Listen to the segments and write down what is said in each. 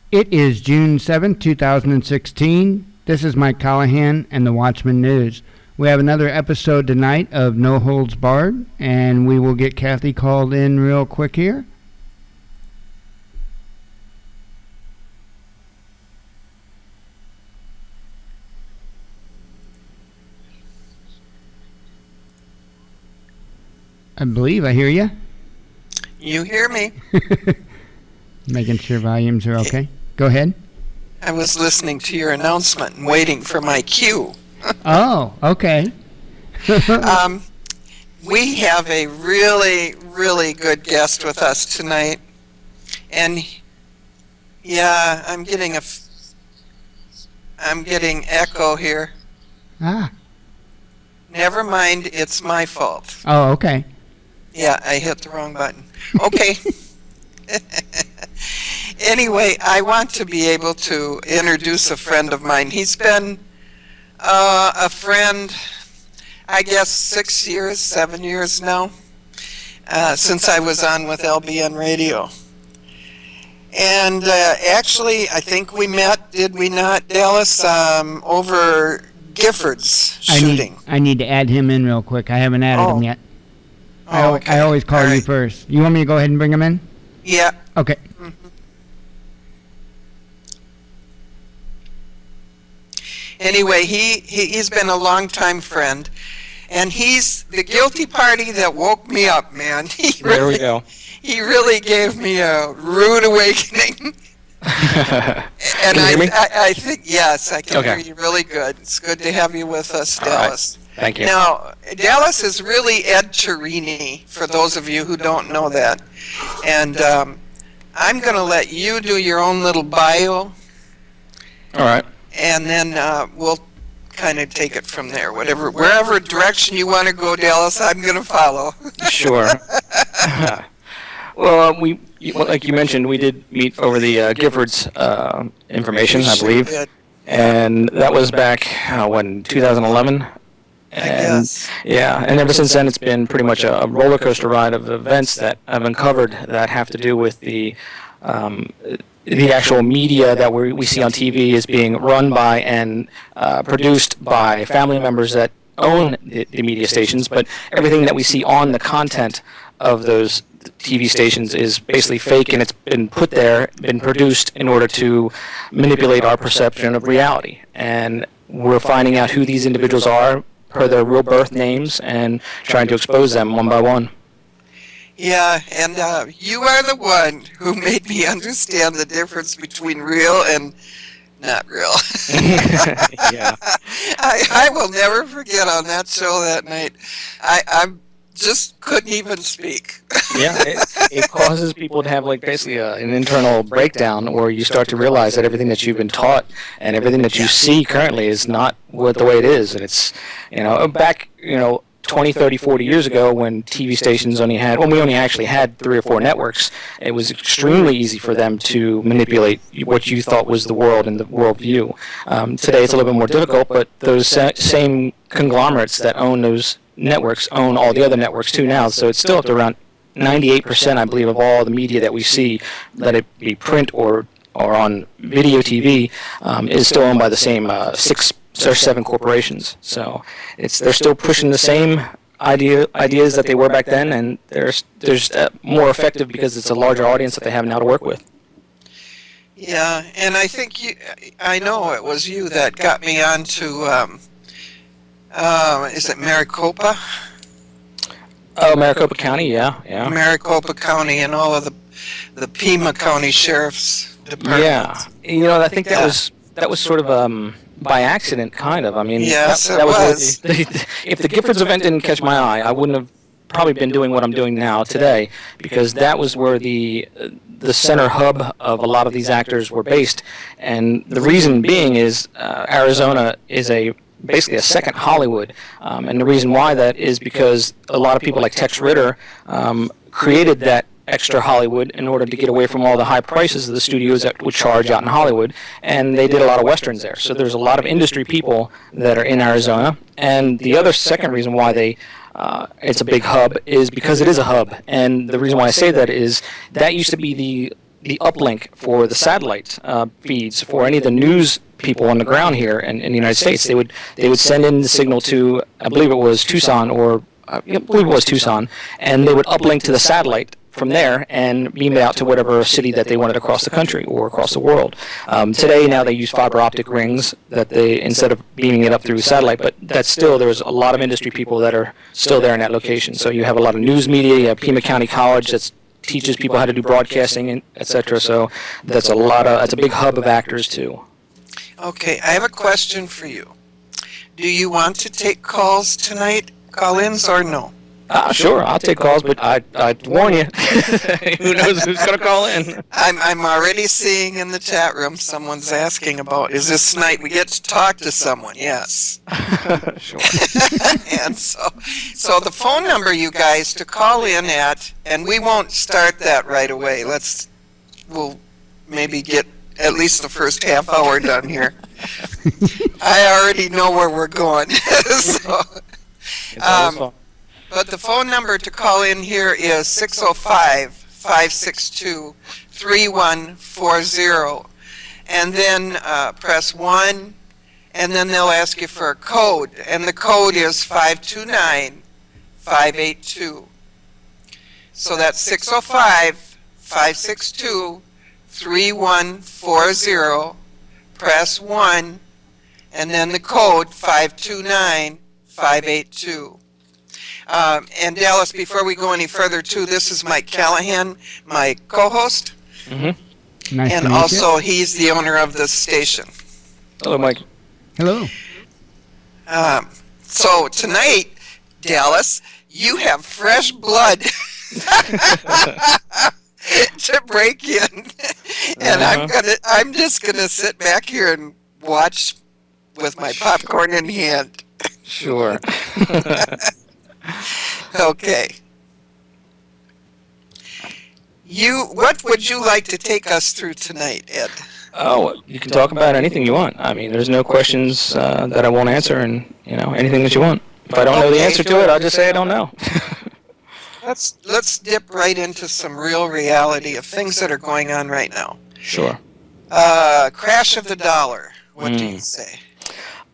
It is June 7th, 2016. This is Mike Callahan and the Watchman News. We have another episode tonight of No Holds Barred, and we will get Kathy called in real quick here. I believe I hear you. You hear me? Making sure volumes are okay. Go ahead. I was listening to your announcement and waiting for my cue. Oh, okay. We have a really, really good guest with us tonight. And yeah, I'm getting echo here. Ah. Never mind, it's my fault. Oh, okay. Yeah, I hit the wrong button. Okay. Anyway, I want to be able to introduce a friend of mine. He's been a friend, I guess, 6 years, 7 years now, since I was on with LBN Radio. And actually, I think we met, did we not, Dallas, over Gifford's shooting. I need to add him in real quick. I haven't added him yet. Okay. I always call you first. You want me to go ahead and bring him in? Yeah. Okay. Mm-hmm. Anyway, he's been a longtime friend, and he's the guilty party that woke me up, man. There we go. He really gave me a rude awakening. And I think, yes, I can hear you really good. It's good to have you with us, Dallas. Right. Thank you. Now, Dallas is really Ed Cherini, for those of you who don't know that. And I'm going to let you do your own little bio. All right. And then we'll kind of take it from there. Wherever direction you want to go, Dallas, I'm going to follow. Sure. Well, like you mentioned, we did meet over the Giffords information, I believe. Did. And that was back, when, 2011? Yes. Yeah, and ever since then it's been pretty much a roller coaster ride of events that I've uncovered that have to do with the actual media that we see on TV is being run by and produced by family members that own the media stations, but everything that we see on the content of those TV stations is basically fake, and it's been put there, been produced in order to manipulate our perception of reality. And we're finding out who these individuals are per their real birth names and trying to expose them one by one. Yeah, and you are the one who made me understand the difference between real and not real. Yeah. I will never forget on that show that night. I just couldn't even speak. Yeah, it causes people to have basically an internal breakdown where you start to realize that everything that you've been taught and everything that you see currently is not the way it is. And it's, back, 20, 30, 40 years ago when TV stations we only actually had 3 or 4 networks, it was extremely easy for them to manipulate what you thought was the world and the worldview. Today it's a little bit more difficult, but those same conglomerates that own those networks own all the other networks too now, so it's still up to around 98%, I believe, of all the media that we see, let it be print or on video TV, is still owned by the same 6 or 7 corporations. So they're still pushing the same ideas that they were back then, and they're more effective because it's a larger audience that they have now to work with. Yeah, and I think I know it was you that got me onto, is it Maricopa? Oh, Maricopa County, yeah. Maricopa County and all of the Pima County Sheriff's Department. Yeah, I think that was sort of by accident, kind of. I mean, yes, that was. If the Giffords event didn't catch my eye, I wouldn't have probably been doing what I'm doing now today, because that was where the center hub of a lot of these actors were based, and the reason being is Arizona is basically a second Hollywood, and the reason why that is because a lot of people like Tex Ritter created that extra Hollywood in order to get away from all the high prices of the studios that would charge out in Hollywood, and they did a lot of westerns there. So there's a lot of industry people that are in Arizona, and the other second reason why it's a big hub is because it is a hub, and the reason why I say that is that used to be the uplink for the satellite feeds for any of the news people on the ground here in the United States. They would send in the signal to, I believe it was Tucson, or I believe it was Tucson, and they would uplink to the satellite from there and beam it out to whatever city that they wanted across the country or across the world. Today, now they use fiber optic rings that they, instead of beaming it up through satellite, but that's still, there's a lot of industry people that are still there in that location. So you have a lot of news media, you have Pima County College that teaches people how to do broadcasting, and et cetera. So that's a big hub of actors too. Okay, I have a question for you. Do you want to take calls tonight, call-ins, or no? Sure, I'll take calls, but I'd warn you. Who knows who's going to call in? I'm already seeing in the chat room someone's asking about, is this night we get to talk to someone? Yes. Sure. And so the phone number, you guys, to call in at, and we won't start that right away. We'll maybe get at least the first half hour done here. I already know where we're going. So, but the phone number to call in here is 605-562-3140. And then press 1, and then they'll ask you for a code. And the code is 529582. So that's 605-562-3140. Press 1, and then the code 529582. And Dallas, before we go any further, too, this is Mike Callahan, my co-host. Mm-hmm. Nice And to meet also, he's the owner of this station. Hello, Mike. Hello. So tonight, Dallas, you have fresh blood to break in, and I'm just gonna sit back here and watch with my popcorn in hand. Sure. Okay. What would you like to take us through tonight, Ed? Oh, you can talk about anything you want. I mean, there's no questions that I won't answer, and anything that you want. If I don't know the answer to it, I'll just say I don't know. Let's dip right into some real reality of things that are going on right now. Sure. Crash of the dollar. What do you say?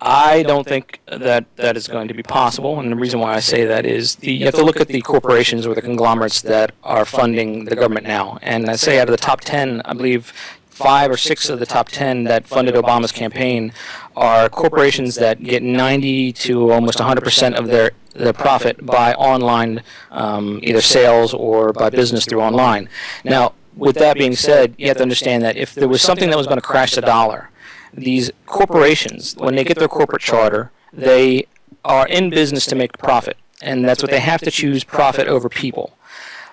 I don't think that is going to be possible, and the reason why I say that is you have to look at the corporations or the conglomerates that are funding the government now. And I say out of the top 10, I believe 5 or 6 of the top 10 that funded Obama's campaign are corporations that get 90 to almost 100% of their profit by online, either sales or by business through online. Now, with that being said, you have to understand that if there was something that was going to crash the dollar, these corporations, when they get their corporate charter, they are in business to make profit, and that's what they have to choose, profit over people.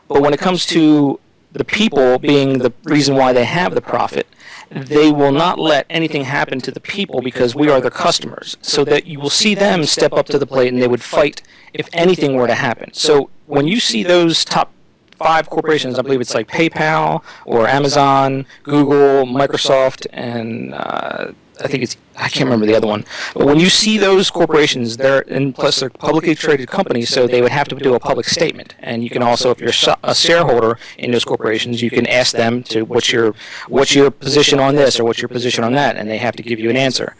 But when it comes to the people being the reason why they have the profit, they will not let anything happen to the people because we are their customers. So that you will see them step up to the plate and they would fight if anything were to happen. So when you see those top 5 corporations, I believe it's like PayPal or Amazon, Google, Microsoft, and I can't remember the other one. But when you see those corporations, plus they're publicly traded companies, so they would have to do a public statement. And you can also, if you're a shareholder in those corporations, you can ask them to what's your position on this or what's your position on that, and they have to give you an answer.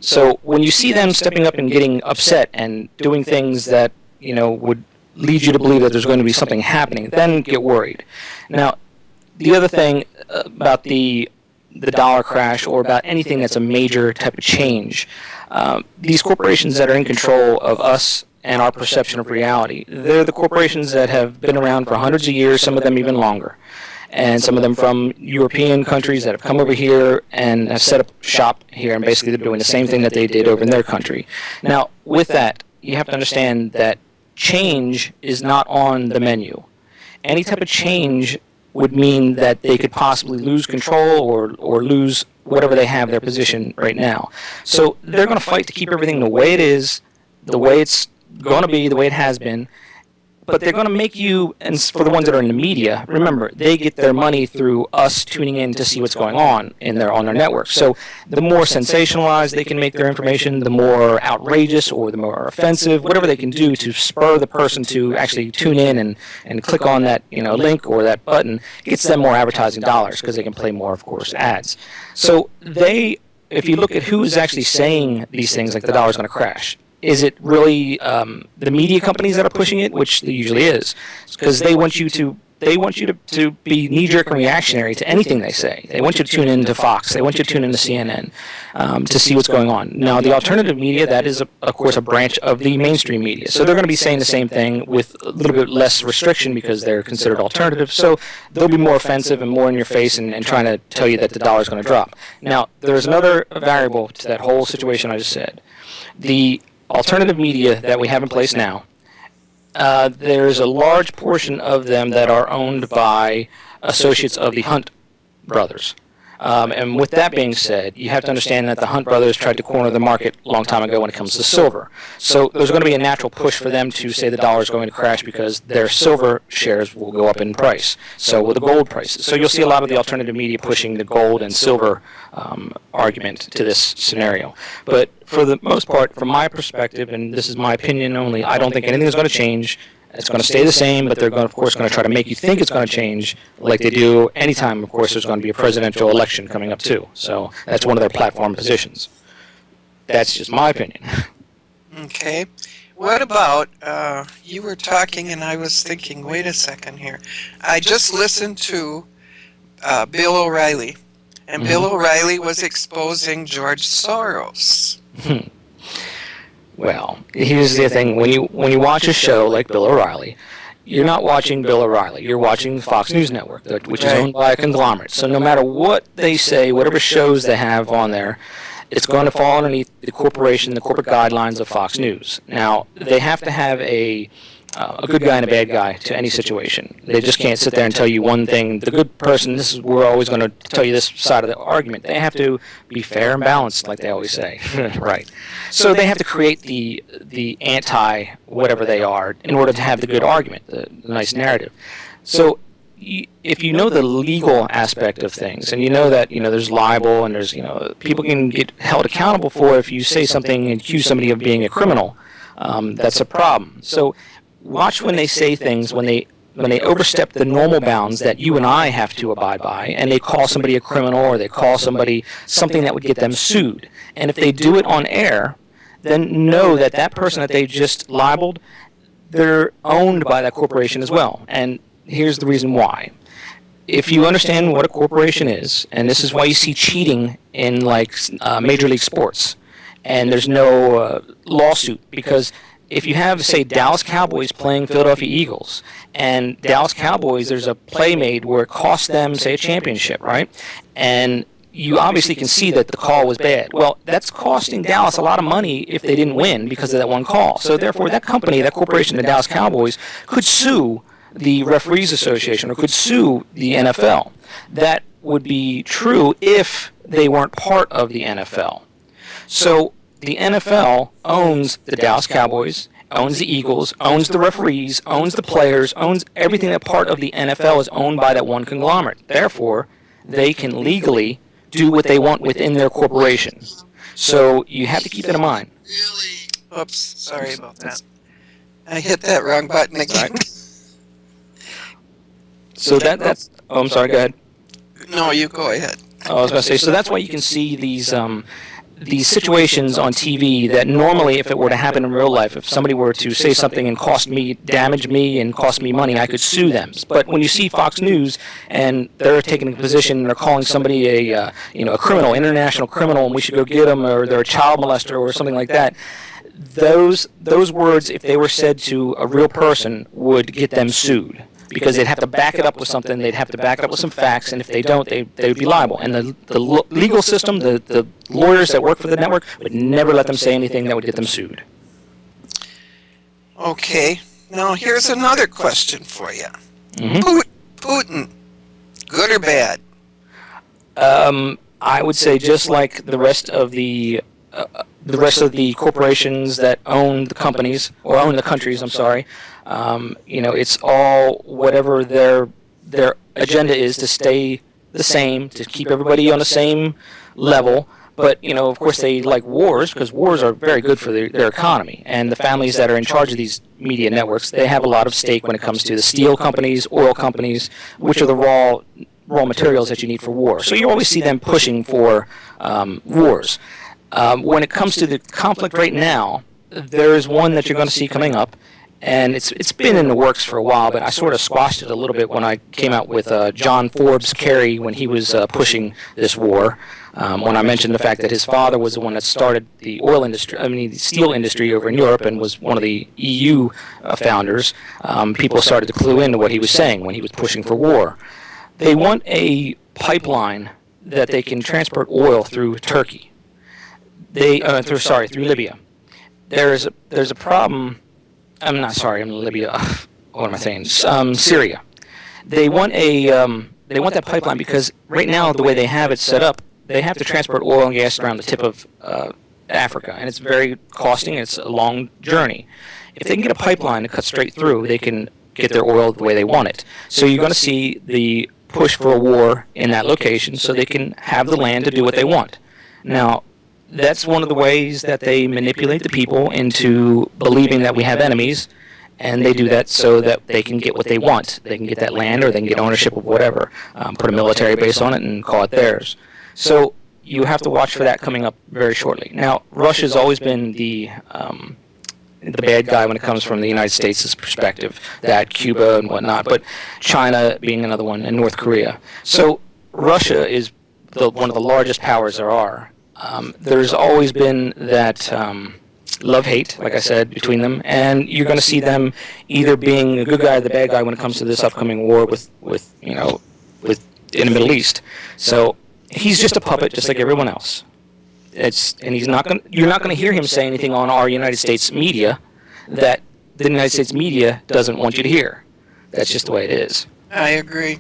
So when you see them stepping up and getting upset and doing things that would lead you to believe that there's going to be something happening, then get worried. Now, the other thing about the dollar crash or about anything that's a major type of change, these corporations that are in control of us and our perception of reality, they're the corporations that have been around for hundreds of years, some of them even longer. And some of them from European countries that have come over here and have set up shop here, and basically they're doing the same thing that they did over in their country. Now, with that, you have to understand that change is not on the menu. Any type of change would mean that they could possibly lose control or lose whatever they have their position right now. So they're going to fight to keep everything the way it is, the way it's going to be, the way it has been, but they're going to make you, and for the ones that are in the media, remember, they get their money through us tuning in to see what's going on on their network. So the more sensationalized they can make their information, the more outrageous or the more offensive, whatever they can do to spur the person to actually tune in and click on that link or that button, gets them more advertising dollars because they can play more, of course, ads. So if you look at who's actually saying these things, like the dollar's going to crash, is it really the media companies that are pushing it, which it usually is, because they want you to be knee-jerk and reactionary to anything they say. They want you to tune in to Fox. They want you to tune in to CNN to see what's going on. Now, the alternative media, that is, of course, a branch of the mainstream media. So they're going to be saying the same thing with a little bit less restriction because they're considered alternative. So they'll be more offensive and more in your face and trying to tell you that the dollar's going to drop. Now, there's another variable to that whole situation I just said. The alternative media that we have in place now, there's a large portion of them that are owned by associates of the Hunt brothers. And with that being said, you have to understand that the Hunt brothers tried to corner the market a long time ago when it comes to silver. So there's going to be a natural push for them to say the dollar is going to crash because their silver shares will go up in price. So will the gold prices. So you'll see a lot of the alternative media pushing the gold and silver argument to this scenario. But for the most part, from my perspective, and this is my opinion only, I don't think anything is going to change. It's going to stay the same, but they're going, of course, going to try to make you think it's going to change, like they do anytime, of course, there's going to be a presidential election coming up, too. So that's one of their platform positions. That's just my opinion. Okay. What about, you were talking and I was thinking, wait a second here. I just listened to Bill O'Reilly, and Bill O'Reilly was exposing George Soros. Well, here's the thing. When you watch a show like Bill O'Reilly, you're not watching Bill O'Reilly. You're watching Fox News Network, which is owned by a conglomerate. So no matter what they say, whatever shows they have on there, it's going to fall underneath the corporation, the corporate guidelines of Fox News. Now, they have to have a good guy and a bad guy to any situation. They just can't sit there and tell you one thing. The good person, we're always going to tell you this side of the argument. They have to be fair and balanced, like they always say. Right. So they have to create the anti-whatever they are in order to have the good argument, the nice narrative. So if you know the legal aspect of things, and you know that there's libel and there's people can get held accountable for if you say something and accuse somebody of being a criminal, that's a problem. So watch when they say things, when they overstep the normal bounds that you and I have to abide by, and they call somebody a criminal or they call somebody something that would get them sued. And if they do it on air, then know that that person that they just libeled, they're owned by that corporation as well. And here's the reason why. If you understand what a corporation is, and this is why you see cheating in like Major League Sports, and there's no lawsuit, because if you have, say, Dallas Cowboys playing Philadelphia Eagles, and Dallas Cowboys, there's a play made where it cost them, say, a championship, right? And you obviously can see that the call was bad. Well, that's costing Dallas a lot of money if they didn't win because of that one call. So therefore, that company, that corporation, the Dallas Cowboys, could sue the Referees Association or could sue the NFL. That would be true if they weren't part of the NFL. So the NFL owns the Dallas Cowboys, owns the Eagles, owns the referees, owns the players, owns everything that part of the NFL is owned by that one conglomerate. Therefore, they can legally do what they want within their corporation. So you have to keep that in mind. Oops, sorry about that. I hit that wrong button again. Right. So that's... Oh, I'm sorry, go ahead. No, you go ahead. I was going to say, so that's why you can see these situations on TV that normally, if it were to happen in real life, if somebody were to say something and damage me and cost me money, I could sue them. But when you see Fox News and they're taking a position and they're calling somebody a criminal, international criminal, and we should go get them, or they're a child molester or something like that, those words, if they were said to a real person, would get them sued. Because they'd have to back it up with something, they'd have to back it up with some facts, and if they don't, they would be liable. And the legal system, the lawyers that work for the network, would never let them say anything that would get them sued. Okay, now here's another question for you. Putin, good or bad? I would say just like the rest of the the rest of the corporations that own the companies, or own the countries, I'm sorry, it's all whatever their agenda is to stay the same, to keep everybody on the same level. But, of course they like wars, because wars are very good for their economy. And the families that are in charge of these media networks, they have a lot of stake when it comes to the steel companies, oil companies, which are the raw materials that you need for war. So you always see them pushing for wars. When it comes to the conflict right now, there is one that you're going to see coming up, and it's been in the works for a while, but I sort of squashed it a little bit when I came out with John Forbes Kerry when he was pushing this war. When I mentioned the fact that his father was the one that started the the steel industry over in Europe and was one of the EU founders, people started to clue into what he was saying when he was pushing for war. They want a pipeline that they can transport oil through Turkey. Through Libya. There's a problem. I'm Libya. What am I saying? Syria. They want that pipeline because right now the way they have it set up, they have to transport oil and gas around the tip of Africa, and it's very costing. It's a long journey. If they can get a pipeline to cut straight through, they can get their oil the way they want it. So you're going to see the push for a war in that location so they can have the land to do what they want. Now, that's one of the ways that they manipulate the people into believing that we have enemies, and they do that so that they can get what they want. They can get that land, or they can get ownership of whatever, put a military base on it and call it theirs. So you have to watch for that coming up very shortly. Now, Russia's always been the bad guy when it comes from the United States' perspective, that Cuba and whatnot, but China being another one, and North Korea. So Russia is one of the largest powers there are. There's always been that love-hate, like I said, between them, and you're going to see them either being the good guy or the bad guy when it comes to this upcoming war with in the Middle East. So he's just a puppet, just like everyone else. You're not going to hear him say anything on our United States media that the United States media doesn't want you to hear. That's just the way it is. I agree.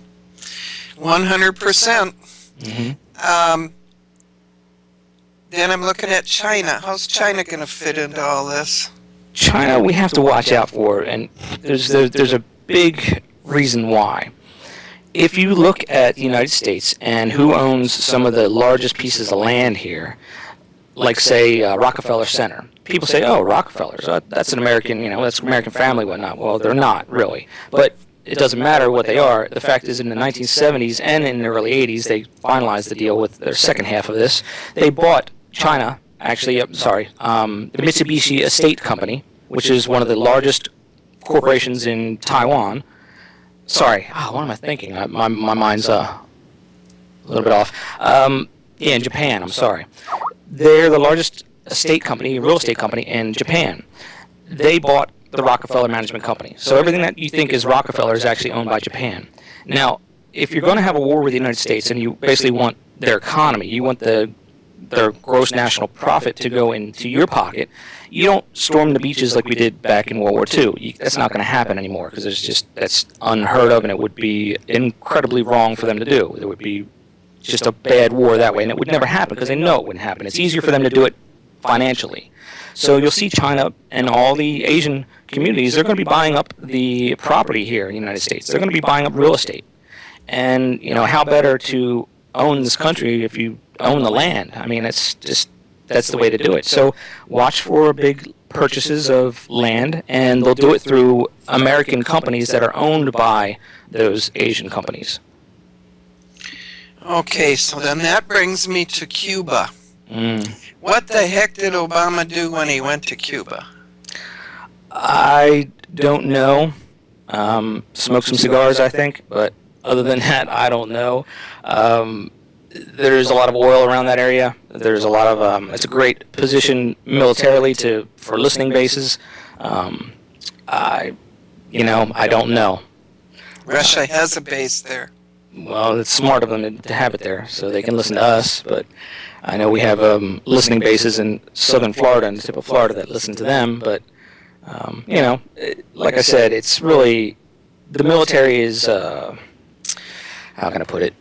100%. Mm-hmm. Then I'm looking at China. How's China going to fit into all this? China, we have to watch out for, and there's a big reason why. If you look at the United States and who owns some of the largest pieces of land here, like say Rockefeller Center, people say, "Oh, Rockefellers, that's an American, that's an American family, whatnot." Well, they're not really, but it doesn't matter what they are. The fact is, in the 1970s and in the early 80s, they finalized the deal with their second half of this. They bought China, the Mitsubishi Estate Company, which is one of the largest corporations in Taiwan. Sorry, what am I thinking? My mind's a little bit off. In Japan, I'm sorry. They're the largest real estate company in Japan. They bought the Rockefeller Management Company. So everything that you think is Rockefeller is actually owned by Japan. Now, if you're going to have a war with the United States and you basically want their economy, you want their gross national profit to go into your pocket, you don't storm the beaches like we did back in World War II. That's not going to happen anymore because that's unheard of, and it would be incredibly wrong for them to do. It would be just a bad war that way, and it would never happen because they know it wouldn't happen. It's easier for them to do it financially. So you'll see China and all the Asian communities, they're going to be buying up the property here in the United States. They're going to be buying up real estate. And, how better to own this country if you own the land? I mean, that's the way to do it. So watch for big purchases of land, and they'll do it through American companies that are owned by those Asian companies. Okay, so then that brings me to Cuba. What the heck did Obama do when he went to Cuba? I don't know. Smoked some cigars, I think, but other than that, I don't know. There's a lot of oil around that area. There's a lot of it's a great position militarily for listening bases. I don't know. Russia has a base there. Well, it's smart of them to have it there so they can listen to us, but I know we have listening bases in southern Florida and the tip of Florida that listen to them, but like I said, it's really, the military is, how can I put it?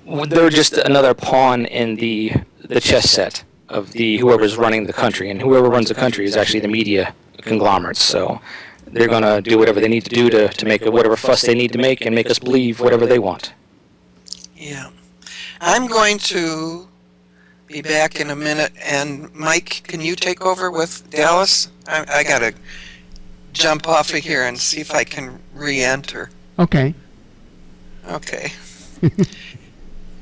They're just another pawn in the chess set of the whoever's running the country, and whoever runs the country is actually the media conglomerates. So they're going to do whatever they need to do to make whatever fuss they need to make and make us believe whatever they want. Yeah. I'm going to be back in a minute, and Mike, can you take over with Dallas? I got to jump off of here and see if I can re-enter. Okay. Okay.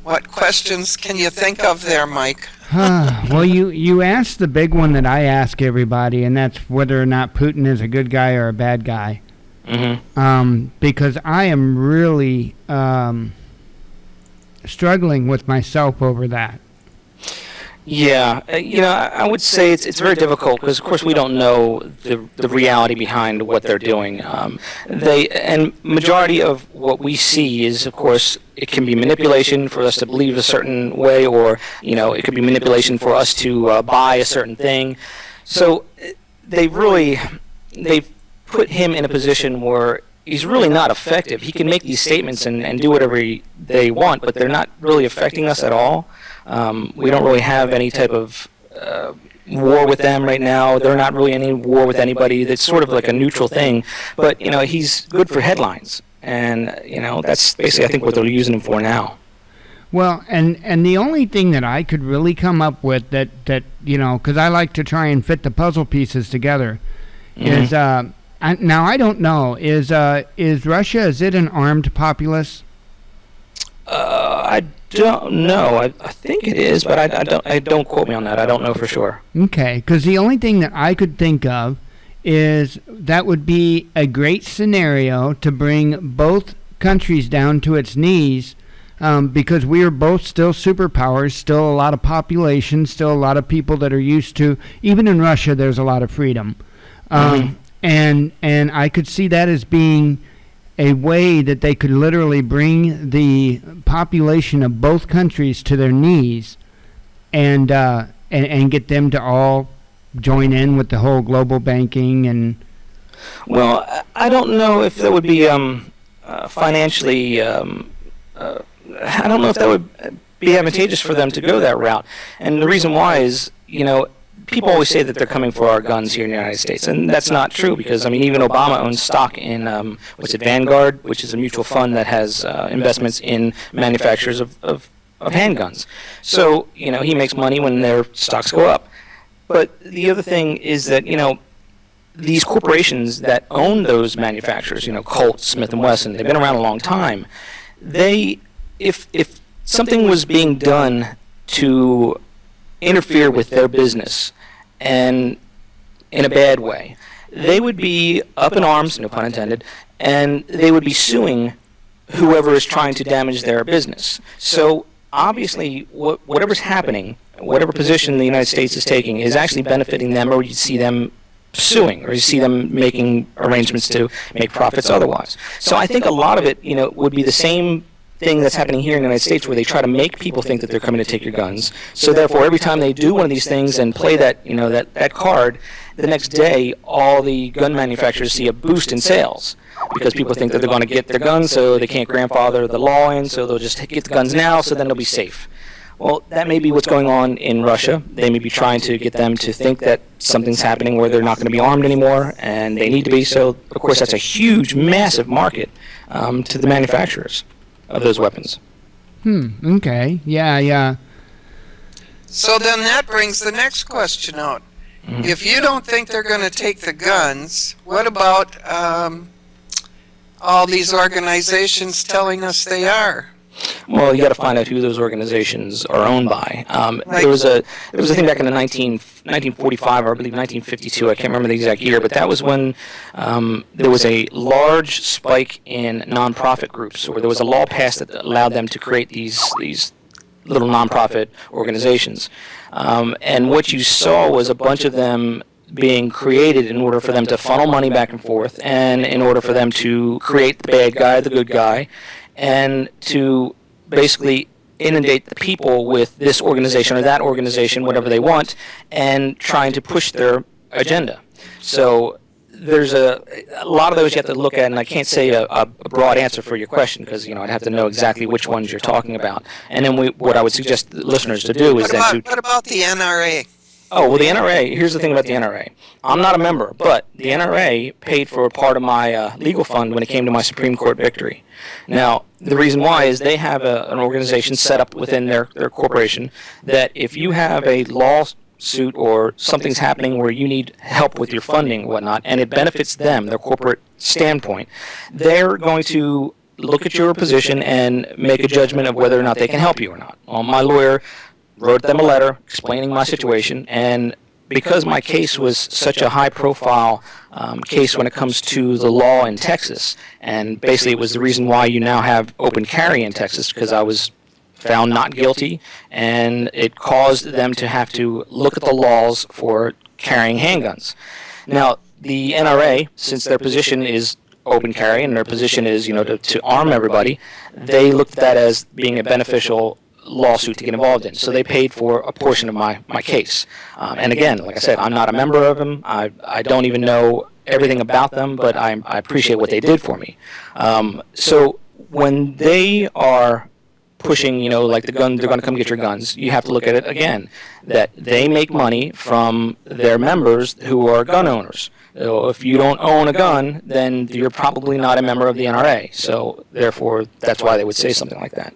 What questions can you think of there, Mike? Well, you asked the big one that I ask everybody, and that's whether or not Putin is a good guy or a bad guy. Mm-hmm. Because I am really struggling with myself over that. Yeah, I would say it's very difficult because, of course, we don't know the reality behind what they're doing. And majority of what we see is, of course, it can be manipulation for us to believe a certain way, or it could be manipulation for us to buy a certain thing. So they've put him in a position where he's really not effective. He can make these statements and do whatever they want, but they're not really affecting us at all. We don't really have any type of war with them right now. They're not really any war with anybody. It's sort of like a neutral thing. But, he's good for headlines. And, that's basically, I think, what they're using him for now. Well, and the only thing that I could really come up with that because I like to try and fit the puzzle pieces together, is, now I don't know, is Russia, is it an armed populace? I don't know. I think it is, but I don't quote me on that. I don't know for sure. Okay, because the only thing that I could think of is that would be a great scenario to bring both countries down to its knees, because we are both still superpowers, still a lot of population, still a lot of people that are used to, even in Russia, there's a lot of freedom. And I could see that as being a way that they could literally bring the population of both countries to their knees and get them to all join in with the whole global banking and... Well, I don't know if that would be financially... I don't know if that would be advantageous for them to go that route. And the reason why is, people always say that they're coming for our guns here in the United States, and that's not true because, even Obama owns stock in, Vanguard, which is a mutual fund that has investments in manufacturers of handguns. So, he makes money when their stocks go up. But the other thing is that, these corporations that own those manufacturers, Colt, Smith & Wesson, they've been around a long time. If something was being done to interfere with their business and in a bad way, they would be up in arms, no pun intended, and they would be suing whoever is trying to damage their business. So obviously whatever's happening, whatever position the United States is taking is actually benefiting them, or you see them suing, or you see them making arrangements to make profits otherwise. So I think a lot of it, would be the same thing that's happening here in the United States, where they try to make people think that they're coming to take your guns. So therefore, every time they do one of these things and play that, that card, the next day, all the gun manufacturers see a boost in sales because people think that they're going to get their guns, so they can't grandfather the law in, so they'll just get the guns now, so then they'll be safe. Well, that may be what's going on in Russia. They may be trying to get them to think that something's happening where they're not going to be armed anymore, and they need to be. So, of course, that's a huge, massive market to the manufacturers of those weapons. Okay. Yeah. So then that brings the next question out. If you don't think they're going to take the guns, what about all these organizations telling us they are? Well, you got to find out who those organizations are owned by. There was a thing back in the 1945, or I believe 1952. I can't remember the exact year, but that was when there was a large spike in nonprofit groups, where there was a law passed that allowed them to create these little nonprofit organizations. And what you saw was a bunch of them being created in order for them to funnel money back and forth, and in order for them to create the bad guy, the good guy, and to basically inundate the people with this organization or that organization, whatever they want, and trying to push their agenda. So there's a lot of those you have to look at, and I can't say a broad answer for your question because I'd have to know exactly which ones you're talking about. And then what I would suggest the listeners to do is What about the NRA? Oh, well, the NRA, here's the thing about the NRA. I'm not a member, but the NRA paid for part of my legal fund when it came to my Supreme Court victory. Now, the reason why is they have an organization set up within their corporation that if you have a lawsuit or something's happening where you need help with your funding and whatnot, and it benefits them, their corporate standpoint, they're going to look at your position and make a judgment of whether or not they can help you or not. Well, my lawyer wrote them a letter explaining my situation, and because my case was such a high-profile case when it comes to the law in Texas, and basically it was the reason why you now have open carry in Texas, because I was found not guilty, and it caused them to have to look at the laws for carrying handguns. Now, the NRA, since their position is open carry and their position is, to arm everybody, they looked at that as being a beneficial lawsuit to get involved in. So they paid for a portion of my case. And again, like I said, I'm not a member of them. I don't even know everything about them, but I appreciate what they did for me. So when they are pushing, like the gun, they're going to come get your guns, you have to look at it again, that they make money from their members who are gun owners. So if you don't own a gun, then you're probably not a member of the NRA. So therefore, that's why they would say something like that.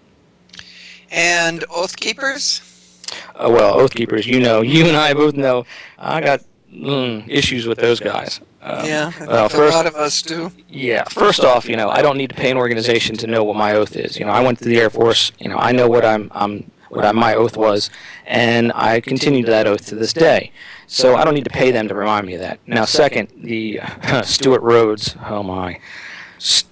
And Oath Keepers? Well, Oath Keepers, you and I both know, I got issues with those guys. Yeah, I think a lot of us do. Yeah, first off, I don't need to pay an organization to know what my oath is. I went to the Air Force. I know what my oath was, and I continue to that oath to this day. So I don't need to pay them to remind me of that. Now, second, the Stuart Rhodes. Oh my,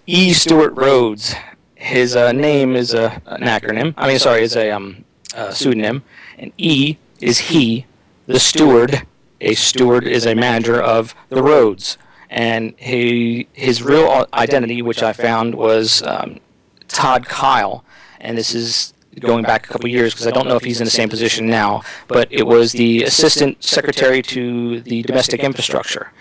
E. Stuart Rhodes. His name is an acronym. Is a pseudonym. And E is he, the steward. A steward is a manager of the roads. And his real identity, which I found, was Todd Kyle. And this is going back a couple years because I don't know if he's in the same position now. But it was the assistant secretary to the domestic infrastructure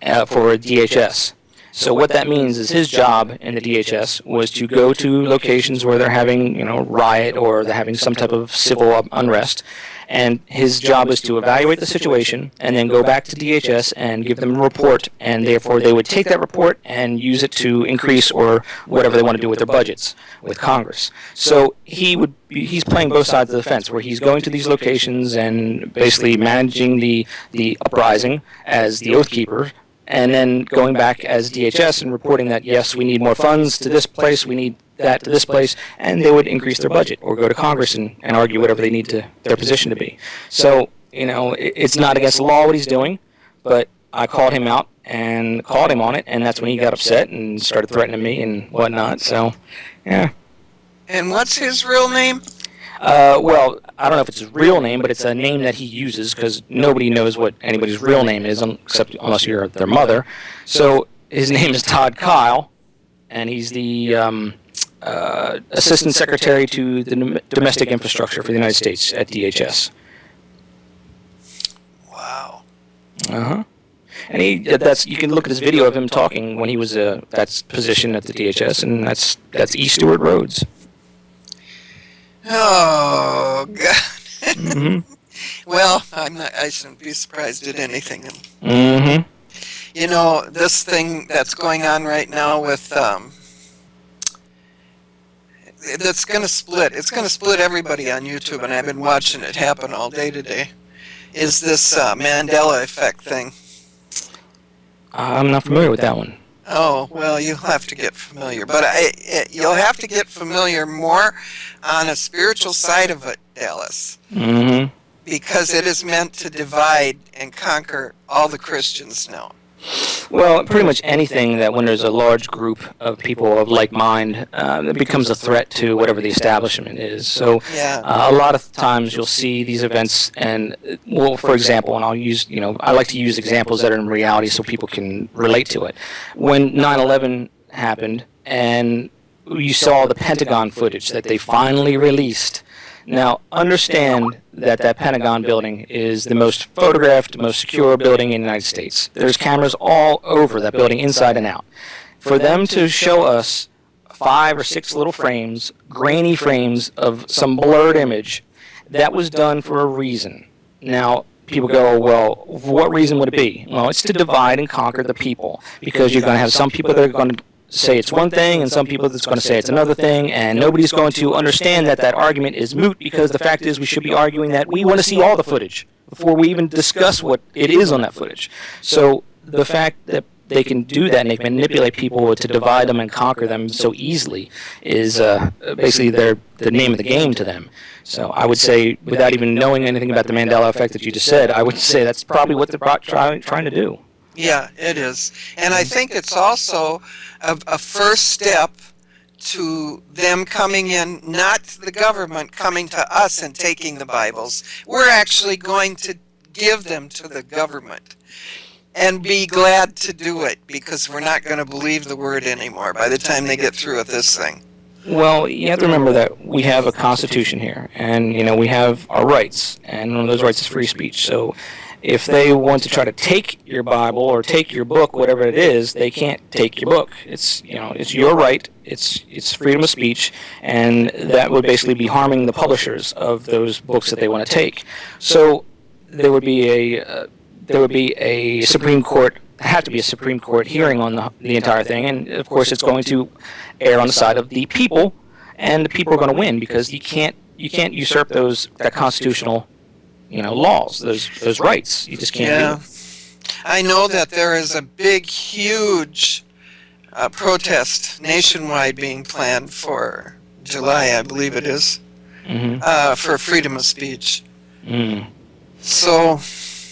for DHS. So what that means is his job in the DHS was to go to locations where they're having, riot or they're having some type of civil unrest, and his job was to evaluate the situation and then go back to DHS and give them a report, and therefore they would take that report and use it to increase or whatever they want to do with their budgets with Congress. So he's playing both sides of the fence, where he's going to these locations and basically managing the uprising as the Oath Keeper, and then going back as DHS and reporting that, yes, we need more funds to this place, we need that to this place, and they would increase their budget or go to Congress and argue whatever they need their position to be. So, it's not against the law what he's doing, but I called him out and called him on it, and that's when he got upset and started threatening me and whatnot, so, yeah. And what's his real name? Well, I don't know if it's his real name, but it's a name that he uses because nobody knows what anybody's real name is except unless you're their mother. So his name is Todd Kyle, and he's the assistant secretary to the domestic infrastructure for the United States at DHS. Wow. Uh-huh. And you can look at his video of him talking when he was that position at the DHS, and that's E. Stuart Rhodes. Oh, God. Mm-hmm. Well, I shouldn't be surprised at anything. Mm-hmm. This thing that's going on right now with, that's going to split. It's going to split everybody on YouTube, and I've been watching it happen all day today, is this Mandela effect thing. I'm not familiar with that one. Oh, well, you'll have to get familiar. But you'll have to get familiar more on a spiritual side of it, Dallas. Mm-hmm. Because it is meant to divide and conquer all the Christians now. Well, pretty much anything that when there's a large group of people of like mind, it becomes a threat to whatever the establishment is. So Yeah. a lot of times you'll see these events, and well, for example, and I'll use, I like to use examples that are in reality so people can relate to it. When 9/11 happened, and you saw the Pentagon footage that they finally released, Now, understand that that Pentagon building is the most photographed, most secure building in the United States. There's cameras all over that building, inside and out. For them to show us 5 or 6 little frames, grainy frames of some blurred image, that was done for a reason. Now, people go, well, what reason would it be? Well, it's to divide and conquer the people, because you're going to have some people that are going to say it's one thing and some people that's going to say it's another thing, and nobody's going to understand that that argument is moot, because the fact is we should be arguing that we want to see all the footage before we even discuss what it is on that footage. So the fact that they can do that and they can manipulate people to divide them and conquer them so easily is basically the name of the game to them. So I would say, without even knowing anything about the Mandela effect that you just said, I would say that's probably what they're trying to do. Yeah, it is. And I think it's also a first step to them coming in, not the government coming to us and taking the Bibles. We're actually going to give them to the government and be glad to do it, because we're not going to believe the word anymore by the time they get through with this thing. Well, you have to remember that we have a constitution here, and we have our rights, and one of those rights is free speech. So if they want to try to take your Bible or take your book, whatever it is, they can't take your book. It's it's your right. It's freedom of speech, and that would basically be harming the publishers of those books that they want to take. So there would be a Supreme Court. Have to be a Supreme Court hearing on the entire thing, and of course it's going to err on the side of the people, and the people are going to win, because you can't usurp that constitutional laws, those rights. You just can't do it. I know that there is a big, huge protest nationwide being planned for July, I believe it is, for freedom of speech. So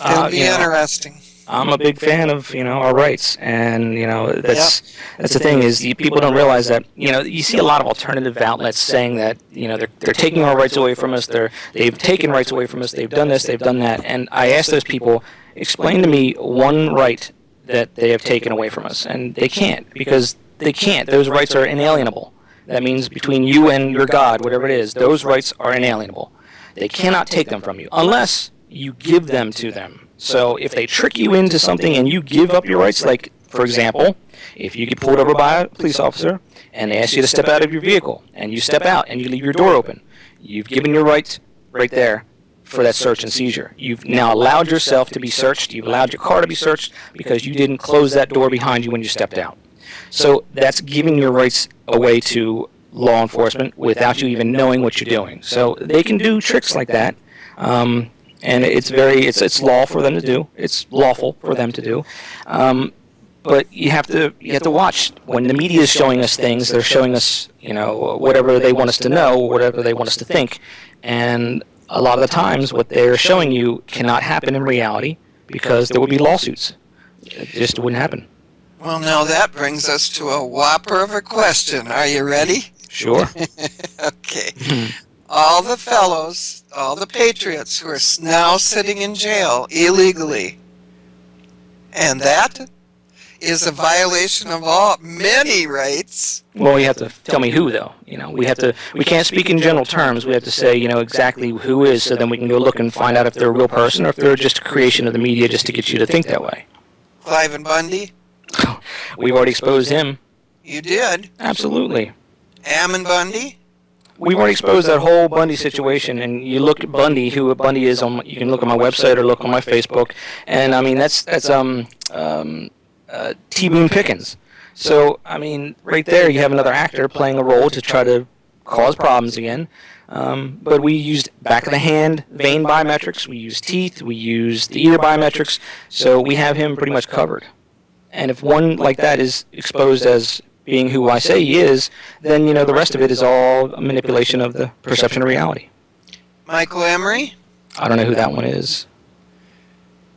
it'll be interesting. I'm a big fan of our rights, and that's the thing is people don't realize that you see a lot of alternative outlets saying that they're taking our rights away from us, they've taken rights away from us, they've done this, they've done that, and I ask those people, explain to me one right that they have taken away from us, and they can't, because they can't. Those rights are inalienable. That means between you and your God, whatever it is, those rights are inalienable. They cannot take them from you unless you give them to them. So if they trick you into something and you give up your rights, like, for example, if you get pulled over by a police officer and they ask you to step out of your vehicle, and you step out and you leave your door open, you've given your right right there for that search and seizure. You've now allowed yourself to be searched. You've allowed your car to be searched because you didn't close that door behind you when you stepped out. So that's giving your rights away to law enforcement without you even knowing what you're doing. So they can do tricks like that. And it's law for them to do. It's lawful for them to do. But you have to watch when the media is showing us things. They're showing us whatever they want us to know, whatever they want us to think, and a lot of the times what they're showing you cannot happen in reality, because there would be lawsuits. It just wouldn't happen. Well, now that brings us to a whopper of a question. Are you ready? Sure. Okay. All the fellows, all the patriots who are now sitting in jail illegally, and that is a violation of many rights. Well, you have to tell me who, though. We can't speak in general terms. We have to say, exactly who is, so then we can go look and find out if they're a real person or if they're just a creation of the media just to get you to think that way. Clive and Bundy? We've already exposed him. You did? Absolutely. Ammon Bundy? We've already exposed that whole Bundy situation, and you look at Bundy, who Bundy is on. You can look on my website or look on my Facebook, and I mean that's T. Boone Pickens. So I mean, right there you have another actor playing a role to try to cause problems again. But we used back of the hand vein biometrics, we used teeth, we used the ear biometrics, so we have him pretty much covered. And if one like that is exposed as being who I say he is, then the rest of it is all a manipulation of the perception of reality. Michael Emery? I don't know who that one is.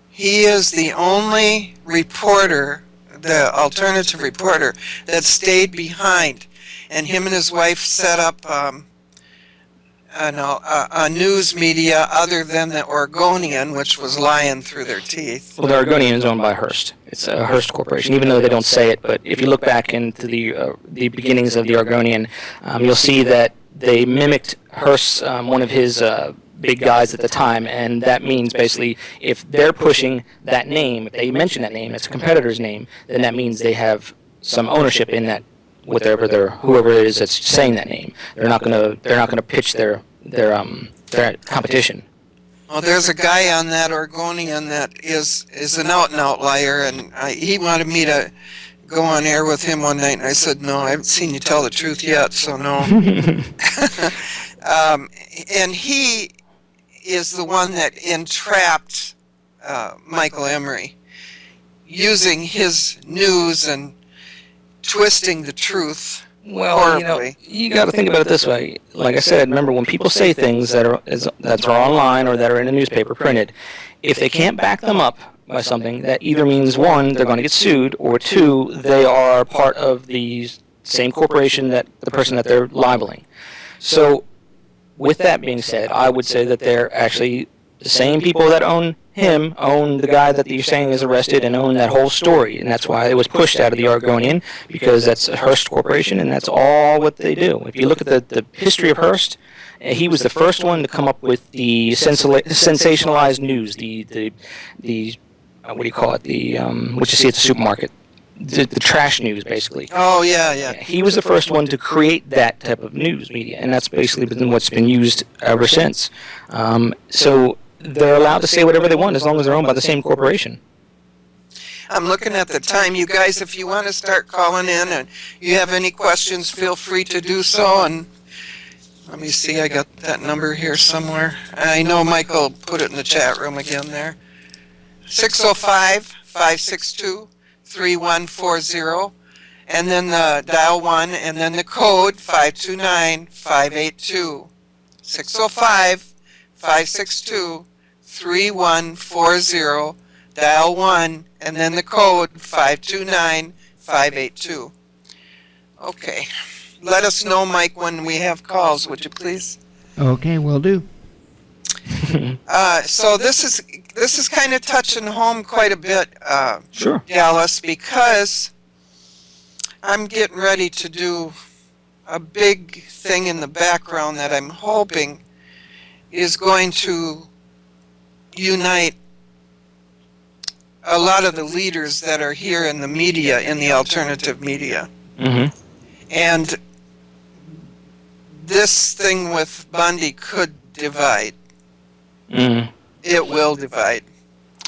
He is the only reporter, the alternative reporter, that stayed behind. And him and his wife set up a news media other than the Oregonian, which was lying through their teeth. Well, the Oregonian is owned by Hearst. It's a Hearst corporation, even though they don't say it. But if you look back into the beginnings of the Oregonian, you'll see that they mimicked Hearst, one of his big guys at the time, and that means basically if they're pushing that name, if they mention that name, it's a competitor's name, then that means they have some ownership in that, whoever it is that's saying that name. They're not gonna pitch their competition. Well, there's a guy on that Oregonian that is an out and outlier, and he wanted me to go on air with him one night, and I said, no, I haven't seen you tell the truth yet, so no. And he is the one that entrapped Michael Emery, using his news and twisting the truth. Well, you got to think about it this way. Like I said, remember, when people say things that are online or that are in a newspaper printed, if they can't back them up by something, that either means, one, they're going to get sued, or two, they are part of the same corporation that the person that they're libeling. So, with that being said, I would say that they're actually the same people that own the guy that you're saying is arrested, and own that whole story. And that's why it was pushed out of the Oregonian, because that's a Hearst corporation, and that's all what they do. If you look at the history of Hearst, he was the first one to come up with the sensationalized news, the what do you call it, what you see at the supermarket. The trash news, basically. Oh, yeah. He was the first one to create that type of news media, and that's basically been what's been used ever since. So they're allowed to say whatever they want as long as they're owned by the same corporation. I'm looking at the time. You guys, if you want to start calling in and you have any questions, feel free to do so. And let me see, I got that number here somewhere. I know Michael put it in the chat room again there. 605-562-3140, and then the dial 1, and then the code 529-582. 605-562-3140, dial 1, and then the code 529-582. Okay. Let us know, Mike, when we have calls, would you please? Okay, will do. So this is kind of touching home quite a bit, Sure. Dallas, because I'm getting ready to do a big thing in the background that I'm hoping is going to unite a lot of the leaders that are here in the media, in the alternative media. Mm-hmm. And this thing with Bundy could divide. Mm-hmm. It will divide.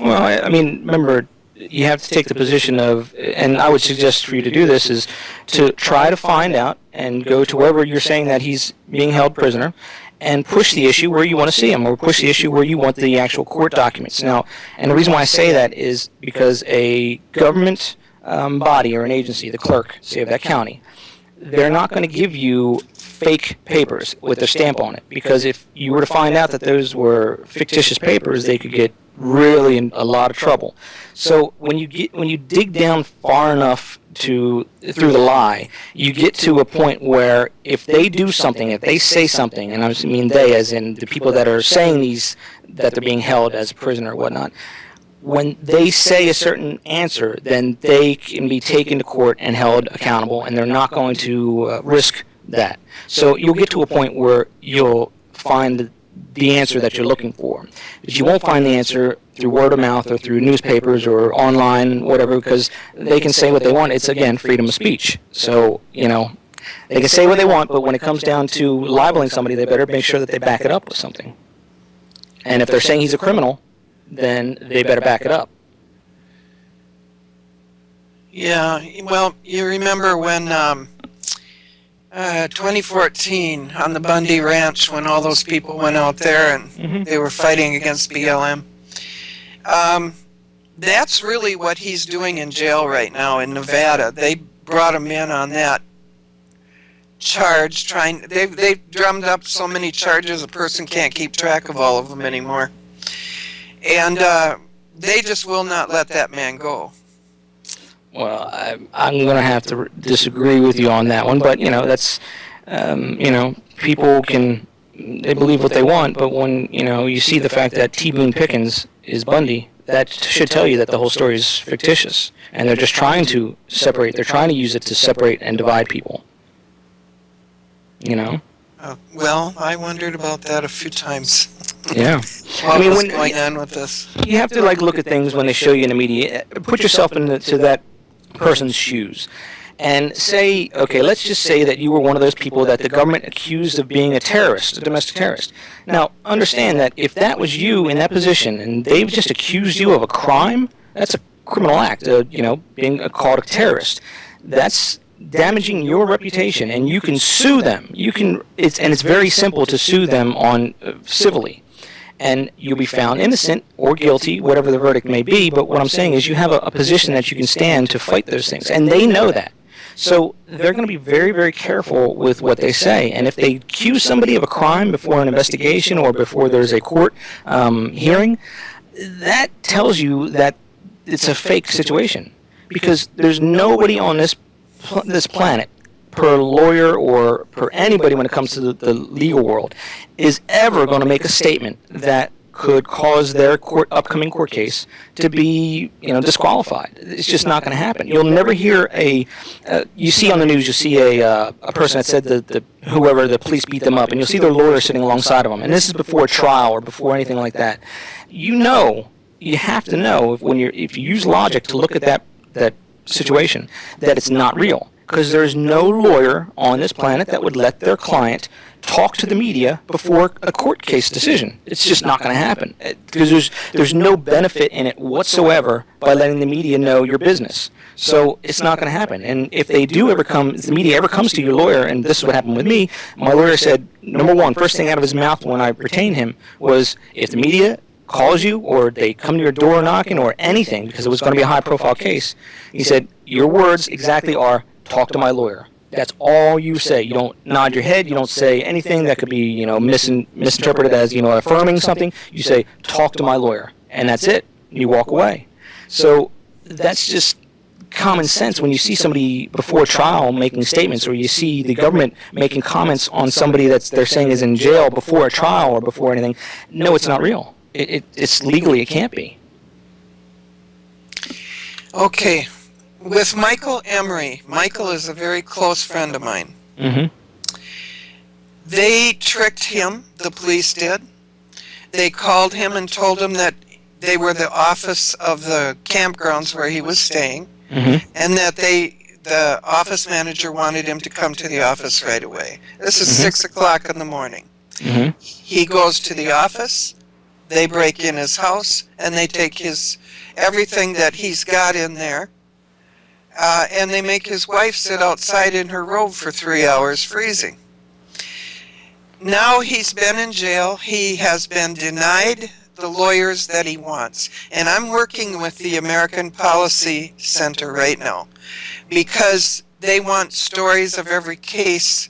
Well, I mean, remember, you have to take the position of, and I would suggest for you to do this, is to try to find out and go to wherever you're saying that he's being held prisoner, and push the issue where you want to see him, or push the issue where you want the actual court documents. Now, and the reason why I say that is because a government body or an agency, the clerk, say of that county, they're not going to give you fake papers with their stamp on it, because if you were to find out that those were fictitious papers, they could get really in a lot of trouble. So when you dig down far enough through the lie, you get to a point where if they do something, if they say something, and I mean they as in the people that are saying these, that they're being held as a prisoner or whatnot, when they say a certain answer, then they can be taken to court and held accountable, and they're not going to risk that. So you'll get to a point where you'll find the answer that you're looking for. But you won't find the answer through word of mouth or through newspapers or online, whatever, because they can say what they want. It's, again, freedom of speech. So, they can say what they want, but when it comes down to libeling somebody, they better make sure that they back it up with something. And if they're saying he's a criminal, then they better back it up. Yeah, well, you remember when 2014 on the Bundy Ranch, when all those people went out there and they were fighting against BLM. That's really what he's doing in jail right now in Nevada. They brought him in on that charge. They've drummed up so many charges a person can't keep track of all of them anymore. And they just will not let that man go. Well, I'm going to have to disagree with you on that one, but, that's, people they believe what they want, but when, you see the fact that T. Boone Pickens is Bundy, that should tell you that the whole story is fictitious, and they're just trying to separate, they're trying to use it to separate and divide people, Well, I wondered about that a few times. Yeah. What was going on with this? You have to like look at things when they show you in the media. Put yourself into that person's shoes. And say, okay, let's just say that you were one of those people that the government accused of being a terrorist, a domestic terrorist. Now, understand that if that was you in that position and they've just accused you of a crime, that's a criminal act, being called a terrorist. That's damaging your reputation, and you can sue them. It's very simple to sue them on civilly. And you'll be found innocent or guilty, whatever the verdict may be. But what I'm saying is you have a position that you can stand to fight those things, and they know that. So they're going to be very, very careful with what they say. And if they accuse somebody of a crime before an investigation or before there's a court hearing, that tells you that it's a fake situation. Because there's nobody on this planet, per lawyer or per anybody when it comes to the legal world, is ever going to make a statement that could cause their upcoming court case to be, disqualified. It's just not going to happen. You'll never hear you see on the news, you see a person that said that the police beat them up, and you'll see their lawyer sitting alongside of them. And this is before a trial or before anything like that. You have to know if you use logic to look at that situation, that it's not real. Because there's no lawyer on this planet that would let their client talk to the media before a court case decision. It's just not going to happen. Because there's no benefit in it whatsoever by letting the media know your business. So it's not going to happen. And if the media ever comes to your lawyer, and this is what happened with me, my lawyer said, number one, first thing out of his mouth when I retained him was, if the media calls you or they come to your door knocking or anything, because it was going to be a high-profile case, he said, your words exactly are, talk to my lawyer. That's all you say. You don't nod your head. You don't say anything that could be, misinterpreted as, affirming something. You say, talk to my lawyer. And that's it. You walk away. So that's just common sense when you see somebody before trial making statements, or you see the government making comments on somebody they're saying is in jail before a trial or before anything. No, it's not real. It's legally, it can't be. Okay. With Michael Emery, Michael is a very close friend of mine. Mm-hmm. They tricked him, the police did. They called him and told him that they were the office of the campgrounds where he was staying, mm-hmm. and that the office manager wanted him to come to the office right away. This is mm-hmm. 6 o'clock in the morning. Mm-hmm. He goes to the office, they break in his house, and they take everything that he's got in there. And they make his wife sit outside in her robe for 3 hours freezing. Now he's been in jail. He has been denied the lawyers that he wants. And I'm working with the American Policy Center right now because they want stories of every case,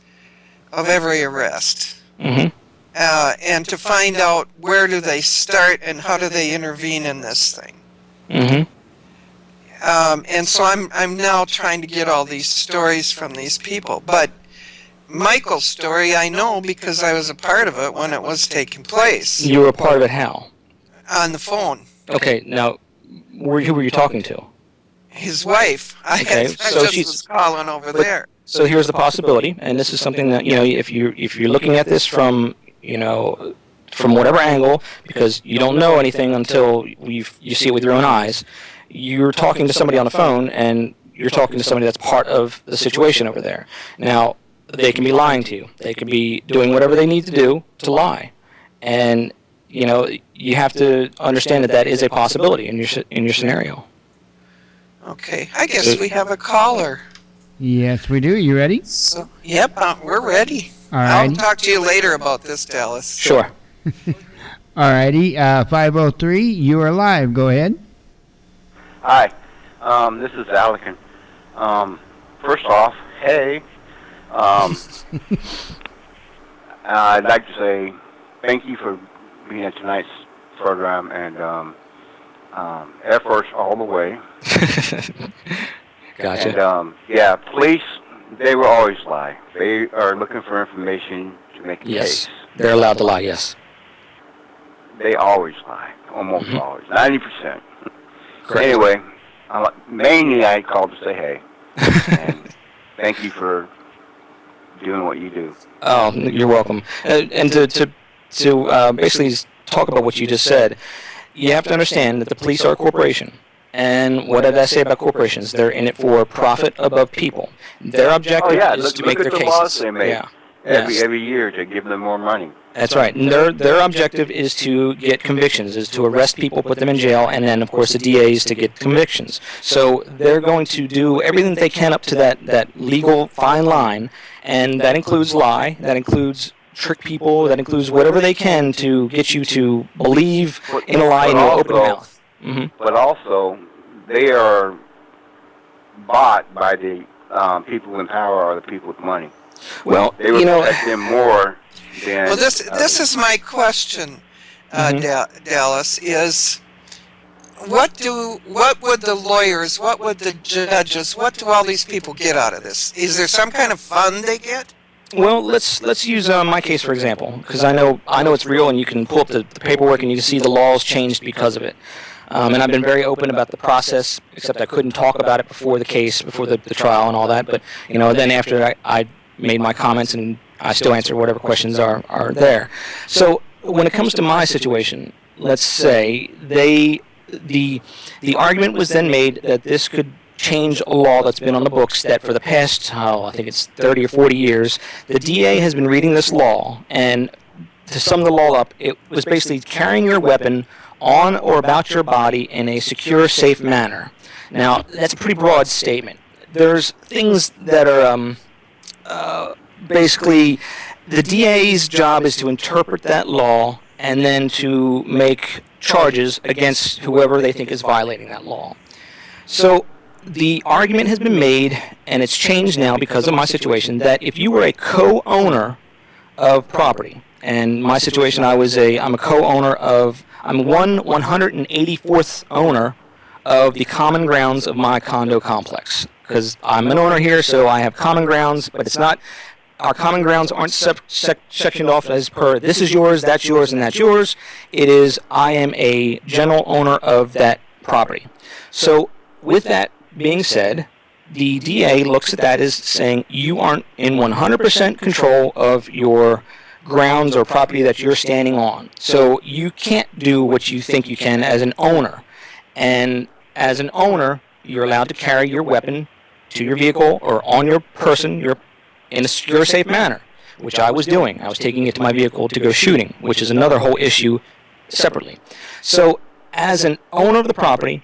of every arrest. Mm-hmm. And to find out where do they start and how do they intervene in this thing. Mm-hmm. And so I'm now trying to get all these stories from these people. But Michael's story I know because I was a part of it when it was taking place. You were a part of it how? On the phone. Okay, now, who were you talking to? His wife. I was calling over there. So here's the possibility, and this is something that, if you're looking at this from whatever angle, because you don't know anything until you see it with your own eyes, you're talking to somebody on the phone, and you're talking to somebody that's part of the situation over there. Now, they can be lying to you. They can be doing whatever they need to do to lie. And, you have to understand that is a possibility in your scenario. Okay, I guess we have a caller. Yes, we do. You ready? So, yep, we're ready. All right. I'll talk to you later about this, Dallas. Sure. All righty. 503, you are live. Go ahead. Hi, this is Alec. First off, hey, I'd like to say thank you for being at tonight's program, and Air Force all the way. Gotcha. And police, they will always lie. They are looking for information to make a Yes, case. they're allowed to lie, yes. They always lie, almost Mm-hmm. always, 90%. Correct. Anyway, mainly I called to say hey, and thank you for doing what you do. Oh, you're welcome. And to basically talk about what you just said, you have to understand that the police are a corporation. And what did I say about corporations? They're in it for profit above people. Their objective is to make their cases. Look at the laws they make Yes. every year to give them more money. That's right. And their objective is to get convictions, is to arrest people, put them in jail, and then, of course, the DAs to get convictions. So they're going to do everything they can up to that legal fine line, and that includes lie, that includes trick people, that includes whatever they can to get you to believe in a lie in your open mouth. Mm-hmm. But also, they are bought by the people in power or the people with money. Well, they would protect them more than... Well, this is my question, Dallas, is what would the lawyers, what would the judges, what do all these people get out of this? Is there some kind of fund they get? Well, let's use my case for example, because I know it's real, and you can pull up the paperwork and you can see the laws changed because of it. And I've been very open about the process, except I couldn't talk about it before the case, before the trial and all that. But then after I made my comments, and I still answer whatever questions are there. So when it comes to my situation, let's say the argument was then made that this could change a law that's been on the books that for the past, I think it's 30 or 40 years, the DA has been reading this law, and to sum the law up, it was basically carrying your weapon on or about your body in a secure, safe manner. Now, that's a pretty broad statement. There's things that are basically the DA's job is to interpret that law and then to make charges against whoever they think is violating that law. So the argument has been made, and it's changed now because of my situation, that if you were a co-owner of property, and my situation, I'm a co-owner of, I'm 184th owner of the common grounds of my condo complex. Because I'm an owner here, so I have common grounds, but it's not, our common grounds aren't sectioned off as per, this is yours, and that's yours. It is, I am a general owner of that property. So with that being said, the DA looks at that as saying you aren't in 100% control of your grounds or property that you're standing on. So you can't do what you think you can as an owner. And as an owner, you're allowed to carry your weapon to your vehicle or on your person, you're in a secure, safe manner, which I was doing. I was taking it to my vehicle to go shooting, which is another whole issue separately. So as an owner of the property,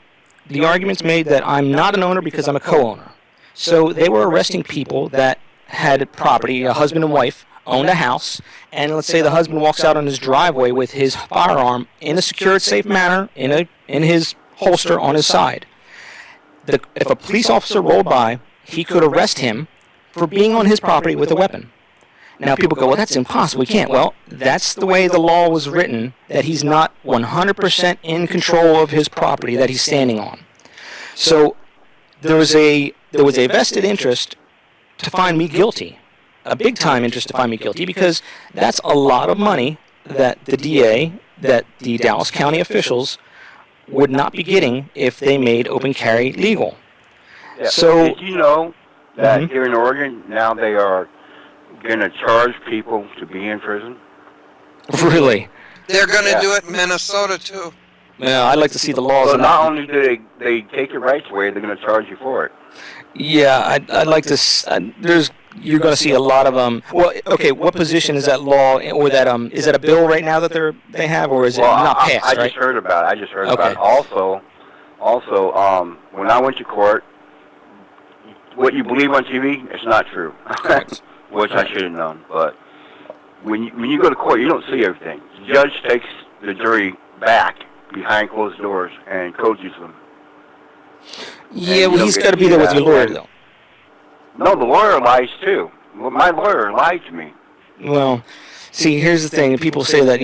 the argument's made that I'm not an owner because I'm a co-owner. So they were arresting people that had property, a husband and wife, owned a house, and let's say the husband walks out on his driveway with his firearm in a secure, safe manner, in his holster on his side. If a police officer rolled by, he could arrest him for being on his property with a weapon. Now people go, well, that's impossible, we can't. Well, that's the way the law was written, that he's not 100% in control of his property that he's standing on. So there was a vested interest to find me guilty, a big time interest to find me guilty, because that's a lot of money that the DA, that the Dallas County officials would not be getting if they made open carry legal. Yeah. So, did you know that here in Oregon, now they are going to charge people to be in prison? Really? They're going to do it in Minnesota, too. Yeah, I'd like to see the laws. So not only do they take your rights away, they're going to charge you for it. Yeah, I'd like to. You're going to see a lot of Well, okay, what position is that law, or that is that a bill right now that they have, or is it not passed? I just heard about it. Also, when I went to court, what you believe on TV, it's not true. Correct. Which I should have known. But when you go to court, you don't see everything. The judge takes the jury back behind closed doors and coaches them. Yeah, well, he's got to be there with your lawyer, though. No, the lawyer lies too. Well, my lawyer lied to me. Well, see, here's the thing. People say that,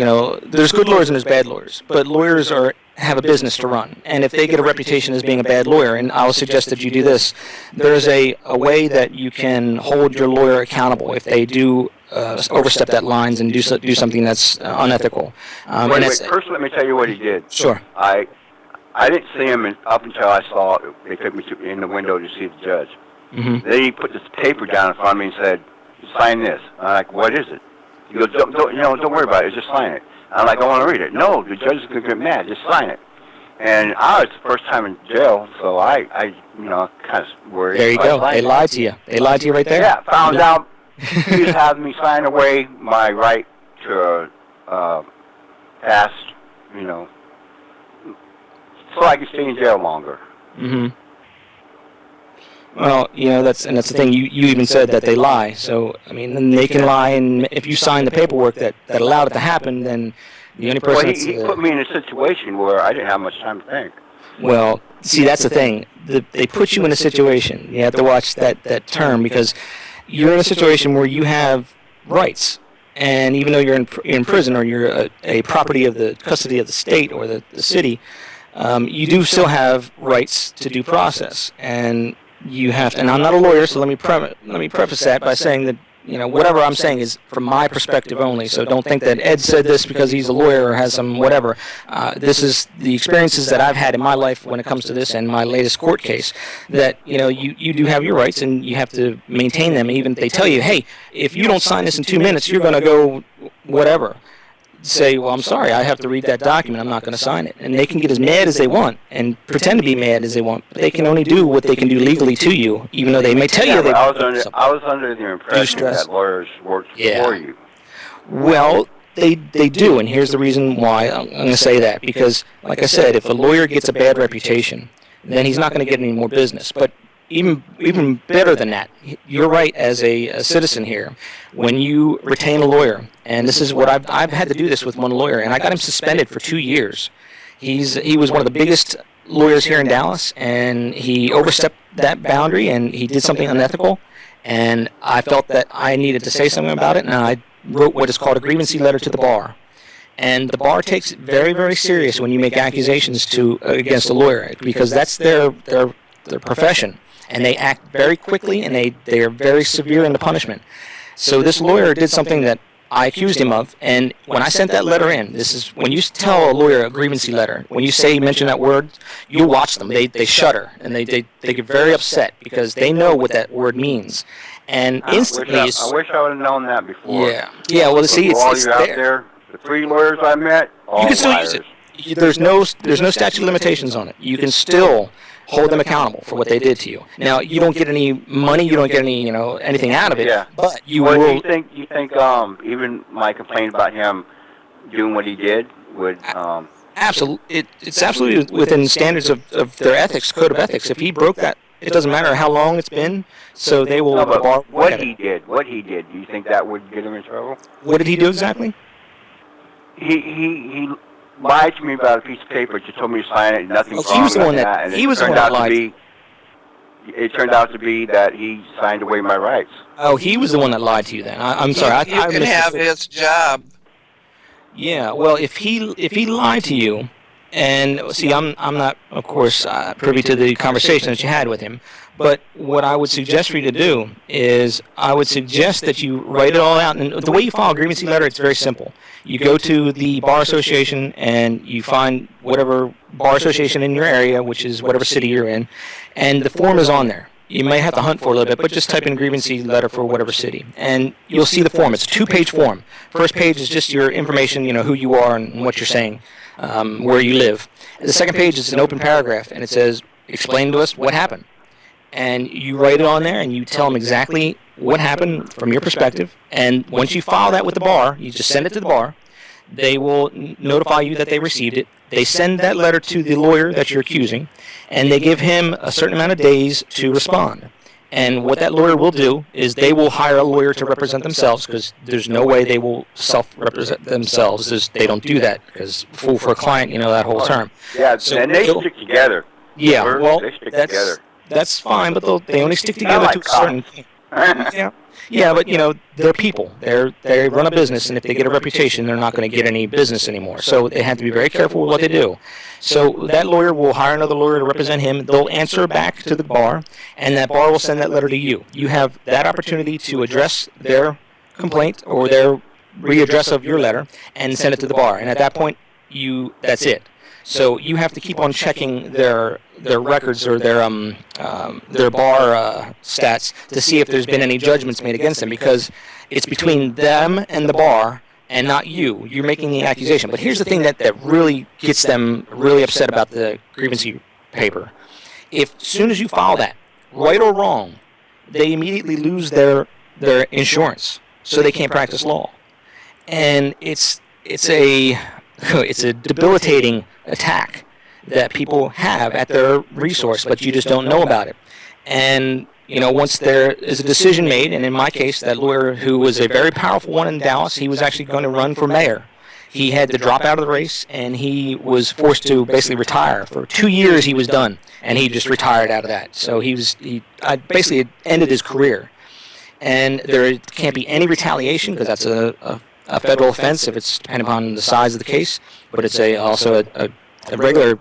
there's good lawyers and there's bad lawyers. But lawyers have a business to run. And if they get a reputation as being a bad lawyer, and I'll suggest that you do this, there's a way that you can hold your lawyer accountable if they do overstep that lines and do something that's unethical. First let me tell you what he did. Sure. I didn't see him up until I saw they took me in the window to see the judge. Mm-hmm. Then he put this paper down in front of me and said, sign this. I'm like, what is it? He goes, don't worry about it. Just sign it. I'm like, I want to read it. No, the judge is going to get mad. Just sign it. And I was the first time in jail, so I kind of worried. There you go. They lied to you. They lied to you right there. Yeah, found out he was having me sign away my right to pass, so I could stay in jail longer. Mm-hmm. Well, that's the thing. You even said that they lie. So, I mean, then they can lie, and if you sign the paperwork that allowed it to happen, then the only person he put me in a situation where I didn't have much time to think. Well, see, that's the thing. They put you in a situation. You have to watch that term, because you're in a situation where you have rights. And even though you're in prison, or you're a property of the custody of the state or the city, you do still have rights to due process. And you have to, and I'm not a lawyer, so let me preface that by saying that whatever I'm saying is from my perspective only. So don't think that Ed said this because he's a lawyer or has some whatever. This is the experiences that I've had in my life when it comes to this, and my latest court case. That you do have your rights, and you have to maintain them. Even if they tell you, hey, if you don't sign this in 2 minutes, you're going to go whatever. Say, well, I'm sorry, I have to read that document, I'm not going to sign it. And they can get as mad as they want and pretend to be mad as they want, but they can only do what they can do legally to you, even though they may tell you they I was under the impression that lawyers worked for you. Well, they do, and here's the reason why I'm going to say that. Because, like I said, if a lawyer gets a bad reputation, then he's not going to get any more business. But even better than that, you're right as a citizen here. When you retain a lawyer, and this is what I've had to do this with one lawyer, and I got him suspended for 2 years. He was one of the biggest lawyers here in Dallas, and he overstepped that boundary, and he did something unethical, and I felt that I needed to say something about it, and I wrote what is called a grievancy letter to the bar. And the bar takes it very, very serious when you make accusations against a lawyer, because that's their profession. And they act very quickly, and they are very severe in the punishment. So this lawyer did something that I accused him of, and when I sent that letter in, this is when you tell a lawyer a grievancy letter, when you mention that word, you watch them. They shudder, and they get very upset, because they know what that word means. And instantly, I wish I would have known that before. Yeah. Well, see, it's out there. The 3 lawyers I met, all you can still liars. use it. There's no statute of limitations on it. You can still hold them accountable for what they did to you. Now, you don't get any money, you don't get any, anything out of it. Yeah. But you will. will. You think even my complaint about him doing what he did would? Absolutely, it's absolutely within standards of their ethics, code of ethics. If he broke that, it doesn't matter how long it's been. So they will. No, but what he did, do you think that would get him in trouble? What did he do exactly? He lied to me about a piece of paper. Just told me to sign it. Nothing wrong. He was the one that. He was the one that lied. It turned out to be that he signed away my rights. Oh, he was the one that lied to you then. I'm sorry. You can have his job. Yeah. Well, if he lied to you, and see, I'm not, of course, privy to the conversation that you had with him. But what I would suggest for you to do is I would suggest that you write it all out. And the way you file a grievancy letter, it's very simple. You go to the bar association and you find whatever bar association in your area, which is whatever city you're in, and the form is on there. You may have to hunt for a little bit, but just type in grievancy letter for whatever city, and you'll see the form. It's a 2-page form. First page is just your information, who you are and what you're saying, where you live. And the second page is an open paragraph, and it says, explain to us what happened. And you write it on there, and you tell them exactly what happened from your perspective. And once you file that with the bar, you just send it to the bar. They will notify you that they received it. They send that letter to the lawyer that you're accusing, and they give him a certain amount of days to respond. And what that lawyer will do is they will hire a lawyer to represent themselves, because there's no way they will self-represent themselves. They don't do that, because fool for a client, that whole term. Yeah, so and they stick together. Yeah, well, they stick together. That's fine, but they only stick together to a certain point. Yeah, but they're people. They run a business, and if they get a reputation, they're not going to get any business anymore. So they have to be very careful with what they do. So that lawyer will hire another lawyer to represent him. They'll answer back to the bar, and that bar will send that letter to you. You have that opportunity to address their complaint or their readdress of your letter and send it to the bar. And at that point, that's it. So you have to keep on checking their records or their bar stats to see if there's been any judgments made against them, because it's between them and the bar and not you. You're making the accusation. But here's the thing that really gets them really upset about the grievance paper. If as soon as you file that, right or wrong, they immediately lose their insurance, so they can't practice law. And it's a debilitating attack that people have at their resource, but you just don't know about it. And once there is a decision made, and in my case, that lawyer who was a very powerful one in Dallas, he was actually going to run for mayor. He had to drop out of the race, and he was forced to basically retire. For 2 years, he was done, and he just retired out of that. So he basically ended his career. And there can't be any retaliation, because that's a federal offense if it's depending upon the size of the case, but it's also a regular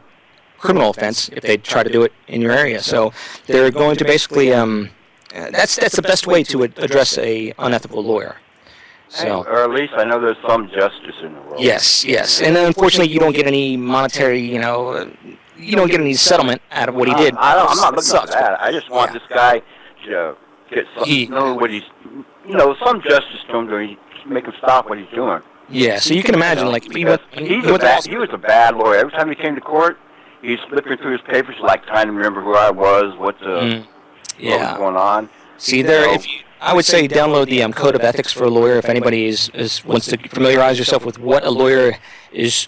criminal offense if they try to do it in your area. So they're going to basically that's the best way to address a unethical lawyer. So, or at least I know there's some justice in the world. Yes, and unfortunately you don't get any monetary, you don't get any settlement out of what he did. I'm not looking for that. I just want this guy to get know what he's, some justice to him to make him stop what he's doing. Yeah, so you can imagine, like, if he was a bad lawyer. Every time he came to court, he's flipping through his papers, like trying to remember who I was, what was going on. See, I would say download the Code of Ethics for a lawyer if anybody wants to familiarize yourself with what a lawyer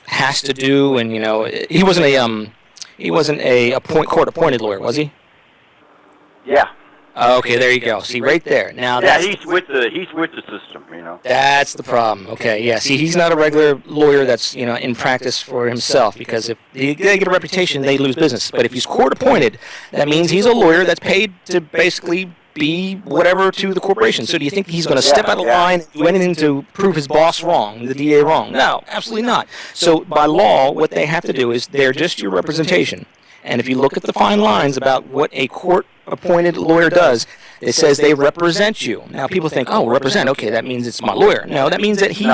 has to do. And he wasn't a court appointed lawyer, was he? Yeah. Okay, there you go. See, right there. Now, he's with the system, That's the problem. Okay, yeah. See, he's not a regular lawyer that's in practice for himself, because if they get a reputation, they lose business. But if he's court appointed, that means he's a lawyer that's paid to basically be whatever to the corporation. So do you think he's going to step out of line and do anything to prove his boss wrong, the DA wrong? No, absolutely not. So by law, what they have to do is they're just your representation. And if you look at the fine lines about what a court-appointed lawyer does, it says they represent you. Now, people think, represent, okay, that means it's my lawyer. No, that means that he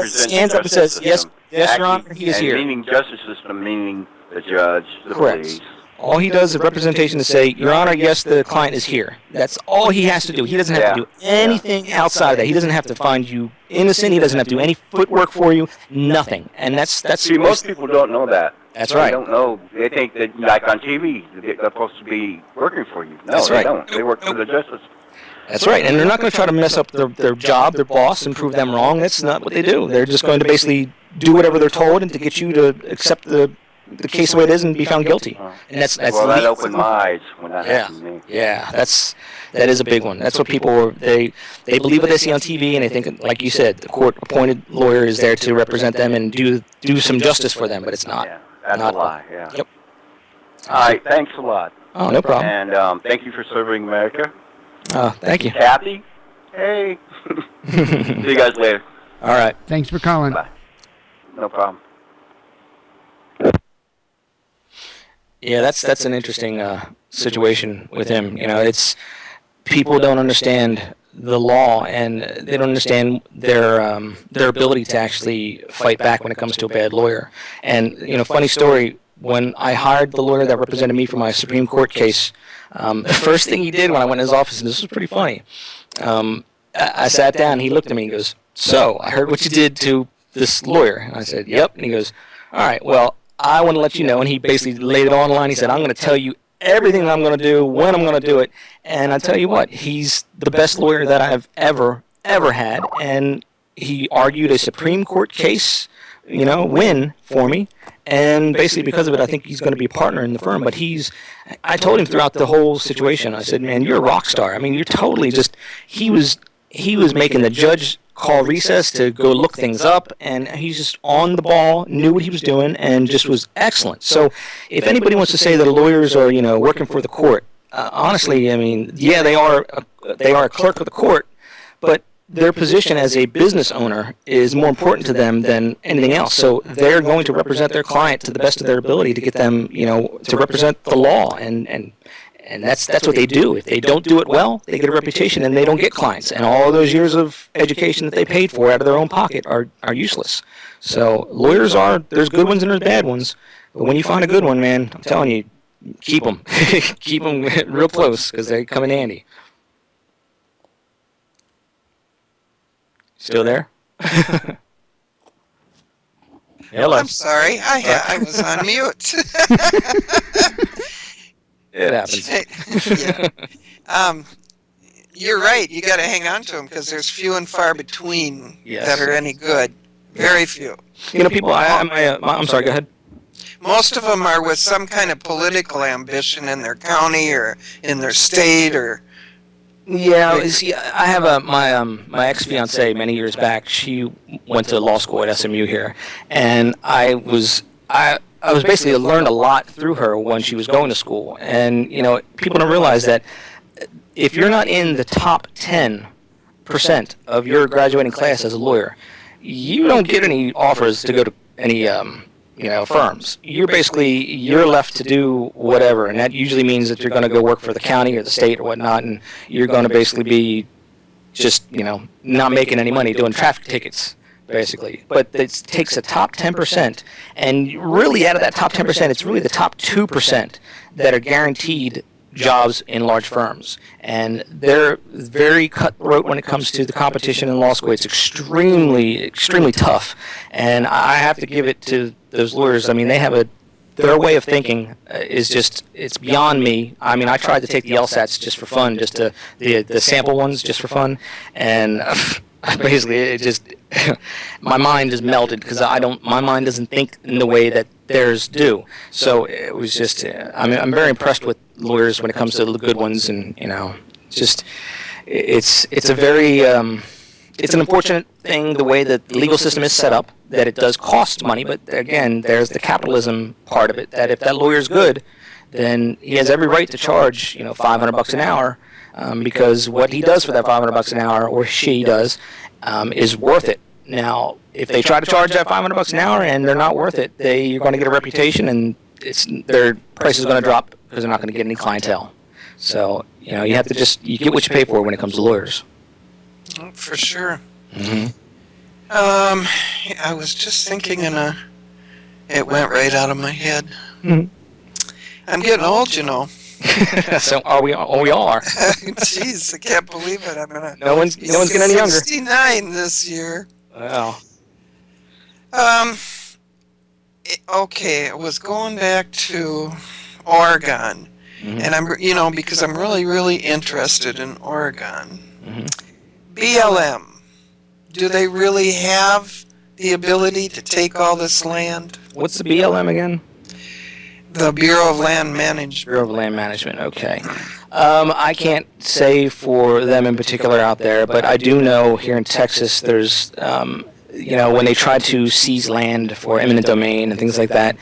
stands up and says, yes, Your Honor, he is here. Meaning justice system, meaning the judge, the police. All he does is representation to say, Your Honor, yes, the client is here. That's all he has to do. He doesn't have to do anything outside of that. He doesn't have to find you innocent. He doesn't have to do any footwork for you. Nothing. And that's. See, most people don't know that. That's right. They don't know. They think that, like on TV, they're supposed to be working for you. No, they don't. They work for the justice. That's right. And they're not going to try to mess up their job, their boss, and prove them wrong. That's not what they do. They're just going to basically do whatever they're told and to get you to accept the case the way it is and be found guilty. And that's that opened my eyes when that happened to me. Yeah, that is a big one. That's what people they believe what they see on TV, and they think, like you said, the court-appointed lawyer is there to represent them and do some justice for them, but it's not. Yeah, that's a lie. Yeah. Yep. All right, thanks a lot. Oh, no problem. And thank you for serving America. Thank you. Kathy, hey. See you guys later. All right. Thanks for calling. Bye. No problem. Yeah, that's an interesting situation with him. It's people don't understand the law, and they don't understand their ability to actually fight back when it comes to a bad lawyer. And funny story, when I hired the lawyer that represented me for my Supreme Court case, the first thing he did when I went in his office, and this was pretty funny, I sat down, and he looked at me and goes, "So, I heard what you did to this lawyer." And I said, "Yep." And he goes, "All right, well, I want to let you know," and he basically laid it on the line. He said, "I'm going to tell you everything that I'm going to do, when I'm going to do it." And I tell you what, he's the best lawyer that I've ever had. And he argued a Supreme Court case, win for me. And basically because of it, I think he's going to be a partner in the firm. But I told him throughout the whole situation, I said, "Man, you're a rock star. I mean, you're totally just," he was making the judge call recess to go look things up, and he's just on the ball, knew what he was doing, and just was excellent. So if anybody wants to say that lawyers are, working for the court, honestly, I mean, yeah, they are a clerk of the court, but their position as a business owner is more important to them than anything else. So they're going to represent their client to the best of their ability to get them, to represent the law and And that's what they do. If they don't do it well, they get a reputation and they don't get clients. And all those years of education that they paid for out of their own pocket are useless. So lawyers there's good ones and there's bad ones. But when you find a good one, man, I'm telling you, keep them. Keep them real close because they come in handy. Still there? Hello. I'm sorry, I was on mute. It happens. Yeah. You're right. You got to hang on to them because there's few and far between that are any good. Very few. You know, people. I'm sorry. Go ahead. Most of them are with some kind of political ambition in their county or in their state or. Yeah, see, I have my ex-fiance many years back. She went to law school at SMU here, and I was basically learned a lot through her when she was going to school. And you know, people don't realize that if you're not in the top 10% of your graduating class as a lawyer, you don't get any offers to go to any firms. You're left to do whatever, and that usually means that you're going to go work for the county or the state or whatnot, and you're going to basically be just not making any money doing traffic tickets, basically. But it takes a top 10%, and really out of that top 10%, it's really the top 2% that are guaranteed jobs in large firms, and they're very cutthroat when it comes to the competition in law school. It's extremely tough, and I have to give it to those lawyers. I mean, they have their way of thinking is just, it's beyond me. I mean, I tried to take the LSATs just for fun, just to the sample ones just for fun, and basically it just my mind is melted because my mind doesn't think in the way that theirs do. So it was just I'm very impressed with lawyers when it comes to the good ones, and just it's a very it's an unfortunate thing the way that the legal system is set up, that it does cost money, but again, there's the capitalism part of it, that if that lawyer's good, then he has every right to charge $500 an hour, because what he does for that $500 an hour, or she does, is worth it. Now, if they try to charge that $500 an hour and they're not worth it, you're going to get a reputation, and their price is going to drop because they're not going to get any clientele. So you have to you get what you pay for when it comes to lawyers. For sure. Mm-hmm. I was just thinking, and it went right out of my head. Mm-hmm. I'm getting old, So we all are. Jeez, I can't believe it. I'm gonna. No one's getting any younger. 69 this year. Wow. Okay, I was going back to Oregon, Mm-hmm. and I'm because I'm really interested in Oregon. Mm-hmm. BLM. Do they really have the ability to take all this land? What's the BLM again? The Bureau of Land Management. Bureau of Land Management, okay. I can't say for them in particular out there, but I do know here in Texas there's, when they try to seize land for eminent domain and things like that,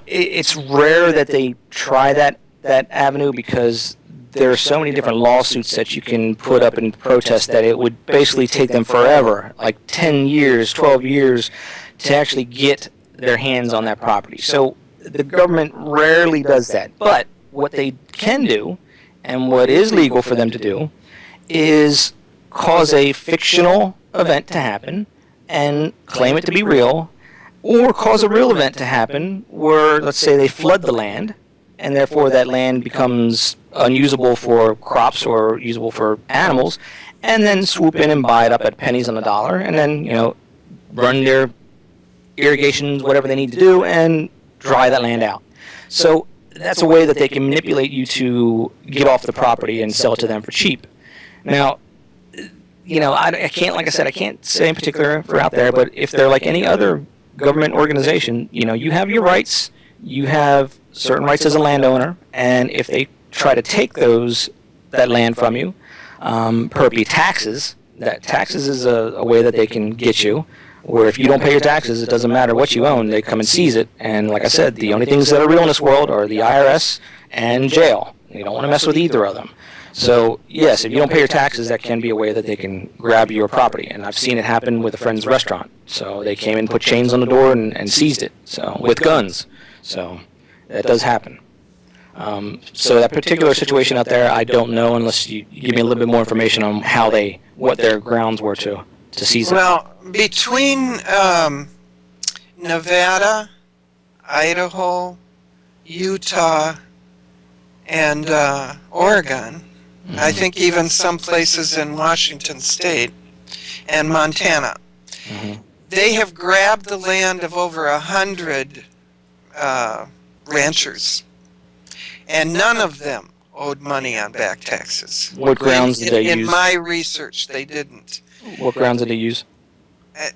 it's rare that they try that avenue because there are so many different lawsuits that you can put up in protest that it would basically take them forever, like 10 years, 12 years, to actually get their hands on that property. So the government rarely does that. But what they can do, and what is legal for them to do, is cause a fictional event to happen and claim it to be real, or cause a real event to happen where, let's say, they flood the land, and therefore that land becomes unusable for crops or usable for animals, and then swoop in and buy it up at pennies on the dollar, and then, run their irrigations, whatever they need to do, and dry that land out. So that's a way that they can manipulate you to get off the property and sell it to them for cheap. Now, I can't, like I said, I can't say in particular for out there, but if they're like any other government organization, you have your rights, you have certain rights as a landowner, and if they try to take that land from you, per taxes, that taxes is a way that they can get you, where if you don't pay your taxes, it doesn't matter what you own, they come and seize it. And like I said, the only things that are real in this world are the IRS and jail. You don't want to mess with either of them. So yes, if you don't pay your taxes, that can be a way that they can grab your property. And I've seen it happen with a friend's restaurant. So they came and put chains on the door and seized it, so with guns. So that does happen. So that particular situation out there, I don't know unless you give me a little bit more information on what their grounds were to seize it. Well, between Nevada, Idaho, Utah, and Oregon, I think even some places in Washington State and Montana, they have grabbed the land of over 100 ranchers, and none of them owed money on back taxes. What grounds did they use? In my research, they didn't. What grounds did they use?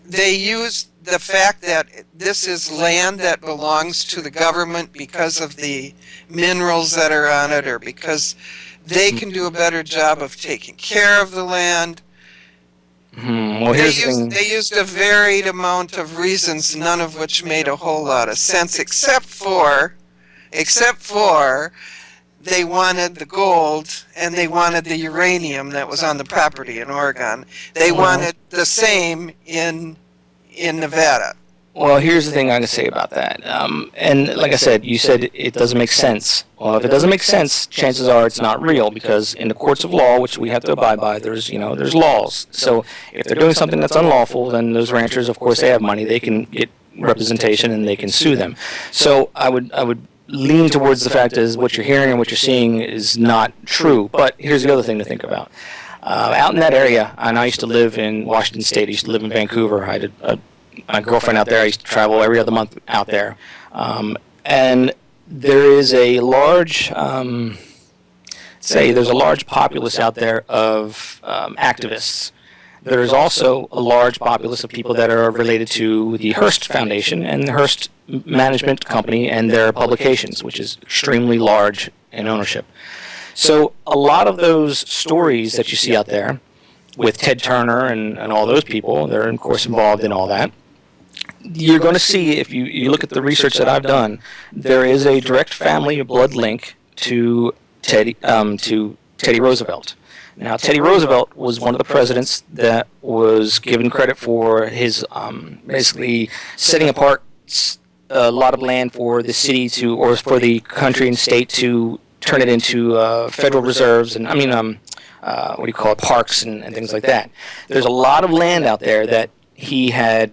They used the fact that this is land that belongs to the government because of the minerals that are on it, or because they can do a better job of taking care of the land. Well, here's the thing. They used a varied amount of reasons, none of which made a whole lot of sense, except for they wanted the gold and they wanted the uranium that was on the property in Oregon. They wanted the same in Nevada. Well, here's the thing I can say about that. And like I said, you said it doesn't make sense. Well, if it doesn't make sense, chances are it's not real, because in the courts of law, which we have to abide by, there's laws. So if they're doing something that's unlawful, then those ranchers, of course, they have money. They can get representation and they can sue them. So I would lean towards the fact is what you're hearing and what you're seeing is not true. But here's the other thing to think about. Out in that area, and I used to live in Washington State. I used to live in Vancouver. I had my girlfriend out there. I used to travel every other month out there. And there is a large, there's a large populace out there of activists. There's also a large populace of people that are related to the Hearst Foundation and the Hearst Management Company and their publications, which is extremely large in ownership. So a lot of those stories that you see out there with Ted Turner and all those people, they're of course involved in all that. You're going to see, if you look at the research that I've done, there is a direct family blood link to Teddy Roosevelt. Now, Teddy Roosevelt was one of the presidents that was given credit for his basically setting apart a lot of land for the city or for the country and state to turn it into federal reserves and parks and things like that. There's a lot of land out there that he had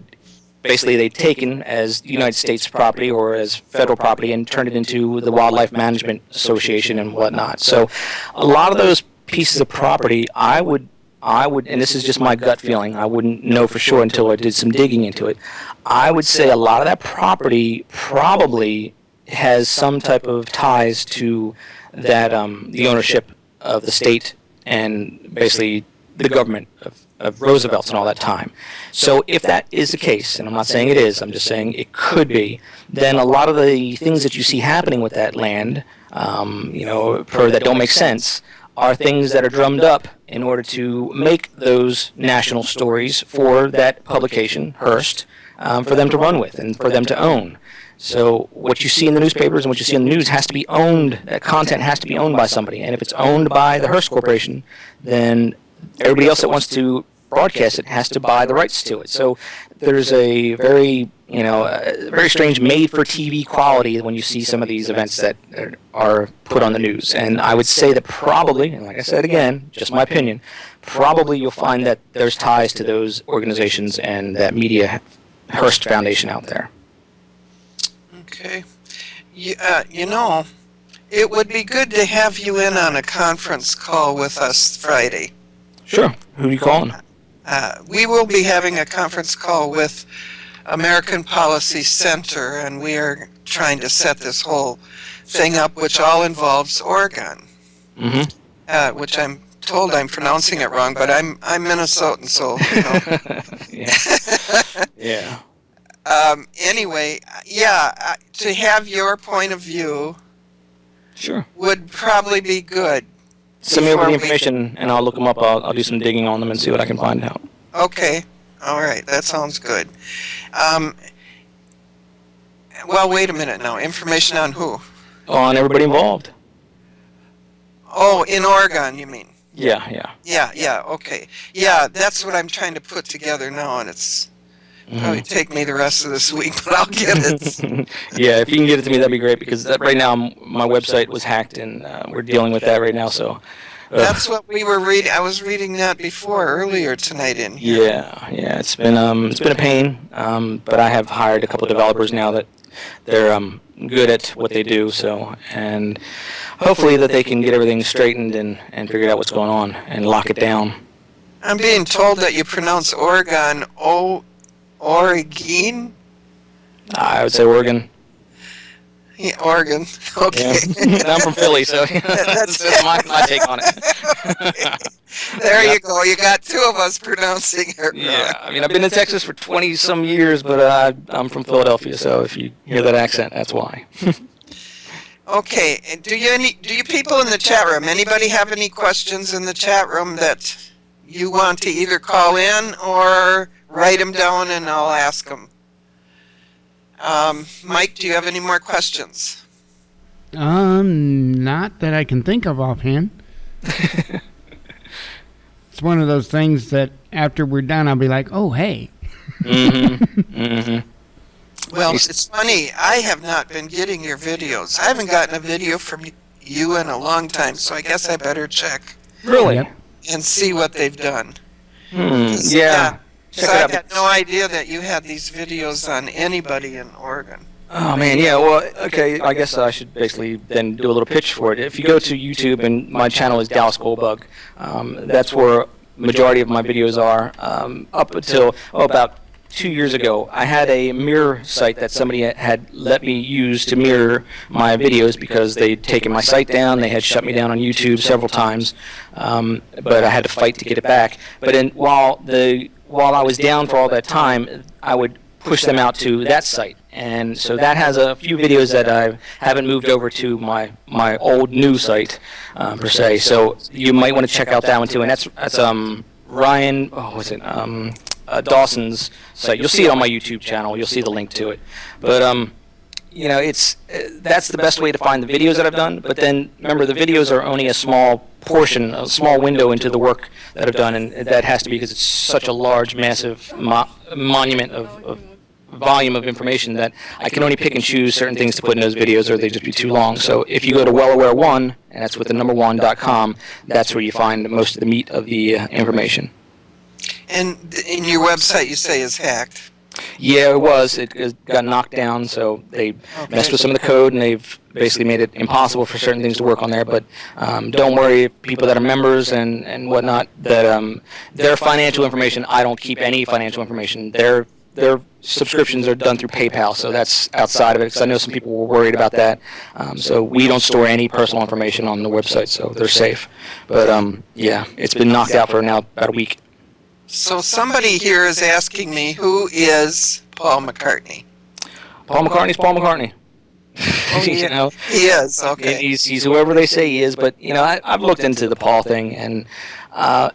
basically they'd taken as United States property or as federal property and turned it into the Wildlife Management Association and whatnot. So a lot of those pieces of property, I would, and this is just my gut feeling, I wouldn't know for sure until I did some digging into it, I would say a lot of that property probably has some type of ties to that, the ownership of the state and basically the government of Roosevelt's and all that time. So if that is the case, and I'm not saying it is, I'm just saying it could be, then a lot of the things that you see happening with that land, that don't make sense, are things that are drummed up in order to make those national stories for that publication, Hearst, for them to run with and for them to own. So what you see in the newspapers and what you see in the news has to be owned, that content has to be owned by somebody. And if it's owned by the Hearst Corporation, then everybody else that wants to broadcast it has to buy the rights to it. So there's a very, very strange made-for-TV quality when you see some of these events that are put on the news. And I would say that probably, and like I said again, just my opinion, probably you'll find that there's ties to those organizations and that media Hearst Foundation out there. Okay. It would be good to have you in on a conference call with us Friday. Sure. Who are you calling? We will be having a conference call with American Policy Center, and we are trying to set this whole thing up, which all involves Oregon. Mm-hmm. Which I'm told I'm pronouncing it wrong, but I'm Minnesotan, so Yeah. Anyway, to have your point of view, sure, would probably be good. Send me over the information, and I'll look them up. I'll do some digging on them and see what I can find out. Okay. All right. That sounds good. Well, wait a minute now. Information on who? On everybody involved. Oh, in Oregon, you mean? Yeah. Yeah, okay. Yeah, that's what I'm trying to put together now, and it's Probably take me the rest of this week, but I'll get it. Yeah, if you can get it to me, that'd be great, because right now my website was hacked, and we're dealing with that right now. So That's what we were reading. I was reading that earlier tonight in here. yeah, it's been a pain, but I have hired a couple of developers now that they're good at what they do. So, and hopefully that they can get everything straightened and figure out what's going on and lock it down. I'm being told that you pronounce Oregon Oregon? I would say Oregon. Yeah, Oregon. Okay. Yeah. I'm from Philly, so that's my take on it. There you go. You got two of us pronouncing it. Yeah, I mean, I've been in Texas for 20-some years, but I'm from Philadelphia, so if you hear that accent, that's why. Okay. And do you people in the chat room, anybody have any questions in the chat room that you want to either call in or write them down and I'll ask them? Mike, do you have any more questions? Not that I can think of offhand. It's one of those things that after we're done, I'll be like, oh, hey. Well, it's funny. I have not been getting your videos. I haven't gotten a video from you in a long time, so I guess I better check. Really? Yep. And see what they've done. Yeah. So I had no idea that you had these videos on anybody in Oregon. Oh, man, yeah, well, okay, I guess I should basically then do a little pitch for it. If you go to YouTube, and my channel is Dallas Goldbug, that's where majority of my videos are. Up until, about 2 years ago, I had a mirror site that somebody had let me use to mirror my videos because they'd taken my site down. They had shut me down on YouTube several times, but I had to fight to get it back. But while I was down for all that time, I would push them out to that site. And so that has a few videos that I haven't moved over to my old new site, per se. So you might want to check out that one too. And that's Ryan, Dawson's site. You'll see it on my YouTube channel. You'll see the link to it. But that's the best way to find the videos that I've done. But then remember, the videos are only a small portion, a small window into the work that I've done, and that has to be because it's such a large, massive monument of volume of information that I can only pick and choose certain things to put in those videos, or they'd just be too long. So if you go to WellAware1, and that's with the number 1.com, that's where you find most of the meat of the information. And in your website, you say is hacked. Yeah, it was. It got knocked down, so they messed with some of the code, and they've basically made it impossible for certain things to work on there. But don't worry, people that are members and whatnot, that their financial information, I don't keep any financial information. Their subscriptions are done through PayPal, so that's outside of it, because I know some people were worried about that. So we don't store any personal information on the website, so they're safe. But yeah, it's been knocked out for now about a week. So somebody here is asking me, who is Paul McCartney? Paul McCartney's Paul McCartney. Oh, You know, he is, okay. he's whoever they say he is. But you know, I've looked into the Paul thing, and they're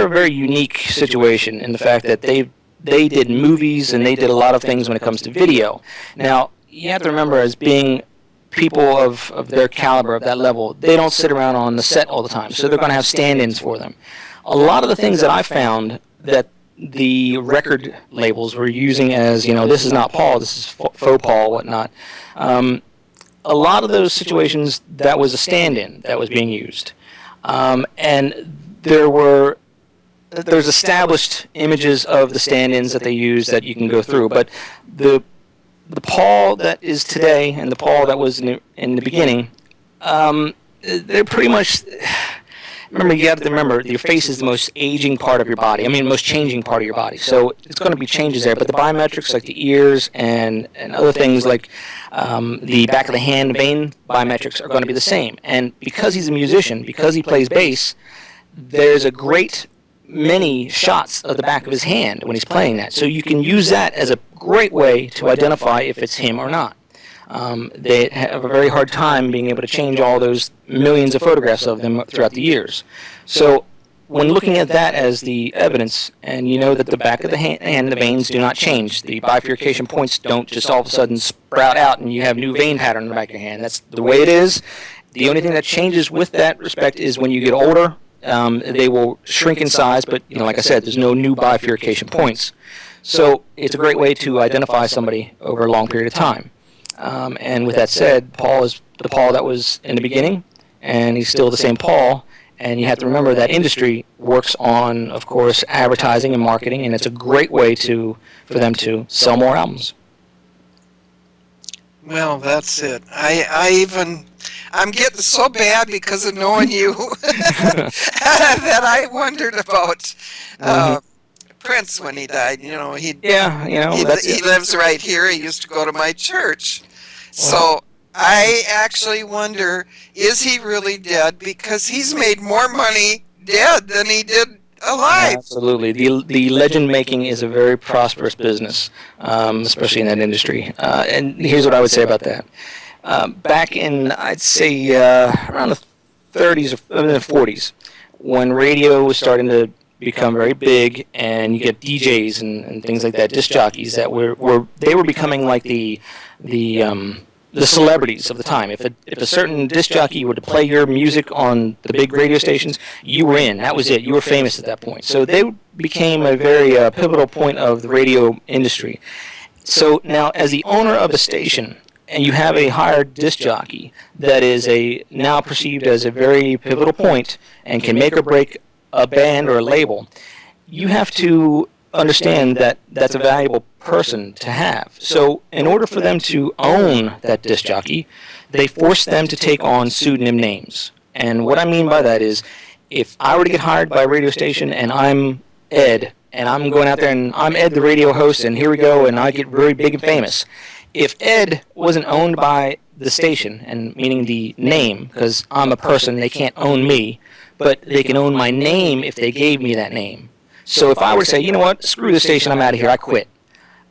a very unique situation in the fact that they did movies and they did a lot of things when it comes to video. Now you have to remember, as being people of their caliber, of that level, they don't sit around on the set all the time, so they're going to have stand-ins for them. A lot of the things that I found that the record labels were using as, you know, this is not Paul, this is faux Paul, whatnot. A lot of those situations, that was a stand-in that was being used. And there's established images of the stand-ins that they use that you can go through, but the Paul that is today and the Paul that was in the beginning, they're pretty much... Remember, you have to remember, your face is the most aging part of your body. I mean, the most changing part of your body. So it's going to be changes there. But the biometrics, like the ears and other things like the back of the hand vein biometrics, are going to be the same. And because he's a musician, because he plays bass, there's a great many shots of the back of his hand when he's playing that. So you can use that as a great way to identify if it's him or not. They have a very hard time being able to change all those millions of photographs of them throughout the years. So when looking at that as the evidence, and you know that the back of the hand and the veins do not change, the bifurcation points don't just all of a sudden sprout out and you have new vein pattern in the back of your hand. That's the way it is. The only thing that changes with that respect is when you get older they will shrink in size, but like I said, there's no new bifurcation points. So it's a great way to identify somebody over a long period of time. And with that said, Paul is the Paul that was in the beginning, and he's still the same Paul. And you have to remember that industry works on, of course, advertising and marketing, and it's a great way for them to sell more albums. Well, that's it. I'm getting so bad because of knowing you that I wondered about Prince when he died. He lives right here. He used to go to my church. So I actually wonder, is he really dead? Because he's made more money dead than he did alive. Absolutely. The legend making is a very prosperous business, especially in that industry. And here's what I would say about that. Back in, I'd say, around the 30s or the 40s, when radio was starting to become very big, and you get DJs and things like that, disc jockeys that were becoming like the celebrities of the time. If a certain disc jockey were to play your music on the big radio stations, you were in. That was it. You were famous at that point. So they became a very pivotal point of the radio industry. So now, as the owner of a station, and you have a hired disc jockey that is now perceived as a very pivotal point and can make or break a band or a label, you have to understand that that's a valuable person to have. So in order for them to own that disc jockey, they force them to take on pseudonym names. And what I mean by that is, if I were to get hired by a radio station and I'm Ed, and I'm going out there and I'm Ed the radio host, and here we go, and I get very big and famous. If Ed wasn't owned by the station, and meaning the name, because I'm a person, they can't own me, but they can own my name if they gave me that name. So if I were to say, you know what, screw the station, I'm out of here, I quit.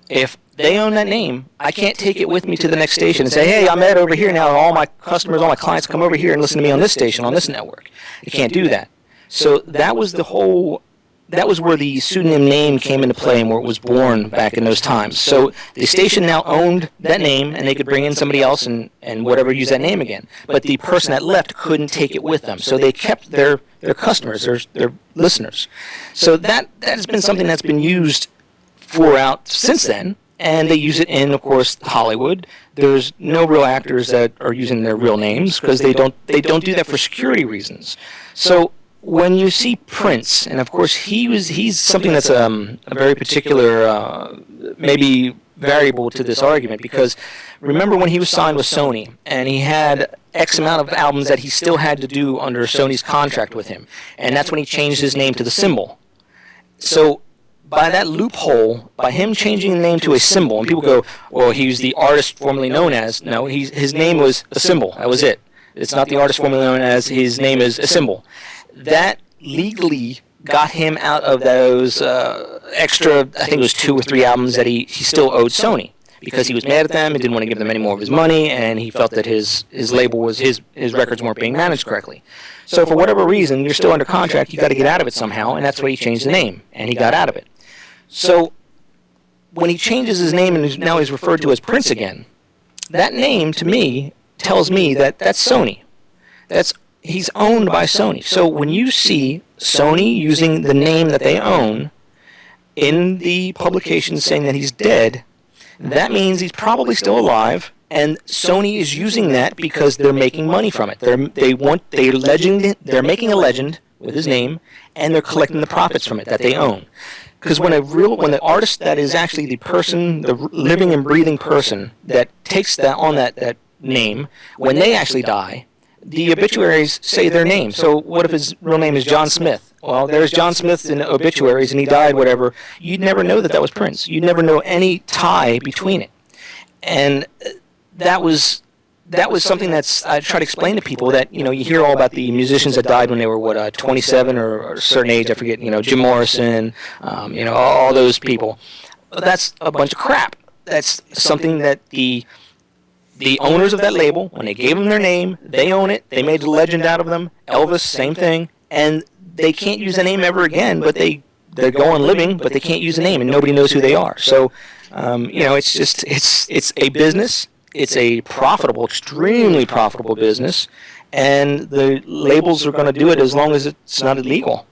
If they own that name, I can't take it with me to the next station and say, hey, I'm Ed over here now, all my customers, all my clients come over here and listen to me on this station, on this network. You can't do that. So that was where the pseudonym name came into play and where it was born back in those times. So the station now owned that name, and they could bring in somebody else and use that name again. But the person that left couldn't take it with them. So they kept their customers, their listeners. So that has been something that's been used since then, and they use it in, of course, Hollywood. There's no real actors that are using their real names because they don't do that for security reasons. So when you see Prince, and of course he's something that's a very particular, maybe variable to this argument, because remember when he was signed with Sony, and he had X amount of albums that he still had to do under Sony's contract with him, and that's when he changed his name to the symbol. So by that loophole, by him changing the name to a symbol, and people go, well, he was the artist formerly known as. No, his name was a symbol. That was it. It's not the artist formerly known as. His name is a symbol. That legally got him out of those extra, I think it was 2 or 3 albums that he still owed Sony, because he was mad at them and didn't want to give them any more of his money, and he felt that his label was his records weren't being managed correctly. So for whatever reason, you're still under contract, you got to get out of it somehow, and that's why he changed the name, and he got out of it. So when he changes his name and now he's referred to as Prince again, that name to me tells me that that's Sony. He's owned by Sony. So when you see Sony using the name that they own in the publication saying that he's dead, that means he's probably still alive, and Sony is using that because they're making money from it. They're making a legend with his name, and they're collecting the profits from it that they own. Because when the artist that is actually the person, the living and breathing person that takes that name, when they actually die, the obituaries say their name. So what if his real name is John Smith? Well, there's John Smith in the obituaries, and he died, whatever. You'd never know that was Prince. You'd never know any tie between it. And that was something I try to explain to people, that, you hear all about the musicians that died when they were, 27 or a certain age, I forget, Jim Morrison, all those people. That's a bunch of crap. That's something that the owners of that label, when they gave them their name, they own it, they made a legend out of them. Elvis, same thing. And they can't use the name ever again, but they're going living, but they can't use the name, and nobody knows who they are. So, it's a business, it's a profitable, extremely profitable business, and the labels are going to do it as long as it's not illegal.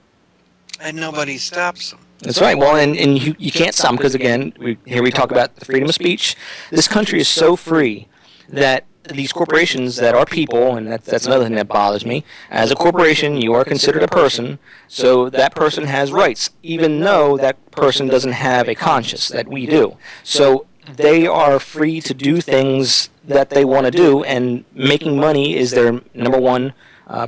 And nobody stops them. That's right. Well, and you can't stop them because, again, here we talk about the freedom of speech. This country is so free that these corporations that are people, and that's another thing that bothers me. As a corporation, you are considered a person, so that person has rights, even though that person doesn't have a conscience that we do. So they are free to do things that they want to do, and making money is their number one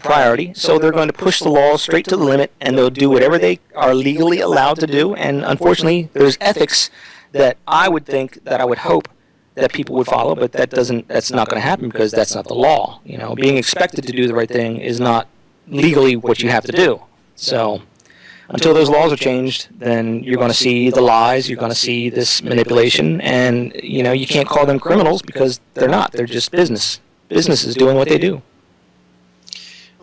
priority. So they're going to push the law straight to the limit, and they'll do whatever they are legally allowed to do. And unfortunately, there's ethics that I would think, that I would hope that people would follow, but that's not going to happen because that's not the law. You know, being expected to do the right thing is not legally what you have to do. So until those laws are changed, then you're going to see the lies, you're going to see this manipulation, and you know, you can't call them criminals because they're not. They're just business. Business is doing what they do.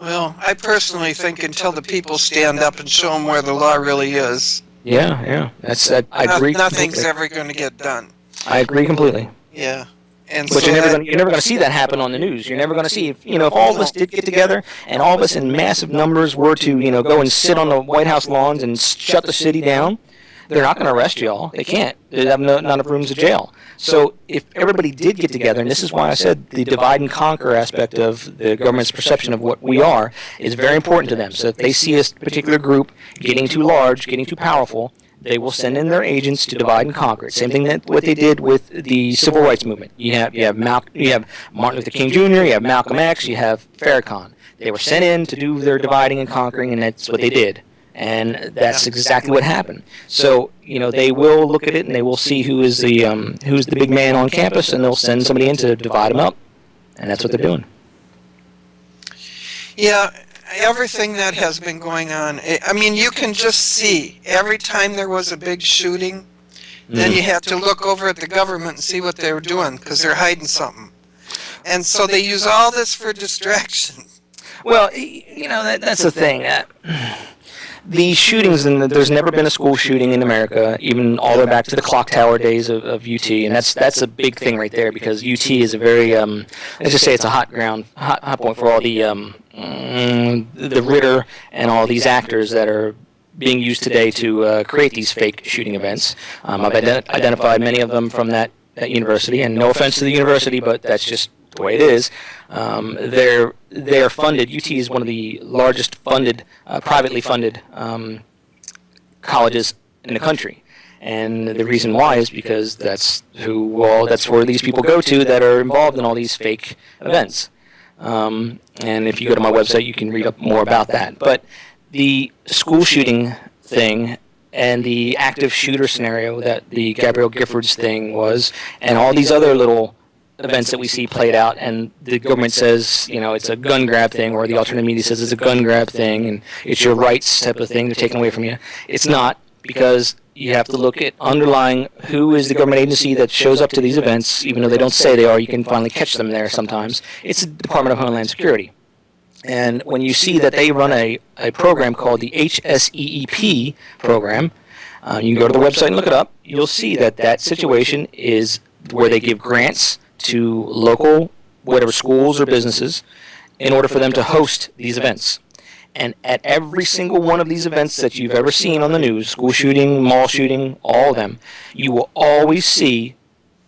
Well, I personally think until the people stand up and show them where the law really is, Yeah. I agree. Nothing's completely. ever going to get done. I agree completely. Yeah. And But so you're never going to see that happen on the news. You're never going to see if all of us did get together and all of us in massive numbers were to go and sit on the White House lawns and shut the city down. They're not going to arrest y'all. They can't. They have not enough rooms of jail. So if everybody did get together, and this is why I said the divide and conquer aspect of the government's perception of what we are is very important to them. So if they see a particular group getting too large, getting too powerful, they will send in their agents to divide and conquer. Same thing that what they did with the civil rights movement. You have Martin Luther King Jr., you have Malcolm X, you have Farrakhan. They were sent in to do their dividing and conquering, and that's what they did. And that's exactly what happened. So they will look at it and they will see who's the big man on campus, and they'll send somebody in to divide them up, and that's what they're doing. Yeah, everything that has been going on. I mean, you can just see every time there was a big shooting, then you had to look over at the government and see what they were doing because they're hiding something. And so they use all this for distraction. Well, that's the thing. The shootings, and there's never been a school shooting in America, even all the way back to the clock tower days of UT, and that's a big thing right there because UT is a very, let's just say it's a hot point for all the Ritter and all these actors that are being used today to create these fake shooting events. I've identified many of them from that university, and no offense to the university, but that's just the way it is. They're funded. UT is one of the largest funded, privately funded colleges in the country, and the reason why is because that's where these people go to that are involved in all these fake events. And if you go to my website, you can read up more about that. But the school shooting thing and the active shooter scenario that the Gabrielle Giffords thing was, and all these other little events that we see played out, and the government says, it's a gun grab thing, or the alternate media says it's a gun grab thing, and it's your rights type of thing they're taking away from you. It's not, because you have to look at underlying who is the government agency that shows up to these events, even though they don't say they are. You can finally catch them there sometimes. It's the Department of Homeland Security. And when you see that they run a program called the HSEEP program, you can go to the website and look it up. You'll see that situation is where they give grants to local, whatever, schools or businesses in order for them to host these events. And at every single one of these events that you've ever seen on the news, school shooting, mall shooting, all of them, you will always see,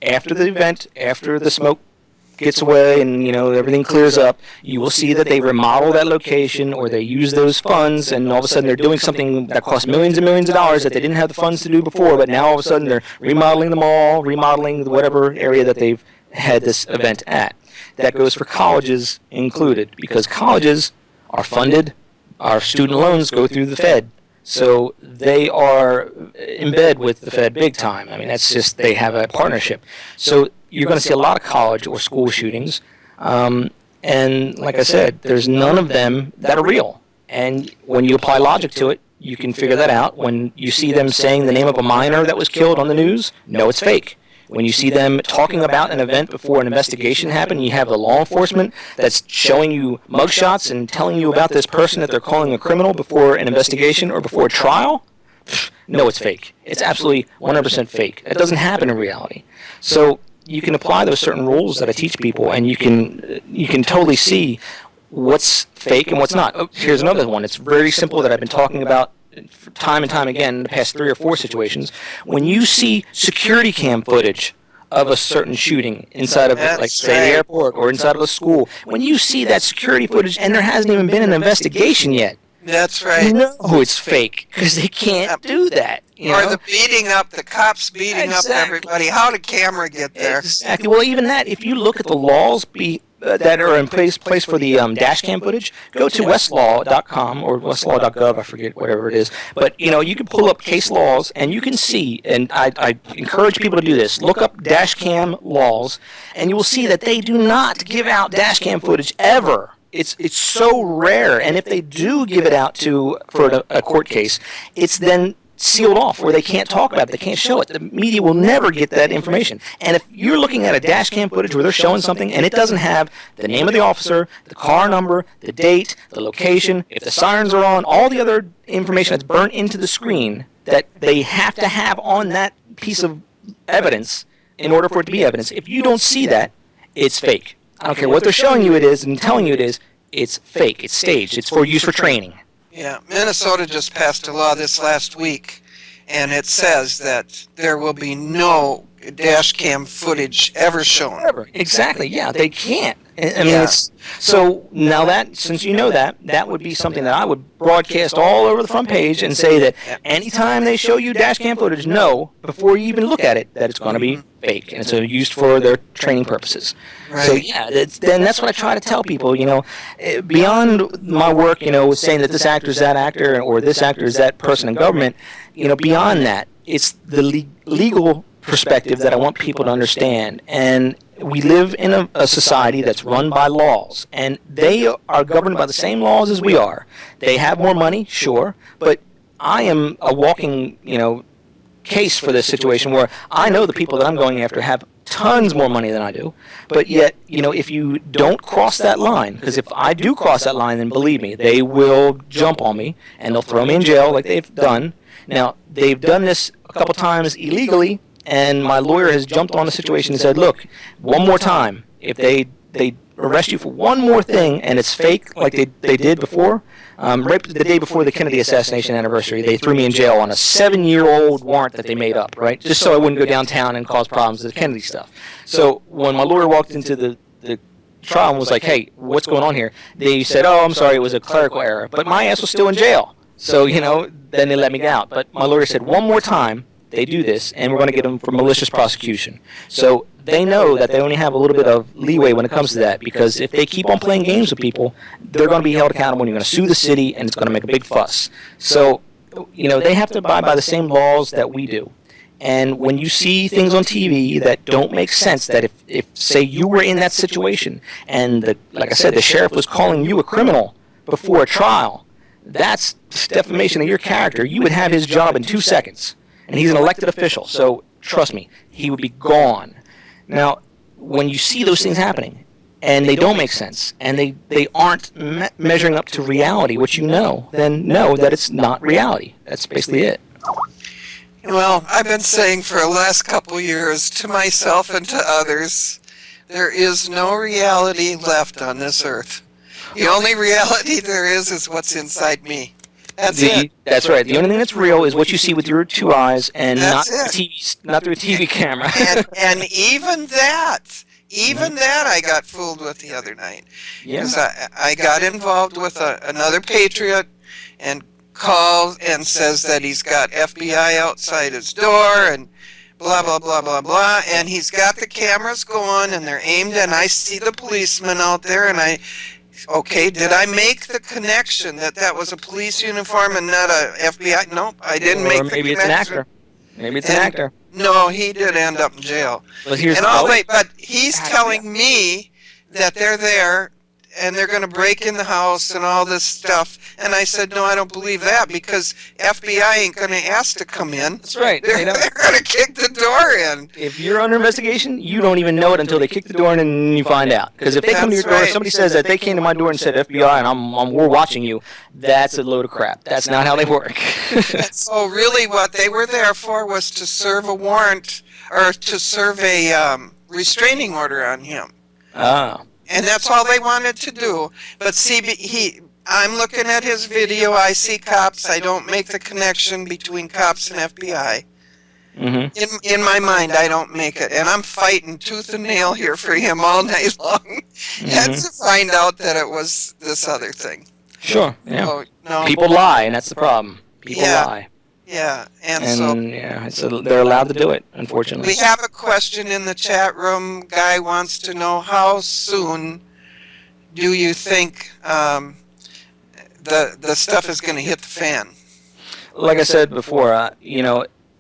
after the event, after the smoke gets away and everything clears up, you will see that they remodel that location, or they use those funds, and all of a sudden they're doing something that costs millions and millions of dollars that they didn't have the funds to do before, but now all of a sudden they're remodeling the mall, remodeling whatever area that they've had this event at. That goes for colleges included, because colleges are funded, our student loans go through the Fed, so they are in bed with the Fed big time. I mean, that's just, they have a partnership. So you're going to see a lot of college or school shootings, and like I said, there's none of them that are real. And when you apply logic to it, you can figure that out. When you see them saying the name of a minor that was killed on the news, no, it's fake. When you see them talking about an event before an investigation happened, you have the law enforcement that's showing you mugshots and telling you about this person that they're calling a criminal before an investigation or before a trial, no, it's fake. It's absolutely 100% fake. That doesn't happen in reality. So you can apply those certain rules that I teach people, and you can totally see what's fake and what's not. Oh, here's another one. It's very simple that I've been talking about time and time again in the past 3 or 4 situations. When you see security cam footage of a certain shooting inside of, like, say, the airport or inside of a school, when you see that security footage and there hasn't even been an investigation yet, that's right. You know it's fake because they can't do that. Or the beating up, the cops beating up everybody. How did camera get there? Exactly. Well, even that, if you look at the laws that are in place for the dash cam footage, go to westlaw.com or westlaw.gov, I forget, whatever it is. But, you can pull up case laws and you can see, and I encourage people to do this, look up dash cam laws, and you will see that they do not give out dash cam footage ever. It's so rare, and if they do give it out for a court case, it's then sealed off where they can't talk about it, they can't show it. The media will never get that information. And if you're looking at a dash cam footage where they're showing something and it doesn't have the name of the officer, the car number, the date, the location, if the sirens are on, all the other information that's burnt into the screen that they have to have on that piece of evidence in order for it to be evidence, if you don't see that, it's fake. I don't care what they're showing you it is and telling you it is, it's fake, it's staged, it's for use for training. Yeah, Minnesota just passed a law this last week, and it says that there will be no dash cam footage ever shown. Ever. Exactly, yeah, they can't. I mean, it's so now that, since you know that, that would be something that I would broadcast all over the front page and say that anytime they show you dash cam footage, know before you even look at it that it's going to be fake and it's used for their training purposes. Right. So yeah, then that's what I try to tell people. Beyond my work, saying that this actor is that actor or this actor is that person in government. Beyond that, it's the legal perspective that I want people to understand. And we live in a society that's run by laws, and they are governed by the same laws as we are. They have more money, sure, but I am a walking, case for this situation where I know the people that I'm going after have tons more money than I do, but yet, if you don't cross that line, because if I do cross that line, then believe me, they will jump on me, and they'll throw me in jail like they've done. Now, they've done this a couple times illegally, and my lawyer has jumped on the situation and said, look, one more time, if they arrest you for one more thing and it's fake like they did before, right the day before the Kennedy assassination anniversary, they threw me in jail on a 7-year-old warrant that they made up, right, just so I wouldn't go downtown and cause problems with the Kennedy stuff. So when my lawyer walked into the trial and was like, hey, what's going on here, they said, oh, I'm sorry, it was a clerical error. But my ass was still in jail. So, then they let me get out. But my lawyer said, one more time, they do this, and we're going to get them for malicious prosecution. So they know that they only have a little bit of leeway when it comes to that, because if they keep on playing games with people, they're going to be held accountable, and you're going to sue the city, and it's going to make a big fuss. So, they have to abide by the same laws that we do. And when you see things on TV that don't make sense, that if say, you were in that situation, and, like I said, the sheriff was calling you a criminal before a trial, that's defamation of your character. You would have his job in 2 seconds. And he's an elected official, so trust me, he would be gone. Now, when you see those things happening, and they don't make sense, and they aren't measuring up to reality, which then know that it's not reality. That's basically it. Well, I've been saying for the last couple years to myself and to others, there is no reality left on this earth. The only reality there is what's inside me. That's it. That's right. The only thing that's real is what you see with your 2 eyes, and not through a TV camera. and even that I got fooled with the other night. Because I got involved with another patriot and called and says that he's got FBI outside his door and blah, blah, blah, blah, blah. And he's got the cameras going, and they're aimed, and I see the policeman out there, and okay, did I make the connection that was a police uniform and not a FBI? Nope, I didn't make the connection. Or maybe it's an actor. Maybe it's an actor. No, he did end up in jail. But he's telling me that they're there and they're going to break in the house and all this stuff. And I said, no, I don't believe that, because FBI ain't going to ask to come in. That's right. They're going to kick the door in. If you're under investigation, you don't even know it until they kick the door in and you find out. Because if they come to your door, if somebody says that they came to my door and said FBI and we're watching you, that's a load of crap. That's not how they work. So really what they were there for was to serve a warrant, or to serve a restraining order on him. Ah. And that's all they wanted to do. But see, I'm looking at his video. I see cops. I don't make the connection between cops and FBI. Mm-hmm. In my mind, I don't make it. And I'm fighting tooth and nail here for him all night long. And to find out that it was this other thing. Sure. Yeah. So, no. People lie, and that's the problem. People lie. Yeah. And they're allowed to do it, unfortunately. we have a question in the chat room. Guy wants to know, how soon do you think the stuff is going to hit the fan? Like I said before,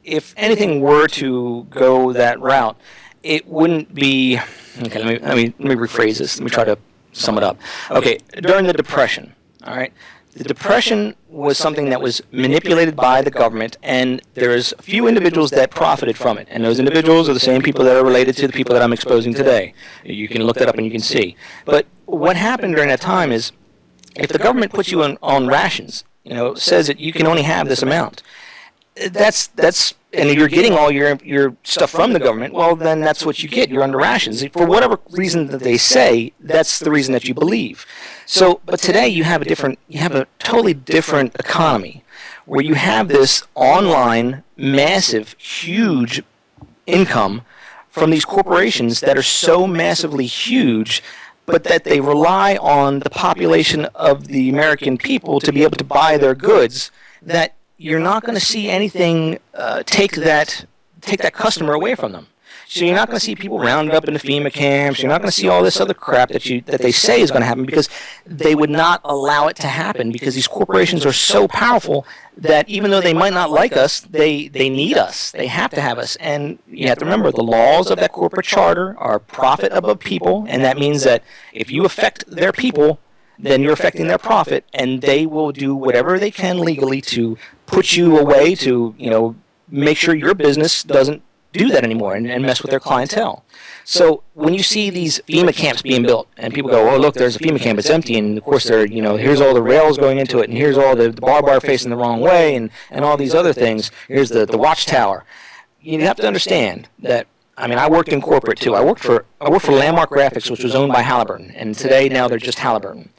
if anything were to go that route, it wouldn't be. Okay, let me rephrase this. Let me try to sum it up. Okay, during the Depression, all right. The Depression was something that was manipulated by the government, and there's a few individuals that profited from it. And those individuals are the same people that are related to the people that I'm exposing today. You can look that up and you can see. But what happened during that time is, if the government puts you on rations, says that you can only have this amount, and you're getting all your stuff from the government, well, then that's what you get. You're under rations. For whatever reason that they say, that's the reason that you believe. So, but today you have a totally different economy, where you have this online, massive, huge income from these corporations that are so massively huge, but that they rely on the population of the American people to be able to buy their goods, that you're not going to see anything take that customer away from them. So you're not going to see people rounded up into FEMA camps. You're not going to see all this other crap that they say is going to happen, because they would not allow it to happen, because these corporations are so powerful that even though they might not like us, they need us. They have to have us. And you have to remember, the laws of that corporate charter are profit above people, and that means that if you affect their people, then you're affecting their profit, and they will do whatever they can legally to put you away, to make sure your business doesn't do that anymore and mess with their clientele. So when you see these FEMA camps being built, and people go, oh, look, there's a FEMA camp, it's empty, and of course here's all the rails going into it, and here's all the barbed wire facing the wrong way, and all these other things, here's the watchtower. You have to understand that, I worked in corporate too. I worked for Landmark Graphics, which was owned by Halliburton, and today now they're just Halliburton.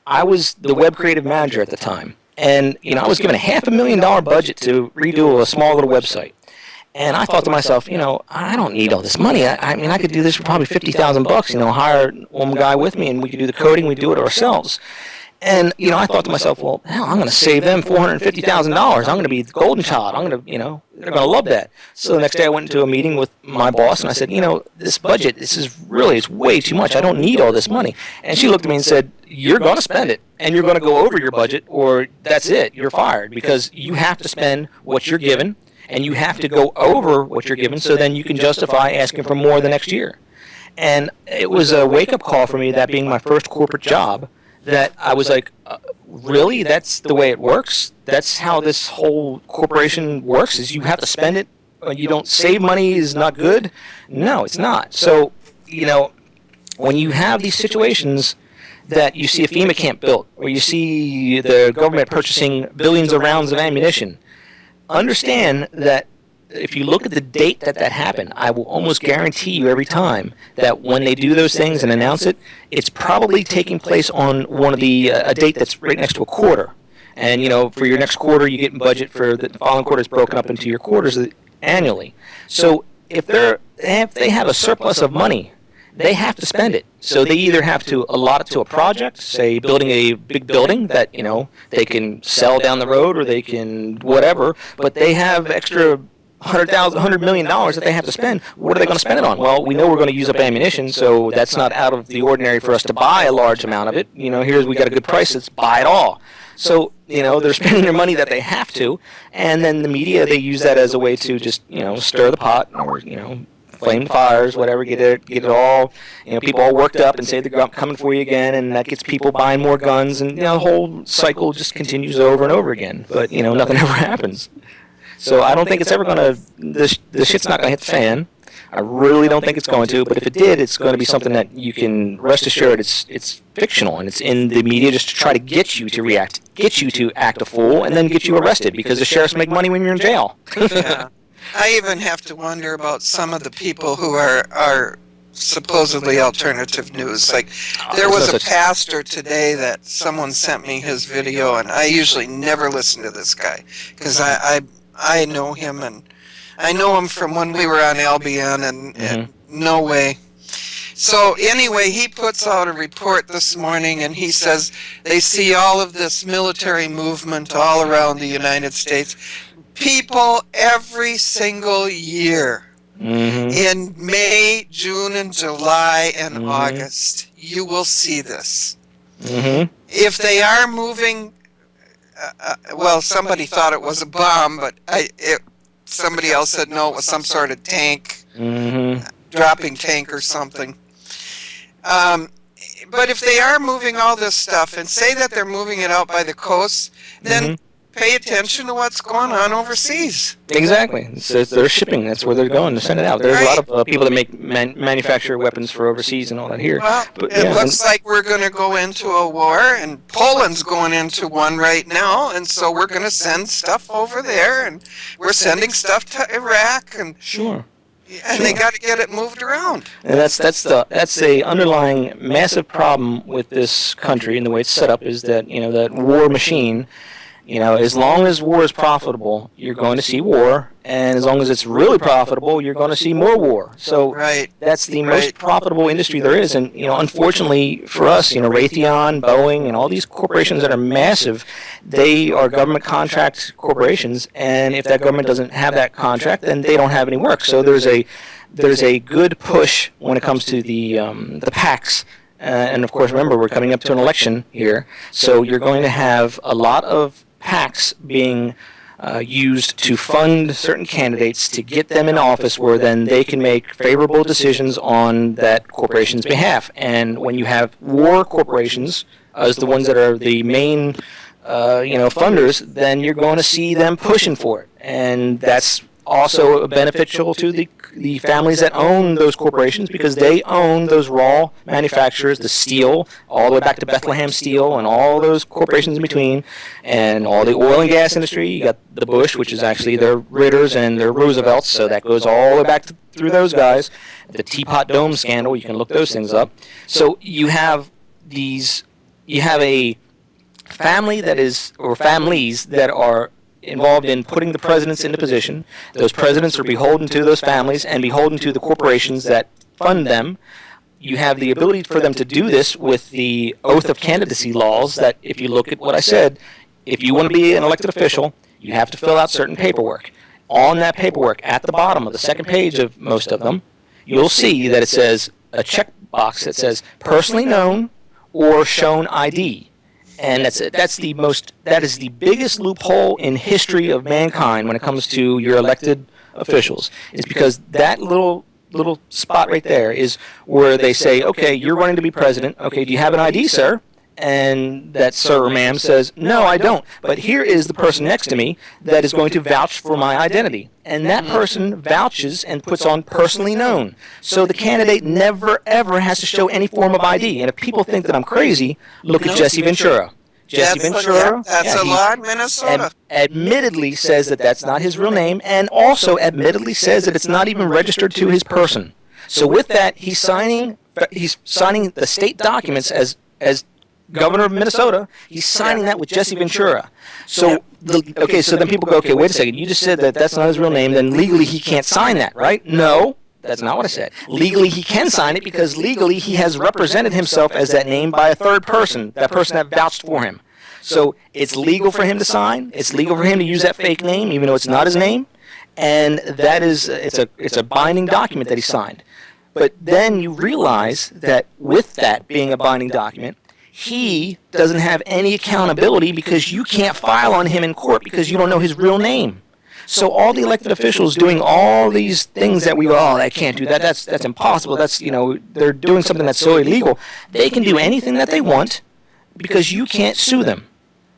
I was the web creative manager at the time, and I was given a $500,000 budget to redo a small little website. And I thought to myself, I don't need all this money. I could do this for probably $50,000. Hire one guy with me, and we could do the coding. We do it ourselves. And I thought to myself, well, hell, I'm going to save them $450,000. I'm going to be the golden child. they're going to love that. So the next day I went into a meeting with my boss, and I said, this budget, it's way too much. I don't need all this money. And she looked at me and said, you're going to spend it, and you're going to go over your budget, or that's it. You're fired, because you have to spend what you're given, and you have to go over what you're given, so then you can justify asking for more the next year. And it was a wake-up call for me, that being my first corporate job, that I was like, really? That's the way it works? That's how this whole corporation works, is you have to spend it? You don't save money is not good? No, it's not. So, when you have these situations that you see a FEMA camp built, or you see the government purchasing billions of rounds of ammunition, understand that if you look at the date that happened, I will almost guarantee you every time that when they do those things and announce it, it's probably taking place on one of a date that's right next to a quarter. And, for your next quarter, you get budget for the following quarter is broken up into your quarters annually. So if they have a surplus of money, they have to spend it. So they either have to allot it to a project, say building a big building that, they can sell down the road, or they can whatever, but they have extra $100 million that they have to spend. What are they going to spend it on? Well, we know we're going to use up ammunition, so that's not out of the ordinary for us to buy a large amount of it. Here's we got a good price, let's buy it all. So, they're spending their money that they have to, and then the media, they use that as a way to just, stir the pot, or, flame fires, whatever, get it all, people all worked up and say they're coming for you again, and that gets people buying more guns, and, the whole cycle just continues over and over again. But, nothing ever happens. So I don't think it's ever going to, the shit's not going to hit the fan. I really don't think it's going to, but if it did, it's going to be something that you can rest assured it's fictional, and it's in the media just to try to get you to react, get you to act a fool, and then get you arrested, because the sheriffs make money when you're in jail. Yeah. I even have to wonder about some of the people who are supposedly alternative news. Like, there was a pastor today that someone sent me his video, and I usually never listen to this guy because I know him, and I know him from when we were on Albion, and no way. So anyway, he puts out a report this morning, and he says they see all of this military movement all around the United States. People every single year, in May, June, and July, and August, you will see this. If they are moving, well, somebody thought it was a bomb, but somebody else said no, it was some sort of tank, dropping tank or something. But if they are moving all this stuff, and say that they're moving it out by the coast, then pay attention to what's going on overseas. Exactly. They're shipping. That's where they're going to send it out. There's a lot of people that make manufacture weapons for overseas and all that here. Well, it looks like we're going to go into a war, and Poland's going into one right now, and so we're going to send stuff over there, and we're sending stuff to Iraq, and and they got to get it moved around. And that's the underlying massive problem with this country and the way it's set up is that that war machine. As long as war is profitable, you're going to see war, and as long as it's really profitable, you're going to see more war. So that's the most profitable industry there is, and unfortunately for us, Raytheon, Boeing, and all these corporations that are massive, they are government contract corporations, and if that government doesn't have that contract, then they don't have any work. So there's a good push when it comes to the PACs. And of course, remember, we're coming up to an election here, so you're going to have a lot of PACs being used to fund certain candidates to get them in office where then they can make favorable decisions on that corporation's behalf. And when you have war corporations as the ones that are the main funders, then you're going to see them pushing for it. And that's also beneficial to the families that own those corporations because they own those raw manufacturers, the steel, all the way back to Bethlehem Steel and all those corporations in between, and all the oil and gas industry. You got the Bush, which is actually their Ritters and their Roosevelts, so that goes all the way back through those guys. The Teapot Dome scandal, you can look those things up. So you have a family that is, or families that are involved in putting the presidents into position. Those presidents are beholden to those families and beholden to the corporations that fund them. You have the ability for them to do this with the oath of candidacy laws that, if you look at what I said, if you want to be an elected official, you have to fill out certain paperwork. On that paperwork, at the bottom of the second page of most of them, you'll see that it says a checkbox that says personally known or shown ID. And that is the biggest loophole in history of mankind when it comes to your elected officials. It's because that little spot right there is where they say, okay, you're running to be president. Okay, do you have an ID, sir? And that sir or ma'am says, no, I don't. But here is the person next to me that is going to vouch for my identity. And that person vouches and puts on personally known. So the candidate never, ever has to show any form of ID. And if people think that I'm crazy, look at Jesse Ventura. Jesse Ventura. That's a law in Minnesota. Admittedly says that that's not his real name, and also admittedly says that it's not even registered to his person. So with that, he's signing the state documents as governor of Minnesota. He's signing that with Jesse Ventura. So so then people go, okay, wait a second. You just said that that's not his real name. Then legally he can't sign that, right? No. That's not what I said. Legally, he can sign it because legally he has represented himself as that name by a third person, that person that vouched for him. So it's legal for him to sign. It's legal for him to use that fake name, even though it's not his name. And that is, it's a binding document that he signed. But then you realize that with that being a binding document, he doesn't have any accountability because you can't file on him in court because you don't know his real name. So all the elected officials doing all these things that we go, oh, I can't do that. That's impossible. That's, they're doing something that's so illegal. They can do anything that they want because you can't sue them.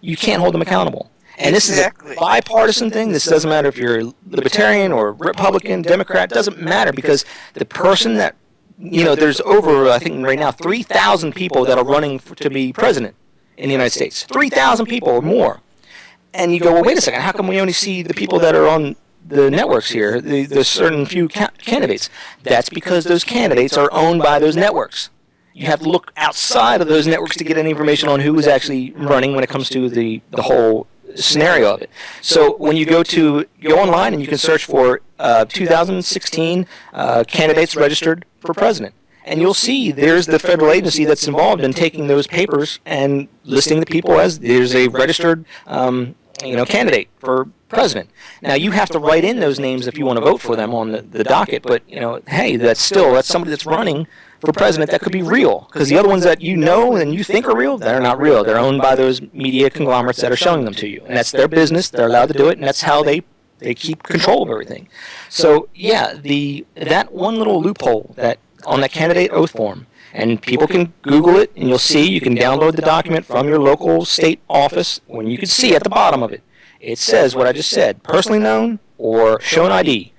You can't hold them accountable. And this is a bipartisan thing. This doesn't matter if you're Libertarian or Republican, Democrat. It doesn't matter because the person that, there's over, I think right now, 3,000 people that are running to be president in the United States. 3,000 people or more. And you go, well, wait a second, how come we only see the people that are on the networks here, the certain few candidates. That's because those candidates are owned by those networks. You have to look outside of those networks to get any information on who is actually running when it comes to the whole scenario of it. So when you go online and you can search for 2016 candidates registered for president. And you'll see there's the federal agency that's involved in taking those papers and listing the people as there's a registered candidate for president. Now you have to write in those names if you want to vote for them on the docket, but hey, that's somebody that's running for president that could be real, because the other ones that you know and you think are real, they're not real. They're owned by those media conglomerates that are showing them to you, and that's their business. They're allowed to do it, and that's how they keep control of everything. So yeah, that one little loophole that on that candidate oath form, and people can Google it, and you'll see, you can download the document from your local state office, when you can see at the bottom of it, it says what I just said, personally known or shown ID.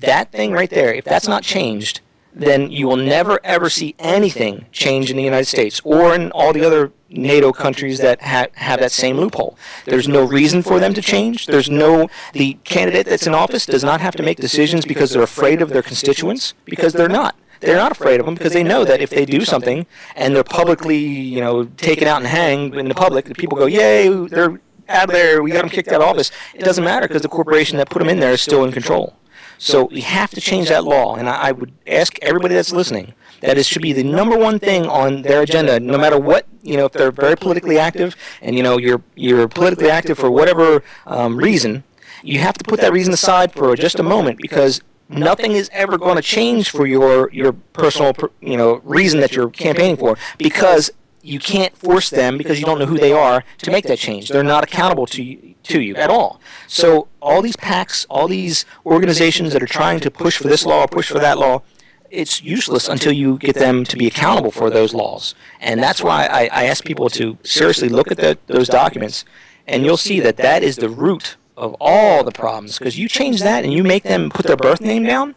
That thing right there, if that's not changed, then you will never ever see anything change in the United States or in all the other NATO countries that have that same loophole. There's no reason for them to change. The candidate that's in office does not have to make decisions because they're afraid of their constituents, because they're not. They're not afraid of them because they know that if they do something and they're publicly, taken out and hanged in the public, the people go, yay, they're out of there, we got them kicked out of office. It doesn't matter because the corporation that put them in there is still in control. So we have to change that law, and I would ask everybody that's listening that it should be the number one thing on their agenda, no matter what, if they're very politically active, and you're politically active for whatever reason, you have to put that reason aside for just a moment, because nothing is ever going to change for your personal reason that you're campaigning for, because you can't force them, because you don't know who they are, to make that change. They're not accountable to you at all. So all these PACs, all these organizations that are trying to push for this law, push for that law, it's useless until you get them to be accountable for those laws. And that's why I ask people to seriously look at those documents, and you'll see that is the root of all the problems. Because you change that and you make them put their birth name down,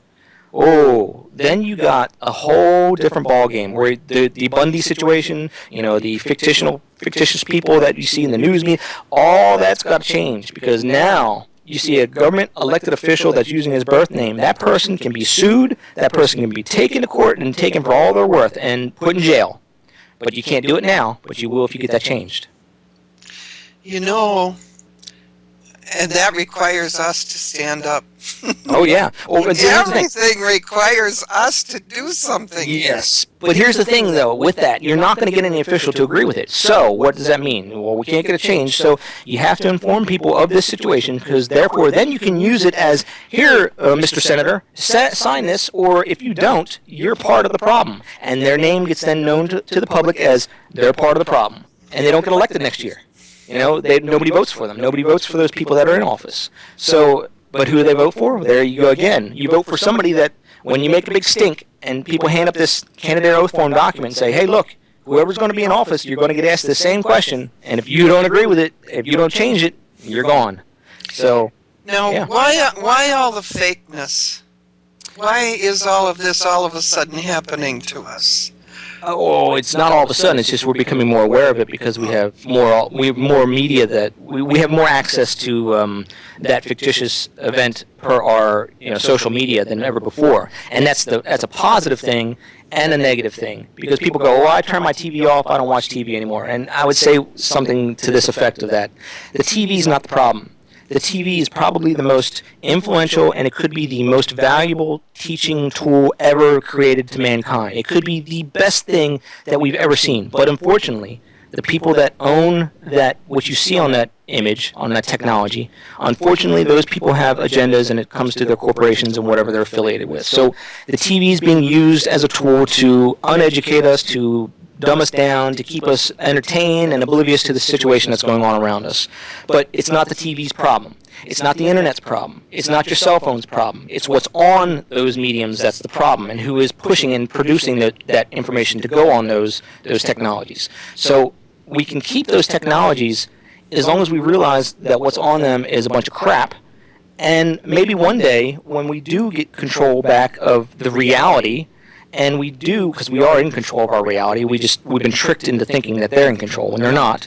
then you got a whole different ball game, where the Bundy situation, the fictitious people that you see in the news media, all that's got to change, because now you see a government elected official that's using his birth name. That person can be sued, that person can be taken to court and taken for all they're worth and put in jail. But you can't do it now, but you will if you get that changed. And that requires us to stand up. Oh, yeah. Well, everything requires us to do something. Yes. But here's the thing, though, with that. You're not going to get any official to agree with it. So what does that mean? Well, we can't get a change, so you have to inform people of this situation, because therefore then you can use it as, here, Mr. Senator, sign this, or if you don't, you're part of the problem. And their name gets then known to the public as they're part of the problem. And they don't get elected next year. Nobody votes for them. Nobody votes for those people that are in office. So, but who do they vote for? There you go again. You vote for somebody that, when you make a big stink and people hand up this candidate oath form document and say, hey, look, whoever's going to be in office, you're going to get asked the same question, and if you don't agree with it, if you don't change it, you're gone. So, now, yeah. Why all the fakeness? Why is all of this all of a sudden happening to us? Oh, it's not all of a sudden. It's just we're becoming more aware of it because we have more media, that we have more access to that fictitious event per our social media than ever before, and that's a positive thing and a negative thing, because people go, oh, I turn my TV off, I don't watch TV anymore, and I would say something to this effect of that: the TV is not the problem. The TV is probably the most influential, and it could be the most valuable teaching tool ever created to mankind. It could be the best thing that we've ever seen. But unfortunately, the people that own that, what you see on that image, on that technology, unfortunately, those people have agendas, and it comes to their corporations and whatever they're affiliated with. So the TV is being used as a tool to uneducate us, to dumb us down, to keep us entertained and oblivious to the situation that's going on around us. But it's not the TV's problem. It's not the internet's problem. It's not your cell phone's problem. It's what's on those mediums that's the problem, and who is pushing and producing that information to go on those technologies. So we can keep those technologies as long as we realize that what's on them is a bunch of crap. And maybe one day, when we do get control back of the reality, and we do, because we are in control of our reality, we've been tricked into thinking that they're in control when they're not.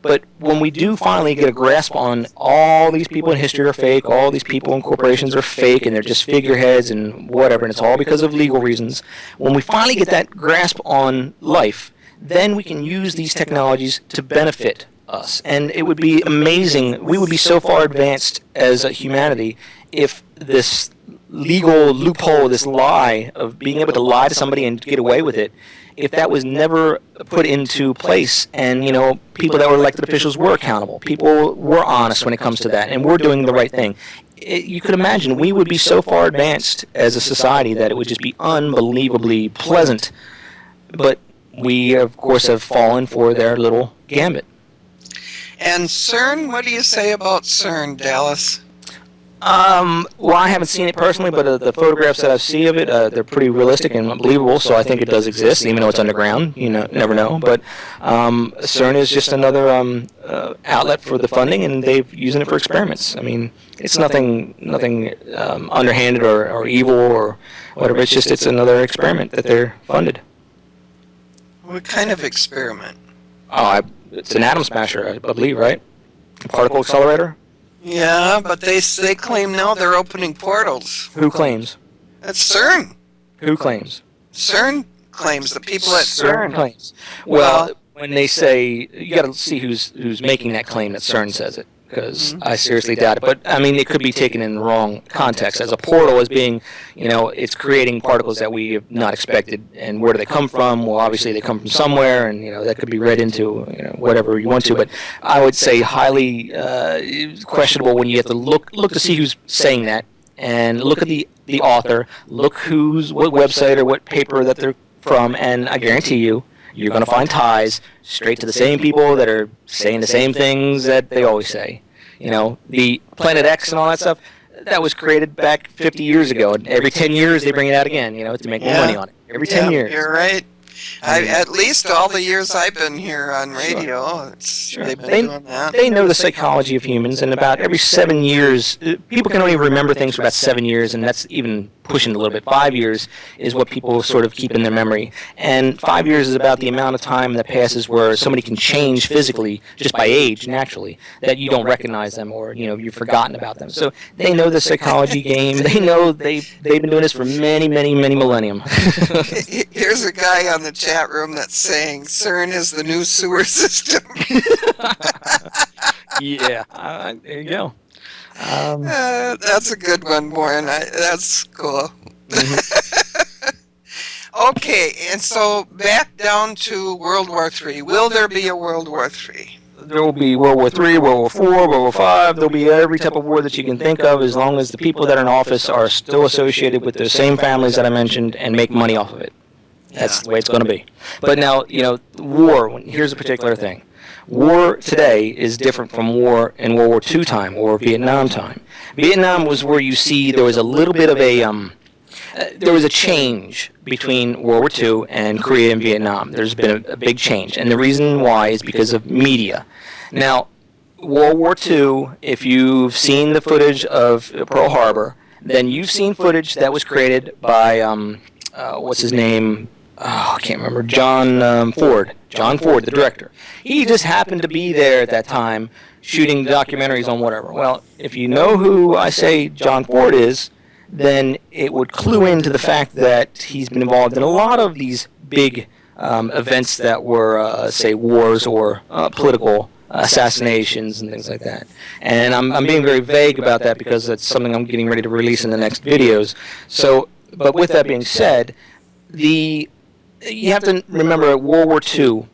But when we do finally get a grasp on all these people in history are fake, all these people in corporations are fake, and they're just figureheads and whatever, and it's all because of legal reasons, when we finally get that grasp on life, then we can use these technologies to benefit us. And it would be amazing. We would be so far advanced as a humanity if this legal loophole, this lie of being able to lie to somebody and get away with it, if that was never put into place, and people that were elected officials were accountable, people were honest when it comes to that, and we're doing the right thing, you could imagine we would be so far advanced as a society that it would just be unbelievably pleasant. But we, of course, have fallen for their little gambit. And CERN, what do you say about CERN, Dallas? Well, I haven't seen it personally, but the photographs that I see of it, they're pretty realistic and believable, so I think it does exist, even though it's underground. Never know. But CERN is just another outlet for the funding, and they're using it for experiments. I mean, it's nothing underhanded or evil or whatever. It's another experiment that they're funded. What kind of experiment? It's an atom smasher, I believe, right? A particle accelerator? Yeah, but they claim now they're opening portals. Who claims? That's CERN. Who claims? CERN claims. The people at CERN claims. Well, when they say, you got to see who's making that claim that CERN says it, because I seriously doubt it. But I mean, it could be taken in the wrong context as a portal, as being, it's creating particles that we have not expected. And where do they come from? Well, obviously they come from somewhere, and that could be read into whatever you want to. But I would say highly questionable when you have to look to see who's saying that, and look at the author, look what website or what paper that they're from, and I guarantee you, you're going to find ties straight to the same people that are saying the same things that they always say. The Planet X and all that stuff, that was created back 50 years ago. And every 10 years they bring it out again, to make more money on it. Every 10 years. You're right. At least all the years I've been here on radio, they've been doing that. They know the psychology of humans, and about every 7 years, people can only remember things for about 7 years, and that's even pushing it a little bit. 5 years is what people sort of keep in their memory. And 5 years is about the amount of time that passes where somebody can change physically, just by age, naturally, that you don't recognize them or, you've forgotten about them. So they know the psychology game. They know they've been doing this for many, many, many millennium. Here's a guy on the chat room that's saying CERN is the new sewer system. Yeah, there you go. That's a good one, Warren. That's cool. Okay, and so back down to World War III. Will there be a World War III? There will be World War III, World War IV, World War V. There'll be every type of war that you can think of, as long as the people that are in office are still associated with the same families that I mentioned and make money off of it. That's the way it's going to be. But now, war, here's a particular thing. War today is different from war in World War II time or Vietnam time. Vietnam was where you see there was a little bit of there was a change between World War II and Korea and Vietnam. There's been a big change. And the reason why is because of media. Now, World War II, if you've seen the footage of Pearl Harbor, then you've seen footage that was created by, what's his name? I can't remember. John Ford, the director. He just happened to be there at that time shooting documentaries on whatever. Well, if you know who I say John Ford is, then it would clue into the fact that he's been involved in a lot of these big events that were, say, wars or political assassinations and things like that. And I'm being very vague about that because that's something I'm getting ready to release in the next videos. So, but with that being said, you have to remember at World War II,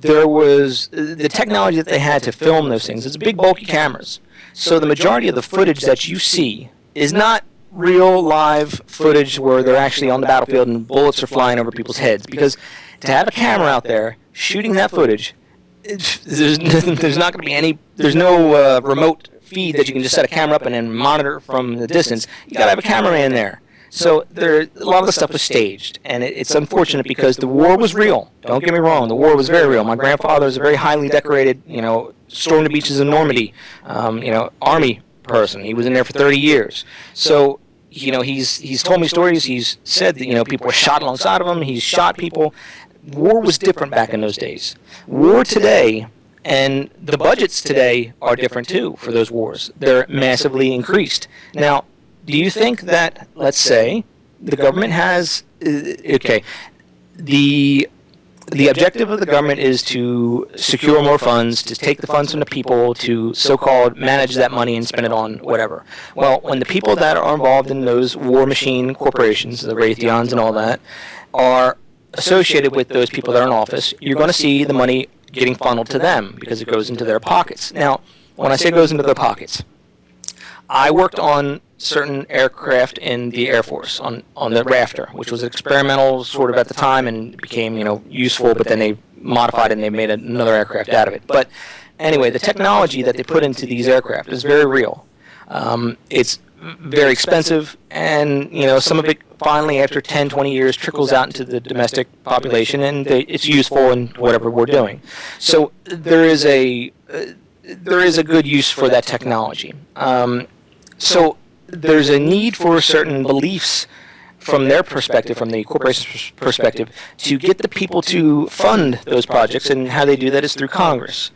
there was the technology that they had to film those things. It's big, bulky cameras. So the majority of the footage that you see is not real live footage where they're actually on the battlefield and bullets are flying over people's heads. Because to have a camera out there shooting that footage, there's not going to be there's no remote feed that you can just set a camera up and then monitor from the distance. You got to have a cameraman there. So a lot of the stuff was staged, and it's unfortunate because the war was real. Don't get me wrong, the war was very real. My grandfather is a very highly decorated, stormed the beaches in Normandy, Army person. He was in there for 30 years. So, he's told me stories. He's said that, people were shot alongside of him. He's shot people. War was different back in those days. War today, And the budgets today are different too for those wars. They're massively increased. Now, do you think that, let's say, the government has, the objective of the government is to secure more funds, to take the funds from the people, to so-called manage that money and spend it on whatever. Well, when the people that are involved in those war machine corporations, the Raytheons and all that, are associated with those people that are in office, you're going to see the money getting funneled to them because it goes into their pockets. Now, when I say it goes into their pockets, I worked on certain aircraft in the Air Force on the Rafter, which was experimental sort of at the time and became, useful, but then they modified it and they made another aircraft out of it. But anyway, the technology that they put into these aircraft is very real. It's very expensive, and, some of it finally after 10, 20 years trickles out into the domestic population, and it's useful in whatever we're doing. So there is a good use for that technology. So there's a need for certain beliefs from their perspective, from the corporation's perspective, to get the people to fund those projects, and how they do that is through Congress.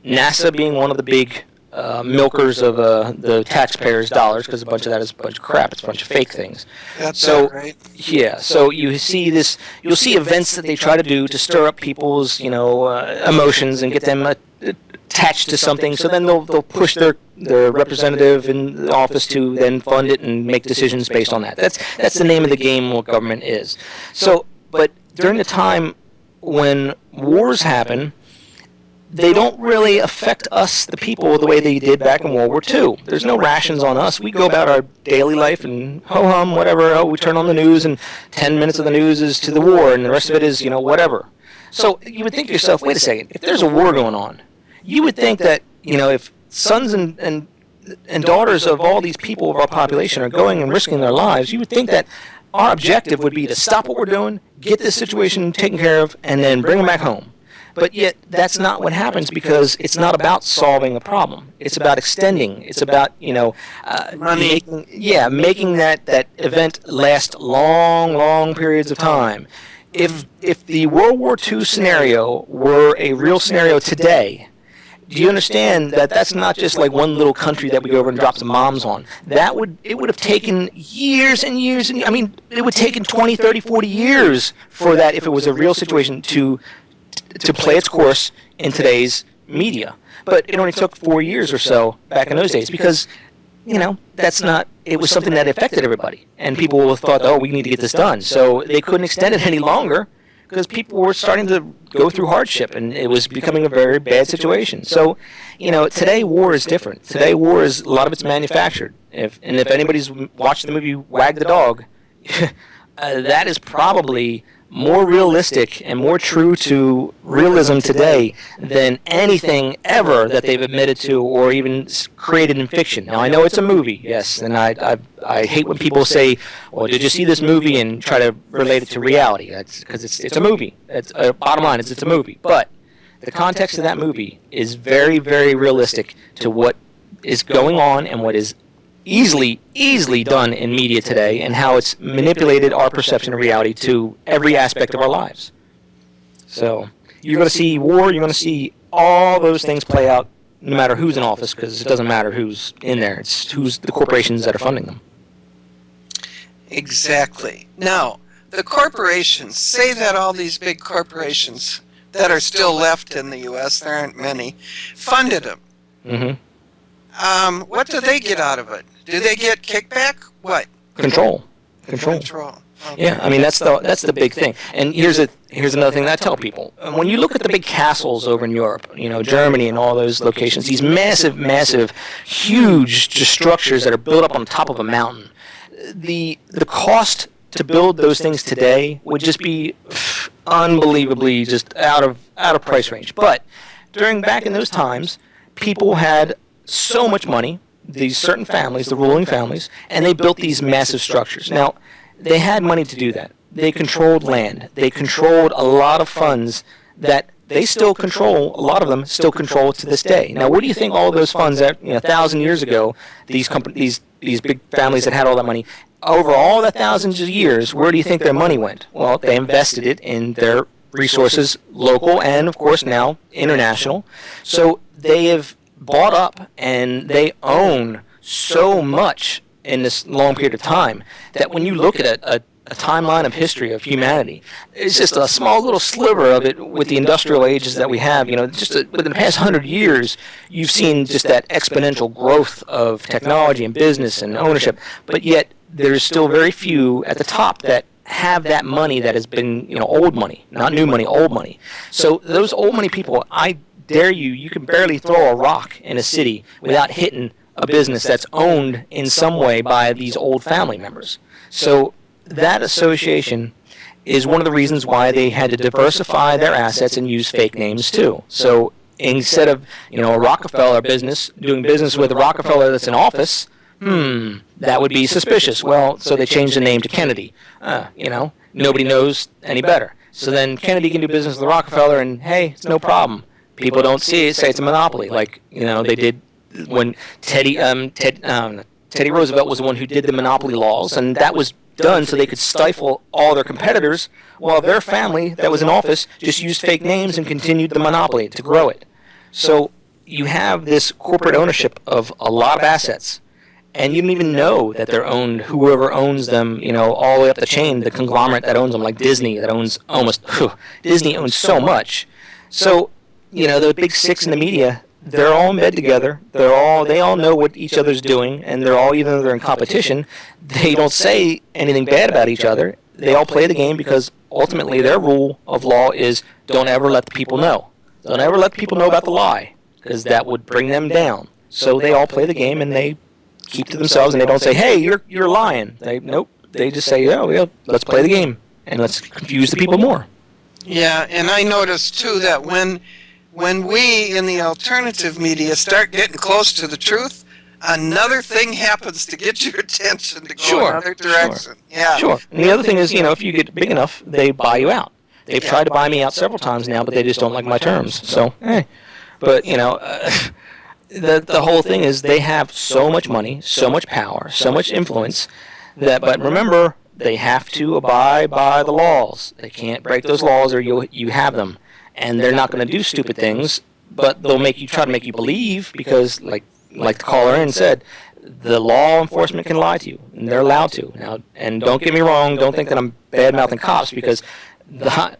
NASA being one of the big milkers of the taxpayers' dollars, because a bunch of that is a bunch of crap. It's a bunch of fake things. That's right. Yeah. So you'll see events that they try to do to stir up people's, emotions and get them attached to something. So then they'll push their representative in the office to then fund it and make decisions based on that. That's the name of the game. What government is. So, but during the time when wars happen, they don't really affect us, the people, the way they did back in World War II. There's no rations on us. We go about our daily life and ho-hum, whatever. Oh, we turn on the news, and 10 minutes of the news is to the war, and the rest of it is, whatever. So you would think to yourself, wait a second, if there's a war going on, you would think that, if sons and daughters of all these people of our population are going and risking their lives, you would think that our objective would be to stop what we're doing, get this situation taken care of, and then bring them back home. But yet, that's not what happens, because it's not about solving a problem. It's about extending. It's about, making that event last long periods of time. If the World War II scenario were a real scenario today, do you understand that that's not just like one little country that we go over and drop some bombs on? It would have taken years and years, it would have taken 20, 30, 40 years for that, if it was a real situation, to play its course in today's media. But it only took 4 years or so back in those days, because, it was something that affected everybody. And people thought, oh, we need to get this done. So they couldn't extend it any longer, because people were starting to go through hardship, and it was becoming a very bad situation. So, today war is different. Today war is, a lot of it's manufactured. If anybody's watched the movie Wag the Dog, that is probably more realistic and more true to realism today than anything ever that they've admitted to or even created in fiction. Now, I know it's a movie, yes, and I hate when people say, well, did you see this movie, and try to relate it to reality. That's because it's a movie. Bottom line is it's a movie. But the context of that movie is very, very realistic to what is going on and what is easily done in media today, and how it's manipulated our perception of reality to every aspect of our lives. So you're going to see war, you're going to see all those things play out, no matter who's in office, because it doesn't matter who's in there. It's who's the corporations that are funding them. Exactly. Now, the corporations, say that all these big corporations that are still left in the U.S., there aren't many, funded them. Mm-hmm. What do they get out of it? Do they get kickback? What? Control. Okay. Yeah, that's the big thing. And here's another thing that I tell people. When you look at the big castles over in Europe, Germany and all those locations, these massive, huge structures that are built up on top of a mountain, the cost to build those things today would just be unbelievably just out of price range. But back in those times, people had so much money, these certain families, the ruling families, and they built these massive structures. Now, they had money to do that. They controlled land. They controlled a lot of funds that they still control, a lot of them still control to this day. Now, where do you think all of those funds that, 1,000 years ago, these big families that had all that money, over all the thousands of years, where do you think their money went? Well, they invested it in their resources, local and, of course, now international. So they have bought up and they own so much in this long period of time that when you look at a timeline of history of humanity, it's just a small little sliver of it with the industrial ages that we have. Just within the past 100 years, you've seen just that exponential growth of technology and business and ownership, but yet there's still very few at the top that have that money that has been, old money, not new money, old money. So those old money people, I dare you can barely throw a rock in a city without hitting a business that's owned in some way by these old family members. So that association is one of the reasons why they had to diversify their assets and use fake names too. So instead of, a Rockefeller business doing business with a Rockefeller that's in office, that would be suspicious. Well, so they changed the name to Kennedy. Nobody knows any better. So then Kennedy can do business with Rockefeller, and hey, it's no problem. People don't see it, say it's a monopoly, like they did when Teddy Roosevelt was the one who did the monopoly laws, and that was done so they could stifle all their competitors, while their family that was in office just used fake names and continued the monopoly to grow it. So you have this corporate ownership of a lot of assets, and you don't even know that they're owned, whoever owns them, all the way up the chain, the conglomerate that owns them, like Disney, that owns Disney owns so much. So, the big six in the media, they're all in bed together. They all know what each other's doing, and they're all, even though they're in competition, they don't say anything bad about each other. They all play the game because ultimately their rule of law is don't ever let the people know. Don't ever let the people know about the lie, because that would bring them down. So they all play the game, and they keep to themselves, and they don't say, hey, you're lying. Nope. They just say, oh, yeah, let's play the game, and let's confuse the people more. Yeah, and I noticed, too, that when we in the alternative media start getting close to the truth, another thing happens to get your attention to go another direction. Sure. Yeah. Sure. And the other thing is, if you get big enough, they buy you out. They've tried to buy me out several times now, but they just don't like my terms. So, But, the whole thing is they have so much money, so much power, so much influence, but remember, they have to abide by the laws. They can't break those laws or you have them. And they're not going to do stupid things, but they'll try to make you believe because, like the caller in said, the law enforcement can lie to you, and they're allowed to. Now, and don't get me wrong, don't think that I'm bad-mouthing cops, because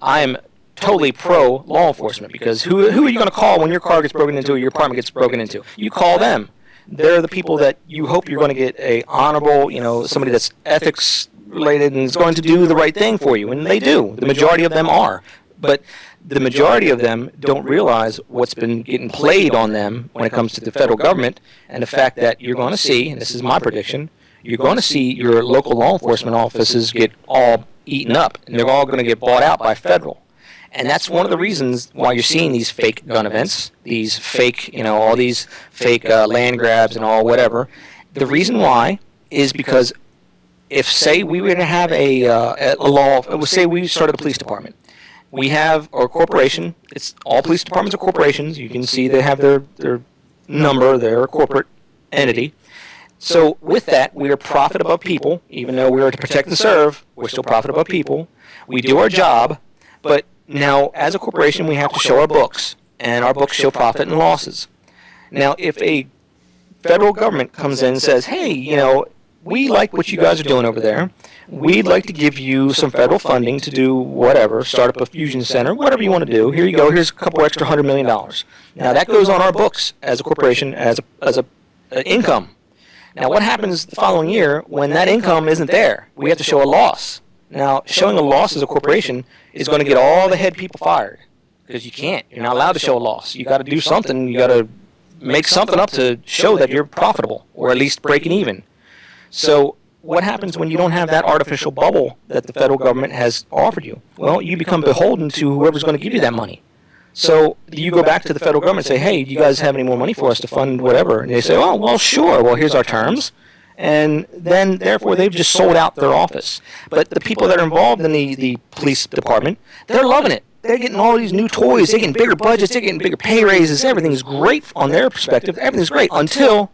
I am totally pro law enforcement, because who are you going to call when your car gets broken into or your apartment gets broken into? You call them. They're the people that you hope you're going to get a honorable, somebody that's ethics related and is going to do the right thing for you, and they do. The majority of them are. But the majority of them don't realize what's been getting played on them when it comes to the federal government, and the fact that you're going to see, and this is my prediction, you're going to see your local law enforcement offices get all eaten up, and they're all going to get bought out by federal. And that's one of the reasons why you're seeing these fake gun events, these fake, all these fake land grabs and all whatever. The reason why is because if, say, we were to have a law, say we started a police department. We have our corporation. It's all police departments are corporations. You can see they have their number. They're a corporate entity. So with that, we are profit above people. Even though we are to protect and serve, we're still profit above people. We do our job, but now as a corporation, we have to show our books, and our books show profit and losses. Now, if a federal government comes in and says, hey, we like what you guys are doing over there. We'd like to give you some federal funding to do whatever, start up a fusion center, whatever you want to do. Here you go. Here's a couple extra $100 million. Now, that goes on our books as a corporation, as a income. Now, what happens the following year when that income isn't there? We have to show a loss. Now, showing a loss as a corporation is going to get all the head people fired, because you can't. You're not allowed to show a loss. You got to do something. You got to make something up to show that you're profitable, or at least breaking even. So what happens when you don't have that artificial bubble that the federal government has offered you? Well, you become beholden to whoever's going to give you that money. So you go back to the federal government and say, hey, do you guys have any more money for us to fund whatever? And they say, oh, well, sure. Well, here's our terms. And then, therefore, they've just sold out their office. But the people that are involved in the police department, they're loving it. They're getting all these new toys. They're getting bigger budgets. They're getting bigger pay raises. Everything's great on their perspective. Everything's great until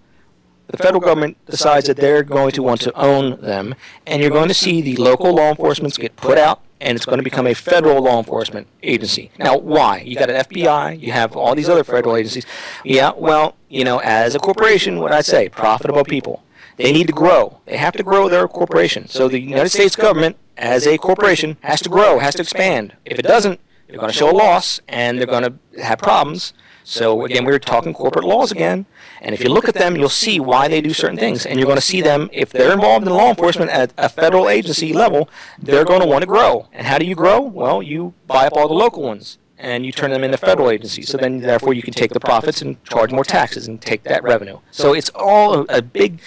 the federal government decides that they're going to want to own them. And you're going to see the local law enforcement get put out and it's going to become a federal law enforcement agency. Now, why? You got an FBI, you have all these other federal agencies. Yeah, well, as a corporation, what I say, profitable people. They need to grow. They have to grow their corporation. So the United States government, as a corporation, has to grow, has to expand. If it doesn't, they're going to show a loss, and they're going to have problems. So, again, we're talking corporate laws again. And if you look at them, you'll see why they do certain things. And you're going to see them, if they're involved in law enforcement at a federal agency level, they're going to want to grow. And how do you grow? Well, you buy up all the local ones, and you turn them into federal agencies. So then, therefore, you can take the profits and charge more taxes and take that revenue. So it's all a big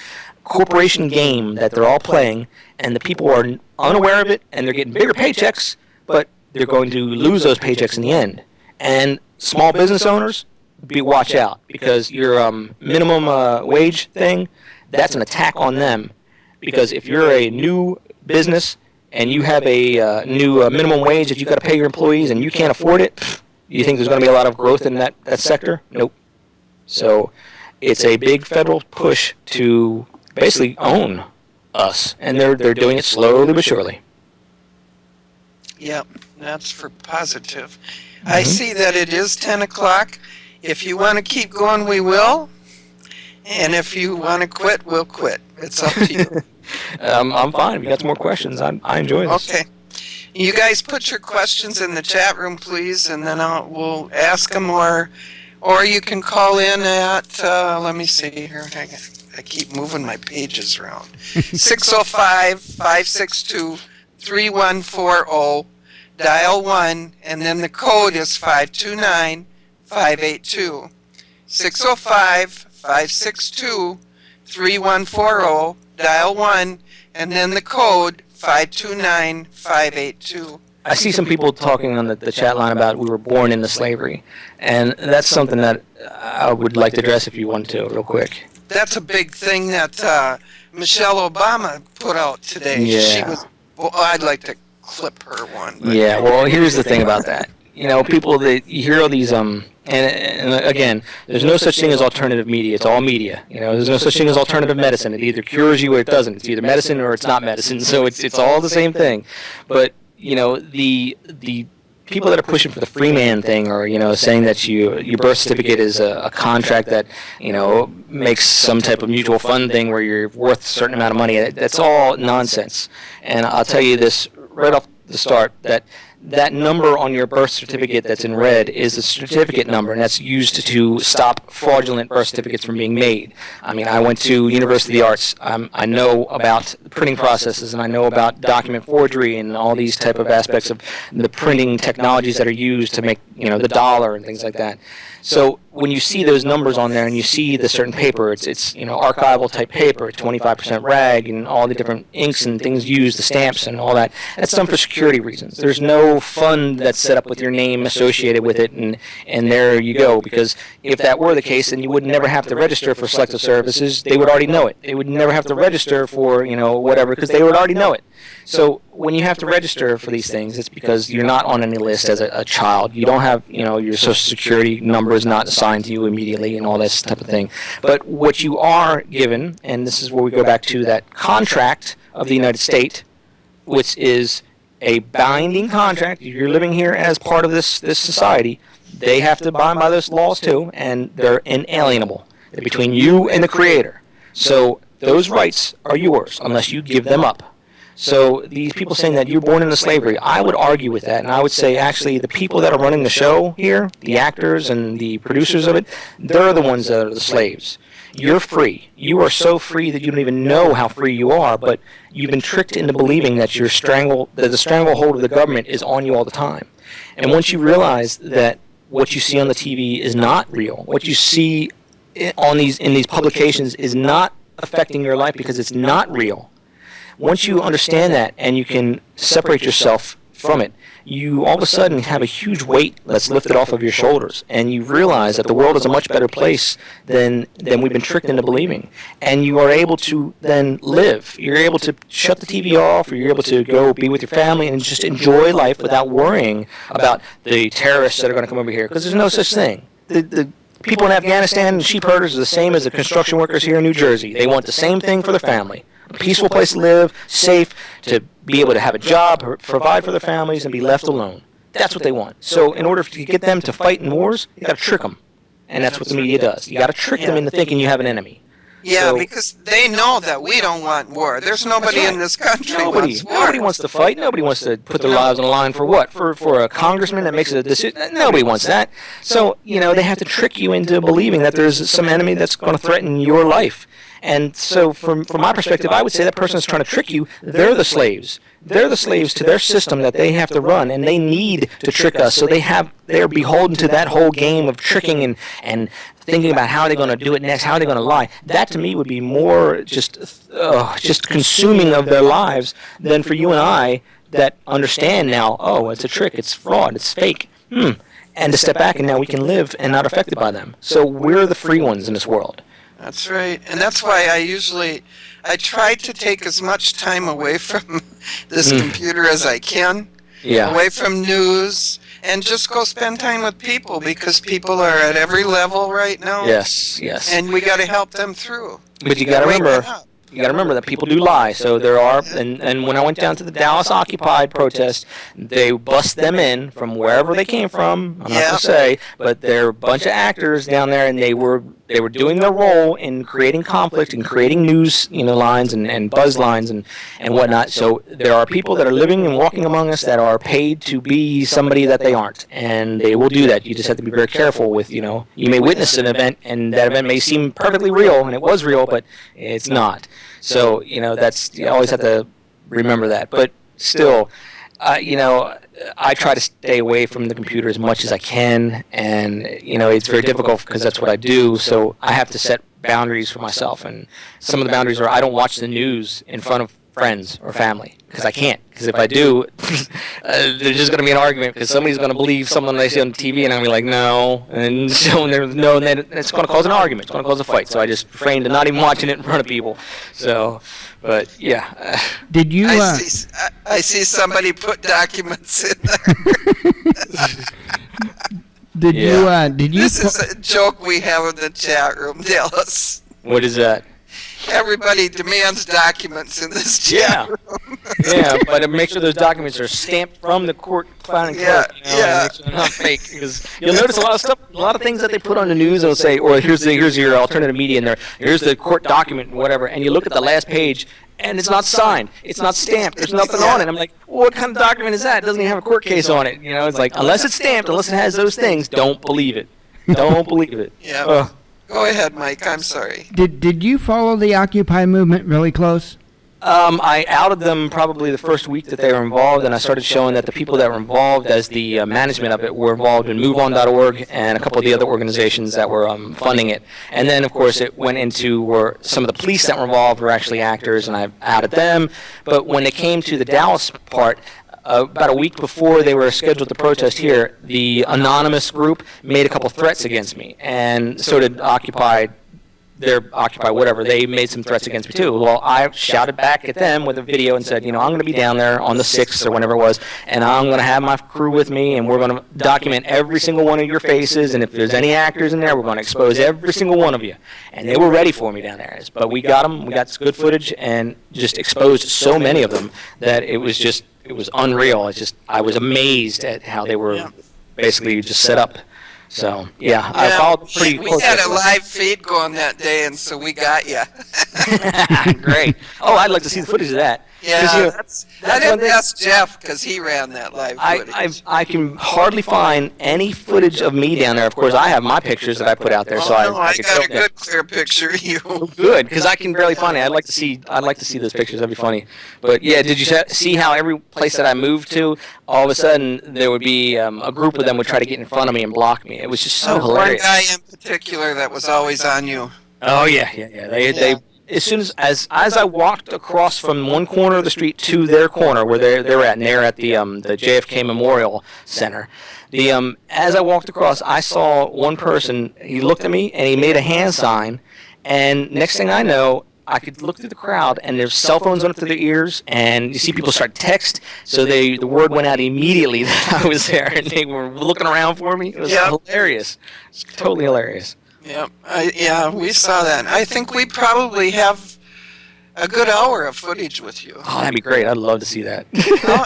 corporation game that they're all playing, and the people are unaware of it, and they're getting bigger paychecks, but they're going to lose those paychecks in the end. And small business owners, watch out, because your minimum wage thing, that's an attack on them. Because if you're a new business and you have a new minimum wage that you got to pay your employees and you can't afford it, you think there's going to be a lot of growth in that sector? Nope. So it's a big federal push to basically own us, and they're doing it slowly but surely. Yep, that's for positive. I see that it is 10 o'clock. If you want to keep going, we will. And if you want to quit, we'll quit. It's up to you. I'm fine. If you got some more questions, I enjoy this. Okay. You guys put your questions in the chat room, please, and then we'll ask them, or you can call in at, let me see here. I keep moving my pages around. 605-562-3140. Dial 1, and then the code is 529-582. 605-562-3140. Dial 1, and then the code 529-582. I see some people talking on the chat line about we were born into slavery, and that's something that I would like to address if you want to, real quick. That's a big thing that Michelle Obama put out today. Yeah. I'd like to clip her one. Yeah, well, here's the thing about that. People that you hear all these and again, there's no such thing as alternative media. It's all media. There's no such thing as alternative medicine. It either cures you or it doesn't. It's either medicine or it's not medicine. So it's all the same thing. But the people that are pushing for the free man thing, or saying that your birth certificate is a contract that makes some type of mutual fund thing where you're worth a certain amount of money. That's all nonsense. And I'll tell you this right off the start, that number on your birth certificate that's in red is the certificate number, and that's used to stop fraudulent birth certificates from being made. I mean, I went to University of the Arts. I know about printing processes, and I know about document forgery and all these type of aspects of the printing technologies that are used to make the dollar and things like that. So when you see those numbers on there and you see the certain paper, it's archival type paper, 25% rag, and all the different inks and things used, the stamps and all that, that's done for security reasons. There's no fund that's set up with your name associated with it, and there you go. Because if that were the case, then you would never have to register for selective services. They would already know it. They would never have to register for whatever, because they would already know it. So when you have to register for these things, it's because you're not on any list as a child. You don't have, your Social Security number is not assigned to you immediately and all this type of thing. But what you are given, and this is where we go back to that contract of the United States, which is a binding contract. You're living here as part of this society. They have to abide by those laws too, and they're inalienable. They're between you and the Creator. So those rights are yours unless you give them up. So these people saying that you're born into slavery, I would argue with that, and I would say actually the people that are running the show here, the actors and the producers of it, they're the ones that are the slaves. You're free. You are so free that you don't even know how free you are, but you've been tricked into believing that the stranglehold of the government is on you all the time. And once you realize that what you see on the TV is not real, what you see in these publications is not affecting your life because it's not real. Once you understand that and you can separate yourself from it, you all of a sudden have a huge weight that's lifted off of your shoulders, and you realize that the world is a much better place than we've been tricked into believing. And you are able to then live. You're able to shut the TV off, or you're able to go be with your family and just enjoy life without worrying about the terrorists that are going to come over here, because there's no such thing. The people in Afghanistan and sheep herders are the same as the construction workers here in New Jersey. They want the same thing for their family. a peaceful place to live, safe, to be able to have a job, provide for their families, and be left alone. That's what they want. So in order to get them to fight in wars, you got to trick them. And that's what the media does. You got to trick them into thinking you have an enemy. Yeah, So, because they know that we don't want war. There's nobody in this country wants war. Nobody wants to fight. Nobody wants to put their lives on the line for what? For a congressman that makes a decision? Nobody wants that. So, they have to trick you into believing that there's some enemy that's going to threaten your life. And so from my perspective, I would say that person is trying to trick you. They're the slaves. They're the slaves to their system that they have to run, and they need to trick us. So they're beholden to that whole game of tricking and thinking about how they're going to do it next, how they're going to lie. That to me would be more just consuming of their lives than for you and I that understand now, oh, it's a trick, it's fraud, it's fake. And to step back and now we can live and not affected by them. So we're the free ones in this world. That's right. And that's why I try to take as much time away from this computer as I can, away from news, and just go spend time with people, because people are at every level right now. Yes. And we got to help them through. But you got to remember that people do lie. So there are, and when I went down to the Dallas Occupy protest, they bust them in from wherever they came from. I'm not going to say, but they're a bunch of actors down there, and they were doing their role in creating conflict and creating news, lines and buzz lines and whatnot. So there are people that are living and walking among us that are paid to be somebody that they aren't, and they will do that. You just have to be very careful with, you may witness an event, and that event may seem perfectly real, and it was real, but it's not. So, that's, you always have to remember that. But still, I try to stay away from the computer as much as I can, and, it's very difficult because that's what I do, so I have to set boundaries for myself, and some of the boundaries are I don't watch the news in front of friends or family, because I can't, because if I do, there's just going to be an argument, because somebody's going to believe something they see on TV, and I'm going to be like, no, and so there's no, and then it's going to cause an argument, it's going to cause a fight, so I just refrain to not even watching it in front of people, so, but, yeah. Did you, I see somebody put documents in there. Did you? This is a joke we have in the chat room, Dallas. What is that? Everybody demands documents in this chat room. Yeah, but make sure those documents are stamped from the court filing clerk. And make sure they're not fake, because you'll notice a lot of things that they put on the news. They'll say, or here's your alternative media in there. Here's the court document, and whatever. And you look at the last page, and it's not signed. It's not stamped. There's nothing on it. I'm like, what kind of document is that? It doesn't even have a court case on it. It's like, unless it's stamped, unless it has those things, don't believe it. Don't believe it. Yeah. Go ahead, Mike. I'm sorry. Did you follow the Occupy movement really close? I outed them probably the first week that they were involved, and I started showing that the people that were involved as the management of it were involved in MoveOn.org and a couple of the other organizations that were funding it. And then, of course, it went into where some of the police that were involved were actually actors, and I outed them. But when it came to the Dallas part, about a week before they were scheduled to protest here, the anonymous group made a couple threats against me, and so did Occupy whatever. They made some threats against me too. Well, I shouted back at them with a video and said, I'm going to be down there on the 6th or whenever it was, and I'm going to have my crew with me, and we're going to document every single one of your faces, and if there's any actors in there, we're going to expose every single one of you. And they were ready for me down there. But we got them. We got good footage and just exposed so many of them that it was unreal. I was amazed at how they were basically just set up. So, I followed pretty closely. We had a live feed going that day, and so we got you. Great. Oh, I'd like to see the footage of that. Yeah, I didn't ask Jeff, because he ran that live footage. I can hardly find any footage of me down there. Of course, I have my pictures that I put out there, so I got a good clear picture of you. Good, because I can barely find it. I'd like to see those pictures. That'd be funny. But yeah, did you see how every place that I moved to, all of a sudden there would be a group of them would try to get in front of me and block me. It was just so hilarious. One guy in particular that was always on you. Oh yeah. They as soon as I walked across from one corner of the street to their corner where they're at, and they're at the JFK Memorial Center. As I walked across, I saw one person. He looked at me and he made a hand sign, and next thing I know, I could look through the crowd, and there's cell phones up to their ears, and you see people start to text, so the word went out immediately that I was there, and they were looking around for me. It was hilarious. It's totally hilarious. Yeah, we saw that. I think we probably have a good hour of footage with you. Oh, that'd be great. I'd love to see that.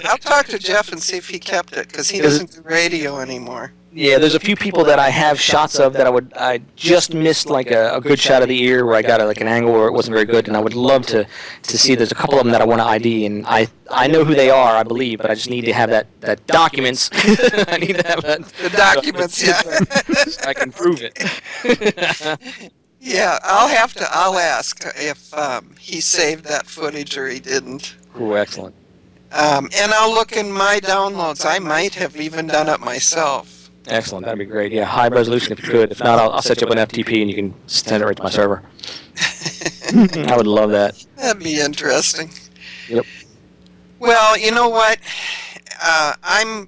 I'll talk to Jeff and see if he kept it, because he doesn't do radio anymore. Yeah, there's a few people that I have shots of that I just missed like a good shot of the ear where I got like an angle where it wasn't very good, and I would love to see. There's a couple of them that I want to ID, and I know who they are, I believe, but I just need to have that documents. I need to have that. The documents, yeah. So I can prove it. Yeah, I'll ask if he saved that footage or he didn't. Cool, excellent. And I'll look in my downloads. I might have even done it myself. Excellent, that'd be great. Yeah, high resolution if you could. If not, I'll set you up an FTP and you can send it right to my server. I would love that. That'd be interesting. Yep. Well, you know what? I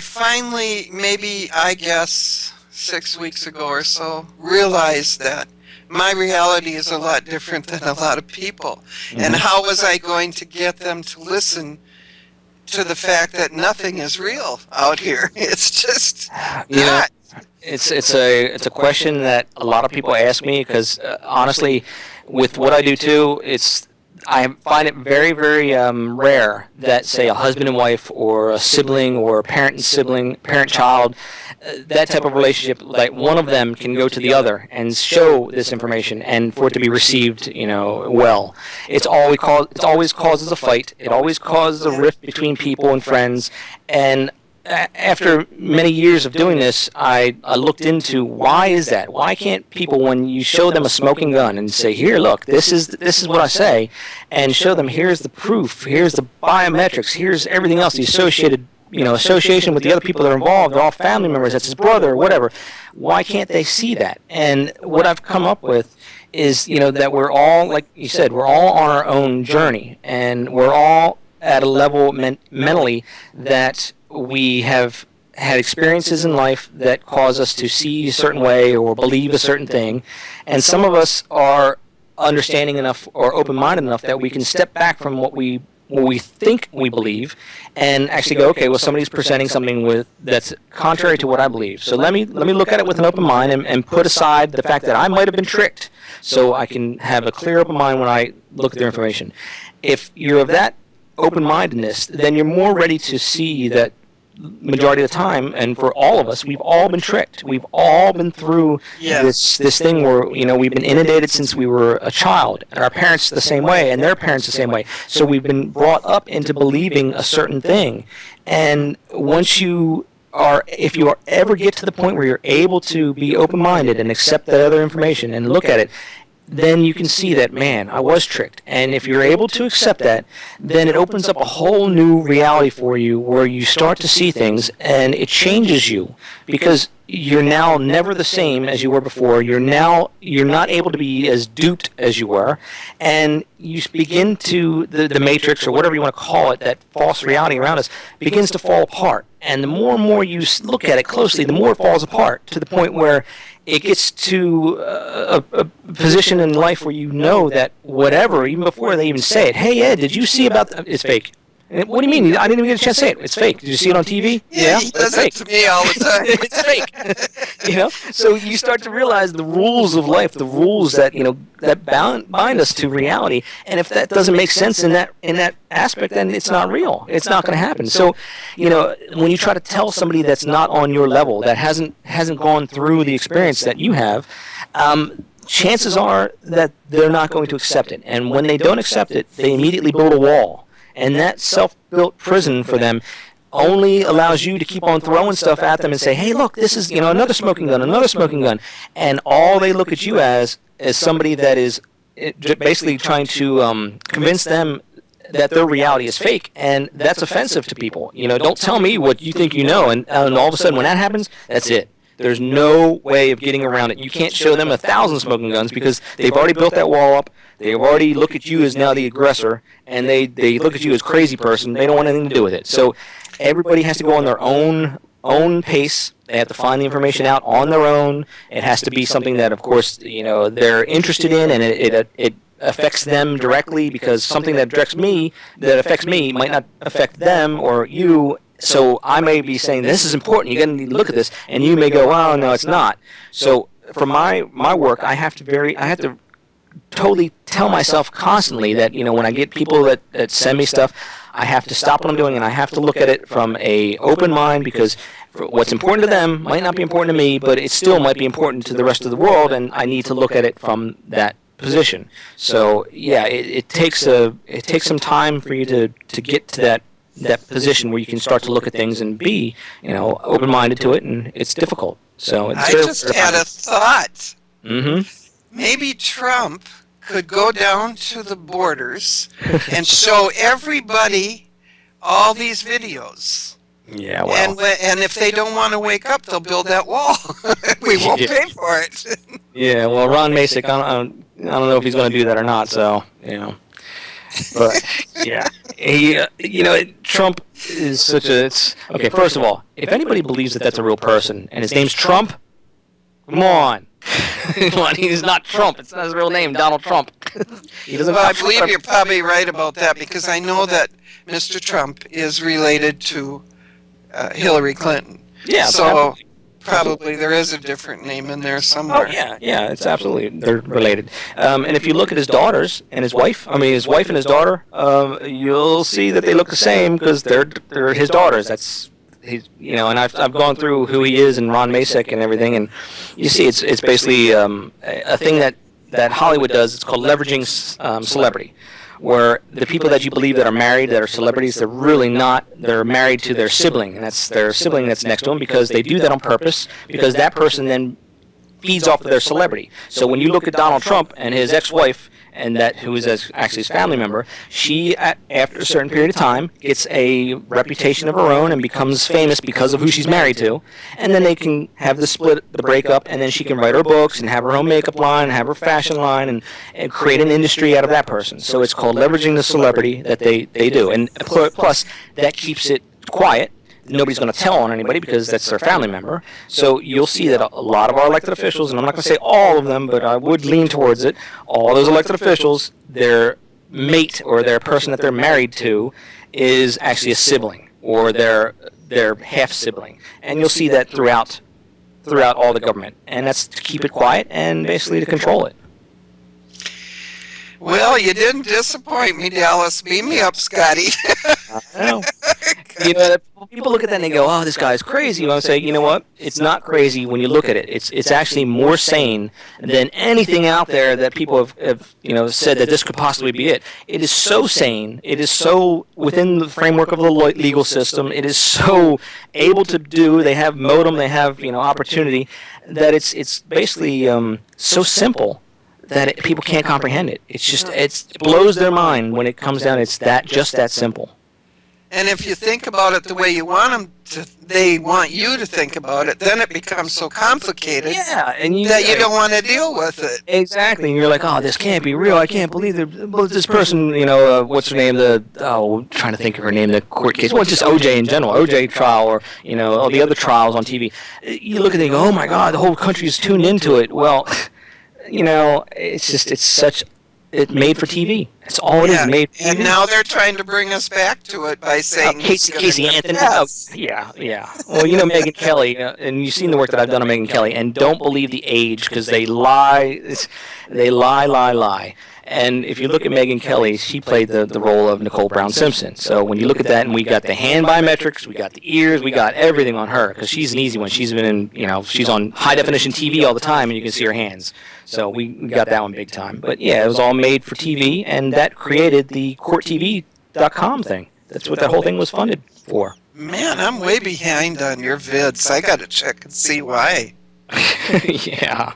finally, maybe I guess 6 weeks ago or so, realized that my reality is a lot different than a lot of people. Mm-hmm. And how was I going to get them to listen to the fact that nothing is real out here? It's just not. It's a question that a lot of people ask me because honestly, with what I do too, I find it very, very rare that, say, a husband and wife or a sibling or a parent and sibling, parent-child, that type of relationship, like one of them can go to the other and show this information and for it to be received, well. It always causes a fight. It always causes a rift between people and friends. And after many years of doing this, I looked into why is that? Why can't people, when you show them a smoking gun and say, here, look, this is what I say, and show them here's the proof, here's the biometrics, here's everything else, the associated, association with the other people that are involved, they're all family members, that's his brother or whatever. Why can't they see that? And what I've come up with is, that we're all, like you said, we're all on our own journey, and we're all at a level mentally that we have had experiences in life that cause us to see a certain way or believe a certain thing, and some of us are understanding enough or open-minded enough that we can step back from what we think we believe and actually go, okay, well, somebody's presenting something that's contrary to what I believe. So let me look at it with an open mind and put aside the fact that I might have been tricked, so I can have a clear open mind when I look at their information. If you're of that open-mindedness, then you're more ready to see that majority of the time, and for all of us, we've all been tricked. We've all been through this thing where we've been inundated since we were a child, and our parents the same way, and their parents the same way. So we've been brought up into believing a certain thing, and if you ever get to the point where you're able to be open-minded and accept the other information and look at it, then you can see that, man, I was tricked. And if you're able to accept that, then it opens up a whole new reality for you where you start to see things and it changes you because you're now never the same as you were before. You're not able to be as duped as you were, and you begin to, the matrix or whatever you want to call it, that false reality around us begins to fall apart. And the more and more you look at it closely, the more it falls apart to the point where it gets to a position in life where you know that whatever, even before they even say it, hey, Ed, did you see about it's fake. What do you mean? I didn't even get a chance to say it. It's fake. Did you see it on TV? Yeah, he does it to me all the time. It's fake. So you start to realize the rules of life, the rules that that bind us to reality. And if that doesn't make sense in that aspect, then it's not real. It's not going to happen. So, when you try to tell somebody that's not on your level, that hasn't gone through the experience that you have, chances are that they're not going to accept it. And when they don't accept it, they immediately build a wall. And that self-built prison for them only allows you to keep on throwing stuff at them and say, hey, look, this is another smoking gun. And all they look at you as somebody that is basically trying to convince them that their reality is fake. And that's offensive to people. Don't tell me what you think you know. And all of a sudden when that happens, that's it. There's no way of getting around it. You can't show them 1,000 smoking guns because they've already built that wall up. They already look at you as now the aggressor, and they look at you as crazy person. They don't want anything to do with it. So everybody has to go on their own pace. They have to find the information out on their own. It has to be something that, of course, they're interested in, and it affects them directly, because something that affects me might not affect them or you. So I may be saying, this is important, you're going to need to look at this, and you may go, oh, no, it's not. So for my work, I have to totally tell myself constantly that, when I get people that send me stuff, I have to stop what I'm doing and I have to look at it from a open mind, because what's important to them might not be important to me, but it still might be important to the rest of the world, and I need to look at it from that position. So yeah, it takes some time for you to get to that position where you can start to look at things and be, open-minded to it, and it's difficult. So it's I just had a thought. Mm-hmm. Maybe Trump could go down to the borders and show everybody all these videos. Yeah, well. And if they don't want to wake up, they'll build that wall. We won't pay for it. Yeah, well, Ron Masick, I don't know if he's going to do that or not, so, But, yeah. Trump is such okay, first of all, if anybody believes that that's a real person, and his name's Trump, come on. He's not Trump. It's not his real name, Donald Trump. He doesn't. Well, I believe you're probably right about that, because I know that Mr. Trump is related to Hillary Clinton. Yeah. So probably there is a different name in there somewhere. Oh, yeah, it's absolutely, they're related. And if you look at his daughters and his wife and his daughter, you'll see that they look the same, because they're his daughters. And I've gone through who he is and Ron Masick and everything, and you see it's basically a thing that Hollywood does. It's called leveraging celebrity, where the people that you believe that are married, that are celebrities, they're really not. They're married to their sibling, and that's their sibling that's next to them, because they do that on purpose, because that person then feeds off of their celebrity. So when you look at Donald Trump and his ex-wife, and who is actually his family member, she, after a certain period of time, gets a reputation of her own and becomes famous because of who she's married to, and then they can have the breakup, and then she can write her books and have her own makeup line, and have her fashion line, and create an industry out of that person. So it's called leveraging the celebrity that they do, and plus that keeps it quiet. Nobody's going to tell on anybody because that's their family member. So you'll see that a lot of our elected officials, and I'm not going to say all of them, but I would lean towards it, all those elected officials, their mate or their person that they're married to is actually a sibling, or their half-sibling. And you'll see that throughout all the government. And that's to keep it quiet and basically to control it. Well, you didn't disappoint me, Dallas. Beam me up, Scotty. I know. People look at that and they go, "Oh, this guy's crazy." I say, you know what? It's not crazy when you look at it. It's actually more sane than anything out there that people have said that this could possibly be it. It is so sane. It is so within the framework of the legal system. It is so able to do. They have modem. They have opportunity. That it's basically so simple that people can't comprehend it. It's just it blows their mind when it comes down. It's just that simple. And if you think about it the way you want them to, they want you to think about it, then it becomes so complicated that you don't want to deal with it. Exactly. And you're like, oh, this can't be real. I can't believe this person, what's her name? Trying to think of her name, the court case. Well, just OJ in general, OJ trial, or, all the other trials on TV. You look at it and go, oh my God, the whole country is tuned into it. Well, it's made for TV. That's all it is, made for TV. And now they're trying to bring us back to it by saying Casey Anthony. Yes. Oh, yeah. Well, Megyn Kelly, and you've seen the work that I've done on Megyn Kelly, and don't believe the age, because they lie. They lie. And if you look at Megyn Kelly, she played the role of Nicole Brown Simpson. So when you look at that, and we got the hand biometrics, we got the ears, we got everything on her, because she's an easy one. She's been in, she's on high definition TV all the time, and you can see her hands. So we got that one big time. But yeah, it was all made for TV, and that created the courttv.com thing. That's what that whole thing was funded for. Man, I'm way behind on your vids. I got to check and see why. Yeah.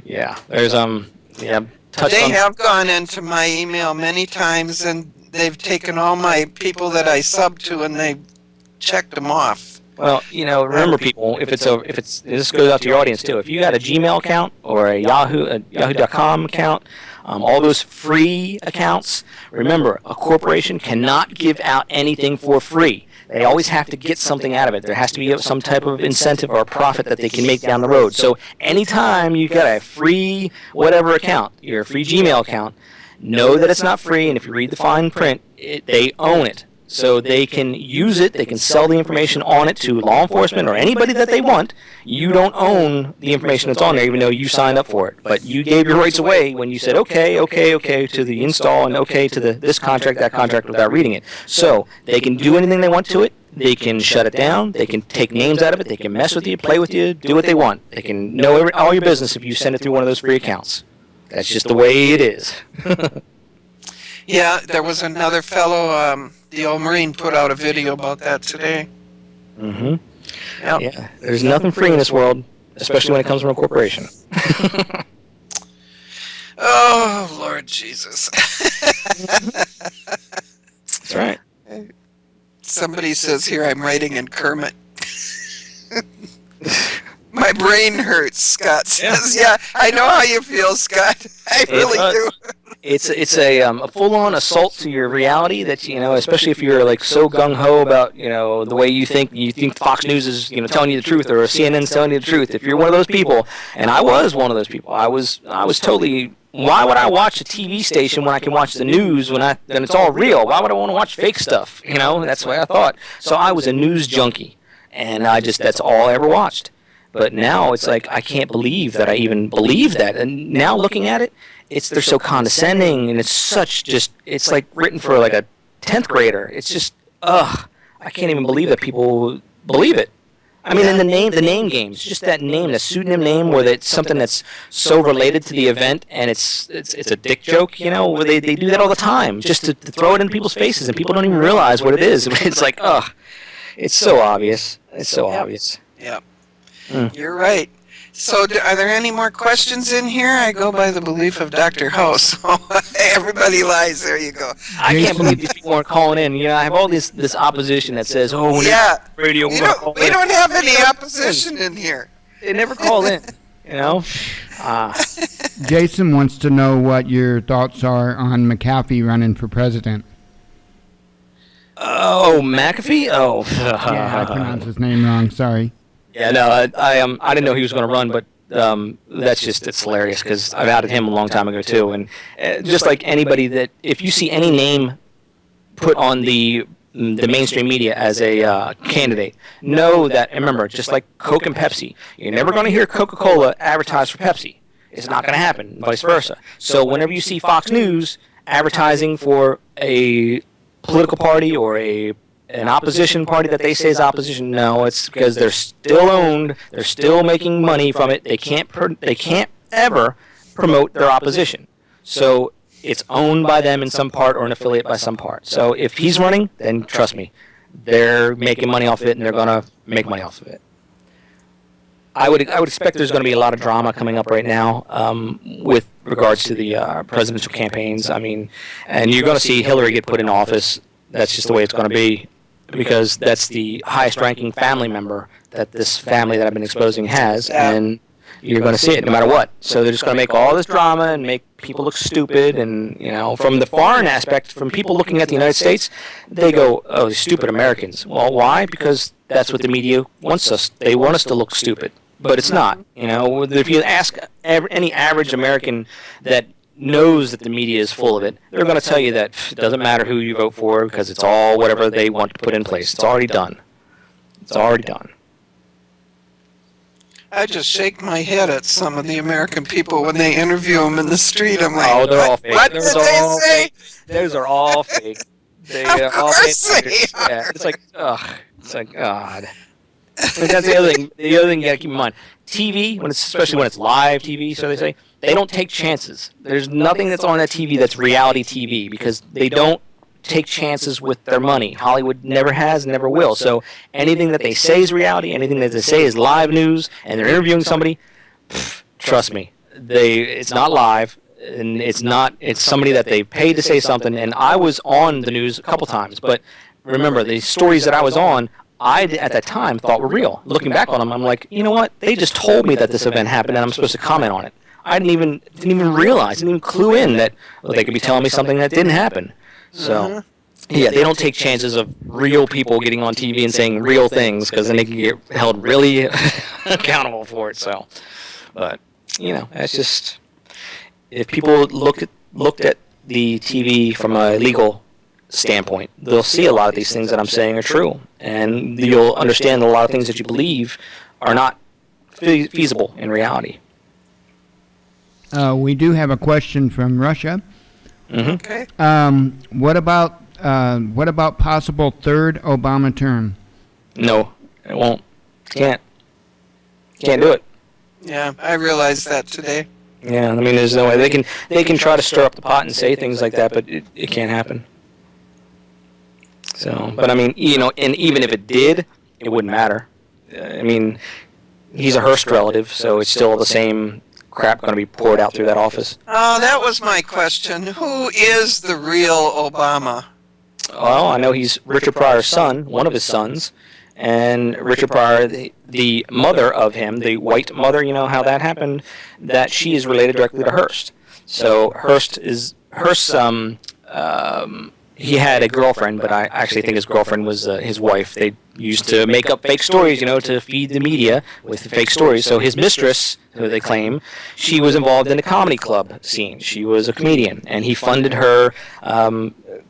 There's They have gone into my email many times, and they've taken all my people that I sub to, and they've checked them off. Well, remember, people, if it's this goes out to your audience too. If you got a Gmail account or a Yahoo.com account, all those free accounts, remember, a corporation cannot give out anything for free. They always have to get something out of it. There has to be some type of incentive or profit that they can make down the road. So anytime you've got a free whatever account, your free Gmail account, know that it's not free, and if you read the fine print, they own it. So they can use it, they can sell the information on it to law enforcement or anybody that they want. You don't own the information that's on there, even though you signed up for it. But you gave your rights away when you said, okay to the install and okay to this contract, that contract, without reading it. So they can do anything they want to it. They can shut it down. They can take names out of it. They can mess with you, play with you, do what they want. They can know all your business if you send it through one of those free accounts. That's just the way it is. Yeah, there was another fellow, the old Marine, put out a video about that today. Mm-hmm. Yep. Yeah, there's nothing free in this world, especially when it comes from a corporation. Oh, Lord Jesus. That's right. Somebody says here I'm writing in Kermit. My brain hurts, Scott says. Yeah, I know how you feel, Scott. I really do. It's a full-on assault to your reality that, especially if you're like so gung-ho about, the way you think Fox News is, telling you the truth, or CNN's telling you the truth. If you're one of those people, and I was one of those people, I was totally, why would I watch a TV station when I can watch the news when it's all real? Why would I want to watch fake stuff? That's the way I thought. So I was a news junkie, and that's all I ever watched. But now it's like, I can't believe that I even believe that. And now looking at it, they're so condescending, and it's like written for like a 10th grader. It's just, I can't even believe that people believe it. I mean, in the name games, just that name, the pseudonym name, where it's something that's so related to the event, and it's a dick joke, where they do that all the time, just to throw it in people's faces, and people don't even realize what it is. It's like, it's so obvious. It's so obvious. Yep. You're right. So, are there any more questions in here? I go by the belief of Dr. House. So everybody lies. There you go. I can't believe these people aren't calling in. I have all this opposition that says, radio. We don't have any opposition in here. They never call in. Jason wants to know what your thoughts are on McAfee running for president. Oh, McAfee? Oh. Yeah, I pronounced his name wrong. Sorry. Yeah, no, I didn't know he was going to run, but it's hilarious because I've outed him a long time ago too. And just like anybody that, if you see any name put on the mainstream media as a candidate, know that, and remember, just like Coke and Pepsi, you're never going to hear Coca-Cola advertise for Pepsi. It's not going to happen, vice versa. So whenever you see Fox News advertising for a political party or an opposition party that they say is opposition, no, it's because they're still owned, they're still making money from it. They can't ever promote their opposition. So it's owned by them in some part or an affiliate by some part. So if he's running, then trust me, they're making money off of it, and they're going to make money off of it. I would expect there's going to be a lot of drama coming up right now with regards to the presidential campaigns. I mean, and you're going to see Hillary get put in office. That's just the way it's going to be, because that's the highest-ranking family member that this family that I've been exposing has, and you're going to see it no matter what. So they're just going to make all this drama and make people look stupid, and, from the foreign aspect, from people looking at the United States, they go, oh, these stupid Americans. Well, why? Because that's what the media wants us. They want us to look stupid, but it's not. If you ask any average American that knows that the media is full of it, they're going to tell you that it doesn't matter who you vote for because it's all whatever they want to put in place. It's already done. It's already done. I just shake my head at some of the American people when they interview them in the street. I'm like, oh, they're all fake. What did they say? Those are all fake. They of course all fake. they are. Yeah, it's like, ugh. It's like, God. But that's the other thing. The other thing you got to keep in mind. TV, especially when it's live TV, so they say, they don't take chances. There's nothing that's on that TV that's reality TV, because they don't take chances with their money. Hollywood never has and never will. So anything that they say is reality, anything that they say is live news, and they're interviewing somebody, trust me, it's not live, and it's somebody that they paid to say something. And I was on the news a couple times, but remember, the stories that I was on, I, at that time, thought were real. Looking back on them, I'm like, you know what? They just told me that this event happened, and I'm supposed to comment on it. I didn't even realize, didn't even clue in that they could be telling me something that didn't happen. So, yeah, they don't take chances of real people getting on TV and saying real things, because then they can get held really accountable for it. So, but that's just, if people looked at the TV from a legal standpoint, they'll see a lot of these things that I'm saying are true, and you'll understand that a lot of things that you believe are not feasible in reality. We do have a question from Russia. Mm-hmm. Okay. What about possible third Obama term? No, it won't. Can't do it. Yeah, I realized that today. Yeah, I mean, there's no way they can try to stir up the pot and say things like that, but it can't happen. So, but I mean, and even if it did, it wouldn't matter. I mean, he's a Hearst relative, so it's still the same crap going to be poured out through that office. Oh, that was my question. Who is the real Obama? Well, I know he's Richard Pryor's son, one of his sons, and Richard Pryor, the mother of him, the white mother, you know how that happened, that she is related directly to Hearst. So Hearst, he had a girlfriend, but I actually think his girlfriend was his wife. They used to make up fake stories, to feed the media with fake stories. So his mistress, who they claim, she was involved in the comedy club scene. She was a comedian, and he funded her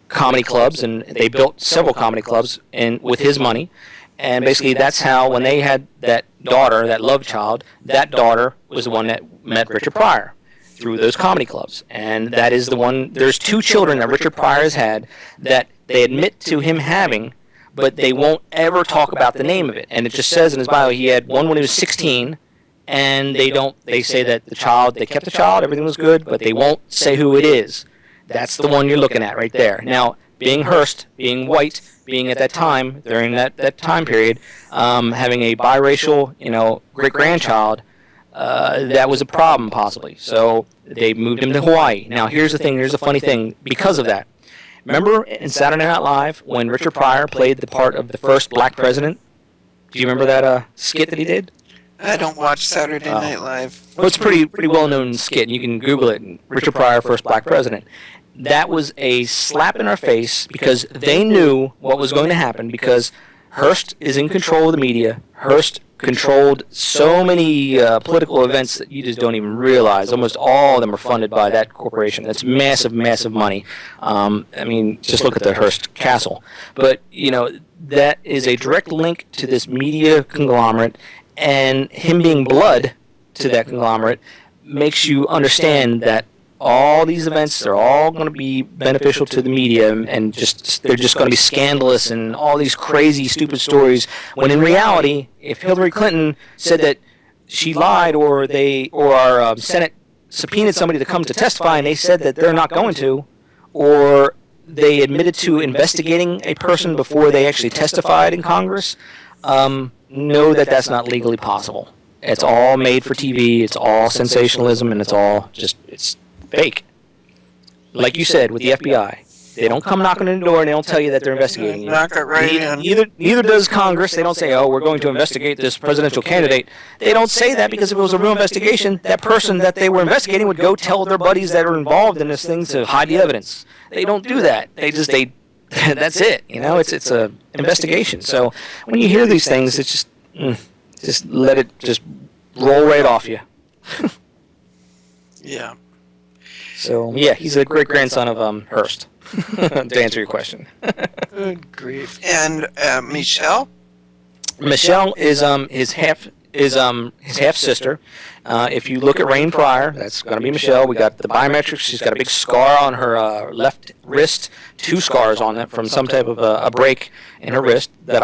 comedy clubs, and they built several comedy clubs with his money. And basically that's how, when they had that daughter, that love child, that daughter was the one that met Richard Pryor through those comedy clubs. And that is the one, there's 2 children that Richard Pryor has had that they admit to him having, but they won't ever talk about the name of it. And it just says in his bio he had one when he was 16, and they say that they kept the child, everything was good, but they won't say who it is. That's the one you're looking at right there. Now, being Hearst, being white, being at that time, during that time period, having a biracial, great-grandchild, that was a problem, possibly. So they moved him to Hawaii. Now, here's the funny thing, because of that. Remember in Saturday Night Live when Richard Pryor played the part of the first black president? Do you remember that skit that he did? I don't watch Saturday Night Live. Well, it's a pretty well-known skit. You can Google it, Richard Pryor, first black president. That was a slap in our face because they knew what was going to happen, because Hearst is in control of the media. Hearst controlled so many political events that you just don't even realize. Almost all of them are funded by that corporation. That's massive, massive money. I mean, just look at the Hearst Castle. But, that is a direct link to this media conglomerate, and him being blood to that conglomerate makes you understand that all these events, they're all going to be beneficial to the media, and they're just going to be scandalous and all these crazy, stupid stories, when in reality, if Hillary Clinton said that she lied, or our Senate subpoenaed somebody to come to testify and they said that they're not going to, or they admitted to investigating a person before they actually testified in Congress, know that that's not legally possible. It's all made for TV, it's all sensationalism, and it's fake. Like you said, with the FBI, they don't come knocking on the door and they don't tell you that they're investigating you. Knock it right in. Neither does Congress. They don't say, "Oh, we're going to investigate this presidential candidate." They don't say that, because if it was a real investigation, that person that they were investigating would go tell their buddies that are involved in this thing to hide the evidence. They don't do that. That's it. It's a investigation. So when you hear these things, it's just let it just roll right off you. Yeah. So, yeah, he's a great-grandson of Hearst, to answer your question. Good grief. And Michelle? Michelle is his half-sister. If you look at Rain Pryor, that's going to be Michelle. We got the biometrics. She's got a big scar on her left wrist, 2 scars on it from some type of a break in her wrist that